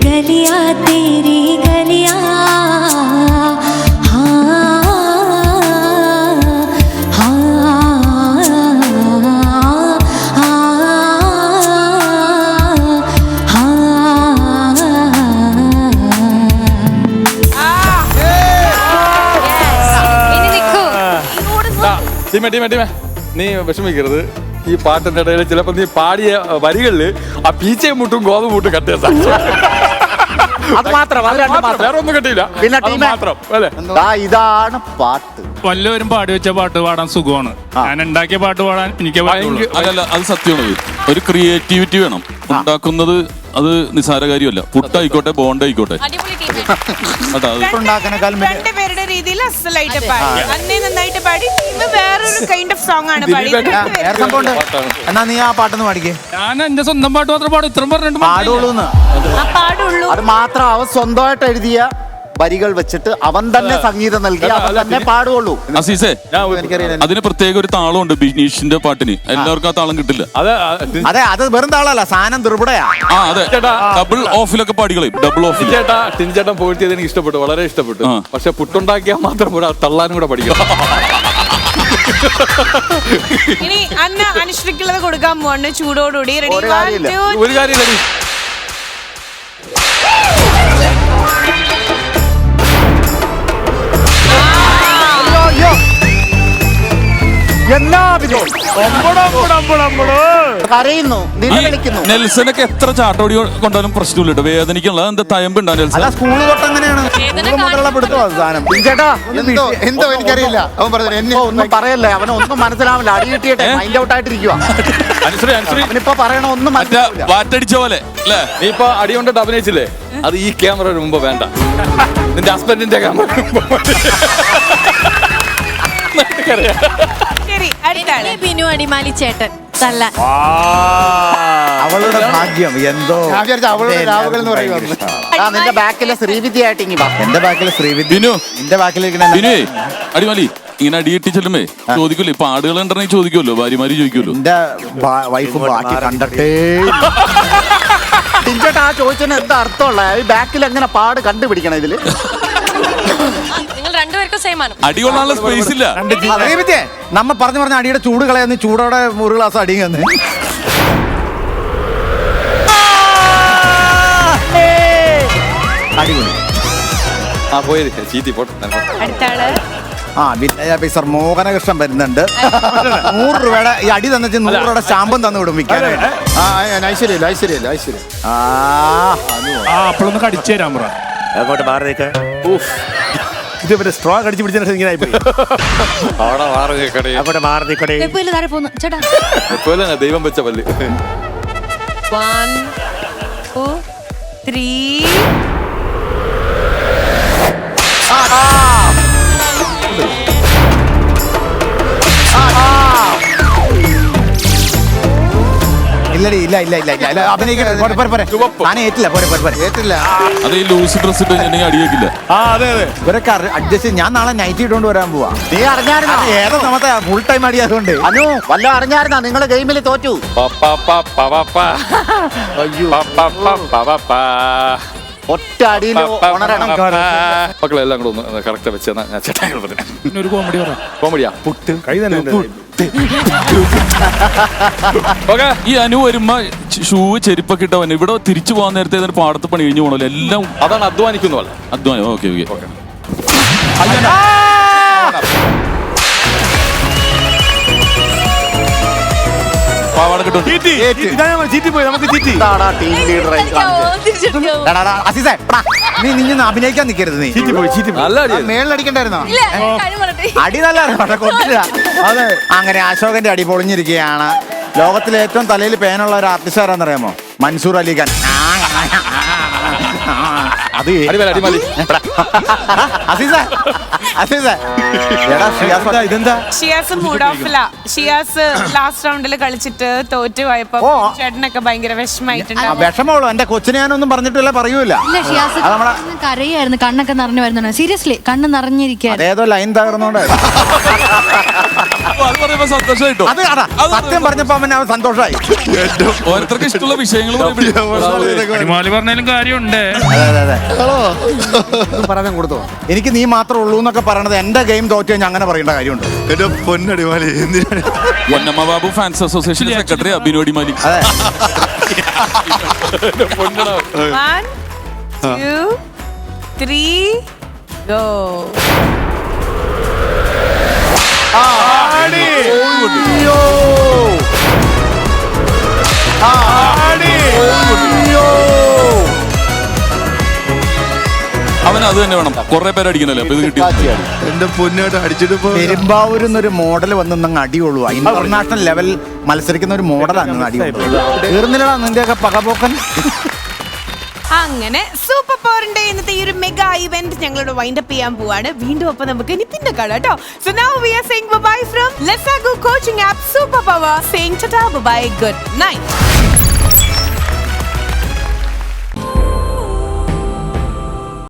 गलियां तेरी गलियां ടീമേ നീ വിഷമിക്കരുത്. ഈ പാട്ടിന്റെ ഇടയിൽ ചിലപ്പോ നീ പാടിയ വരികളില് ആ പീച്ചയും മുട്ടും ഗോതമ്പ് മുട്ടും കട്ടിയ അത് മാത്രം വേറെ ഒന്നും കെട്ടിയില്ല. പിന്നെ അത് മാത്രം അല്ലേ? ഇതാണ് പാട്ട്. വല്ലവരും പാടി വെച്ച പാട്ട് പാടാൻ സുഖമാണ്. ഞാൻ ഉണ്ടാക്കിയ പാട്ട് പാടാൻ എനിക്ക് അല്ലല്ല, അത് സത്യമാണ്. ഒരു ക്രിയേറ്റിവിറ്റി വേണം. ഉണ്ടാക്കുന്നത് അത് നിസ്സാര കാര്യമല്ല. പുട്ടായിക്കോട്ടെ, ബോണ്ടായിക്കോട്ടെ. രണ്ടുപേരുടെ രീതിയിൽ അസലായിട്ട് പാടി. അന്നേ നന്നായിട്ട് പാടി. വേറൊരു കൈൻഡ് ഓഫ് സോങ് ആണ് പാടി. എന്നാ നീ ആ പാട്ടൊന്ന് പാടിക്കേ. ഞാൻ എന്റെ സ്വന്തം പാട്ട് മാത്രം പാടും. ഇത്രയും പറഞ്ഞിട്ട് പാടുള്ളൂ. അത് മാത്രം അവൻ സ്വന്തമായിട്ട് എഴുതിയ വരികൾ വെച്ചിട്ട് അവൻ തന്നെ സംഗീതം നൽകി അവൻ തന്നെ പാടുള്ളൂ. അസീസേ, അതിന് പ്രത്യേക ഒരു താളമുണ്ട് ബിനീഷിന്റെ പാട്ടിന്. എല്ലാവർക്കും ആ താളം കിട്ടില്ല. അതെ, അത് വെറും താളല്ല, സാധനം ദുർബടയാ. ആ അതെ, ഡബിൾ ഓഫിലൊക്കെ പാടികളയും. ഡബിൾ ഓഫിൽ ടിൻചേട്ടൻ പോയിട്ടിയത് എനിക്ക് ഇഷ്ടപ്പെട്ടു, വളരെ ഇഷ്ടപ്പെട്ടു. പക്ഷെ പുട്ടുണ്ടാക്കിയാൽ മാത്രം കൂടെ തള്ളാനും കൂടെ പഠിക്കണം. ഇനി അന്ന അനുശ്രീക്കുള്ളത് കൊടുക്കാൻ പോവാണ് ചൂടോടുകൂടി. റെഡി? ഒരു കാര്യം റെഡി. എന്നാ കരയുന്നു, നിലവിളിക്കുന്നു. നെൽസനൊക്കെ എത്ര ചാട്ടോടി കൊണ്ടാലും പ്രശ്നമില്ല കേട്ടോ. വേദനിക്കുള്ള എന്താ തയമ്പുണ്ടാ നെൽസൺ? അല്ല സ്കൂളിൽ തൊട്ട് അങ്ങനെയാണ്. മുതലുള്ള പിടുത്തോ സാധനം. ചേട്ടാ എന്തോ എനിക്കറിയില്ല. അവൻ പറഞ്ഞു എന്നെ ഒന്നും പറയല്ലേ, അവനൊന്നും മനസ്സിലാവില്ല. അടി കിട്ടിയിട്ട് മൈൻഡ് ഔട്ട് ആയിട്ടിരിക്കുക. അവനിപ്പോ പറയണ ഒന്നും മനസ്സിലാവില്ല. വാറ്റടിച്ച പോലെ അല്ലേ? നീ ഇപ്പൊ അടി കൊണ്ടിട്ട് അഭിനയിച്ചില്ലേ, അത് ഈ ക്യാമറ മുമ്പ് വേണ്ട, നിന്റെ ഹസ്ബൻഡിന്റെ ക്യാമറ ശരി, അടുത്ത ആള്. ബിനു അടിമാലി ചേട്ടൻ തല്ല. അവളുടെ ഭാഗ്യം എന്തോ. ഞാൻ വിചാരിച്ചു അവളുടെ രാവുകൾ എന്ന് പറയുന്നത്. നിന്റെ ബാക്കിലെ ശ്രീവിദ്യ ആയിട്ട് ഇങ്ങി വാ. എന്റെ ബാക്കിൽ ശ്രീവിദ്യ, ബിനു നിന്റെ ബാക്കിലിരിക്കണ ബിനുവേ അടിമാലി ഇങ്ങനെ അടിയിട്ടി ചെല്ലുമേ ചോദിക്കൂല്ലോ. ഇപ്പൊ ആടുകൾ ഉണ്ടെങ്കിൽ ചോദിക്കുമല്ലോ, ഭാര്യമാര് ചോദിക്കുമല്ലോ. എന്റെ വൈഫ് ബാക്കി കണ്ടിട്ടേ. ടിഞ്ചേട്ടാ ആ ചോദിച്ചതിന് എന്താ അർത്ഥമുള്ള? ഈ ബാക്കിൽ എങ്ങനെ പാട് കണ്ടുപിടിക്കണം ഇതില്? നിങ്ങൾ രണ്ടുപേർക്കും സെയിമാണ്. അടി കൊള്ളാനുള്ള സ്പേസ് ഇല്ല. ശ്രീവിദ്യ നമ്മ പറഞ്ഞ അടിയുടെ ചൂട് കളയാന്ന്, ചൂടോടെ ഒരു ഗ്ലാസ് അടി തന്ന്. അടിപൊളി. ആ പോയത് ചീറ്റി പോട്ടെ. അടുത്ത ആള്. ആ വില്ലേജ് ഓഫീസർ മോഹനകൃഷ്ണൻ വരുന്നുണ്ട്. 100 രൂപയുടെ ഈ അടി തന്നെ 100 രൂപയുടെ സ്റ്റാമ്പും തന്നു വിടും വിൽക്കാനായിട്ട്. ഐശ്വര്യല്ല ഐശ്വര്യല്ല ഐശ്വര്യം. അപ്പോഴൊന്ന് കടിച്ചു തരാൻ പറ. അങ്ങോട്ട് മാറി നിൽക്ക. ഇത് മറ്റേ സ്ട്രോ കടിച്ചു പിടിച്ച ഇങ്ങനെ ആയിപ്പോയി. അവിടെ മാറി നിൽക്കണേ. അങ്ങോട്ട് മാറി നിൽക്കണേ. താഴെ പോന്നു ചേട്ടാ. എപ്പോലെ ദൈവം വെച്ച പല്ല്. 1 2 3. ഇല്ലടി ഇല്ല ഇല്ല ഇല്ല ഇല്ല അഭിനയിക്കട്ടെ. ഏറ്റില്ല ഏറ്റില്ല. അത് ഈ ലൂസ് ഡ്രസ് ഇട്ട് കഴിഞ്ഞിട്ടുണ്ടെങ്കിൽ അടി വെക്കില്ല. അതെ അതെ. ഇവരൊക്കെ അഡ്ജസ്റ്റ്. ഞാൻ നാളെ നൈറ്റ് ഇട്ടുകൊണ്ട് വരാൻ പോവാ. നീ അറിഞ്ഞായിരുന്നോ? ഏതോ സമയത്ത് ഫുൾ ടൈം അടി അതുകൊണ്ട്. അനു വല്ല അറിഞ്ഞായിരുന്നോ നിങ്ങള് ഗെയിമിൽ തോറ്റു? ഒറ്റ അടിയിൽ ഉണരണം. മക്കളെല്ലാം കൂടെ ഒന്ന് കറക്റ്റ് വെച്ചാൽ ഞാൻ ചേട്ടാ പറഞ്ഞു. ഒരു കോമഡി പറ. കോമഡിയാ പുട്ട് കൈ തന്നെ. ഓക്കെ. ഈ അനു വരുമ്പോ ഷൂ ചെരുപ്പൊക്കെ ഇട്ടവൻ ഇവിടെ തിരിച്ചു പോകാൻ നേരത്തെ പാടത്ത് പണി കഴിഞ്ഞു പോകണല്ലോ. എല്ലാം അതാണ് അധ്വാനിക്കുന്നു അല്ല. അധ്വാനം. Okay okay. പാവാട കിട്ടും. ചീറ്റി പോയി നമുക്ക് ചീറ്റി. ഇതാടാ ടീം ലീഡറായി അസീസേ നീ നിന്നെ അഭിനയിക്കാൻ നിൽക്കരുത്. നീ ചീറ്റി പോയി ചീറ്റി പോയി. നല്ല അടിയാ. മേളിലടിക്കണ്ടായിരുന്നോ? ഇല്ല കഴിവ് പറട്ടെ. അടി നല്ല കൊണ്ടില്ല. അതെ. അങ്ങനെ അശോകന്റെ അടി പൊളിഞ്ഞിരിക്കുകയാണ്. ലോകത്തിലെ ഏറ്റവും തലയിൽ പേനുള്ള ഒരു ആർട്ടിസ്റ്റ് ആരാന്നറിയാമോ? മൻസൂർ അലിഖാൻ. അത് അടിമാലി. ഇതെന്താ? ഷിയാസ് മൂഡ് ഓഫില. ഷിയാസ് ലാസ്റ്റ് റൗണ്ടിൽ കളിച്ചിട്ട് തോറ്റു പോയപ്പോ ചേട്ടനൊക്കെ ഭയങ്കര വിഷമായിട്ടുണ്ട്. വിഷമമുള്ളൂ. എന്റെ കൊച്ചിനെ ഞാനൊന്നും പറഞ്ഞിട്ടില്ല, പറയൂല. ഇല്ല ഷിയാസ് കരയായിരുന്നു, കണ്ണൊക്കെ നിറഞ്ഞു വരുന്നുണ്ട്. സീരിയസ്ലി കണ്ണ് നിറഞ്ഞിരിക്കുകയായിരുന്നു. അതേതോ ലൈൻ തകർന്നോണ്ട്. അത് പറയുമ്പോ സന്തോഷമായിട്ടോ. അത് സത്യം പറഞ്ഞപ്പോ അവൻ സന്തോഷമായി. ഓരോരുത്തർക്ക് ഇഷ്ടമുള്ള വിഷയങ്ങൾ അടിമാലി പറഞ്ഞാലും കാര്യമുണ്ട്. പറയാൻ കൊടുത്തോ? എനിക്ക് നീ മാത്രമേ ഉള്ളൂ എന്നൊക്കെ പറയണത് എന്റെ ഗെയിം തോറ്റു കഴിഞ്ഞാൽ അങ്ങനെ പറയേണ്ട കാര്യമുണ്ട്. എന്റെ പൊന്നടിമാലി. Ponnamma Babu fans association secretary Binu Adimali. അതെ. 1 2 3 go. അവൻ അത് തന്നെ വേണം. കുറെ പേര് അടിക്കണല്ലേ അപ്പൊ ഇത് കിട്ടി. എന്റെ പൊന്നായിട്ട് അടിച്ചിട്ട് പെരുമ്പാവൂരിൽ നിന്നൊരു മോഡൽ വന്നങ്ങ് അടിയുള്ളൂ. ഇന്റർനാഷണൽ ലെവൽ മത്സരിക്കുന്ന ഒരു മോഡലാണ് അടി. തീർന്നില്ലടാ നിന്റെയൊക്കെ പകപോക്കൻ. അങ്ങനെ സൂപ്പർ പവറിന്റെ ഇന്നത്തെ ഈ ഒരു മെഗാ ഇവന്റ് ഞങ്ങളോട് വൈൻഡ് അപ്പ് ചെയ്യാൻ പോവാണ്. വീണ്ടും ഒപ്പം നമുക്ക് ഇനി പിന്നെ കാണാം കേട്ടോ. So now we are saying bye from let's go coaching app super power, saying tata bye, good night.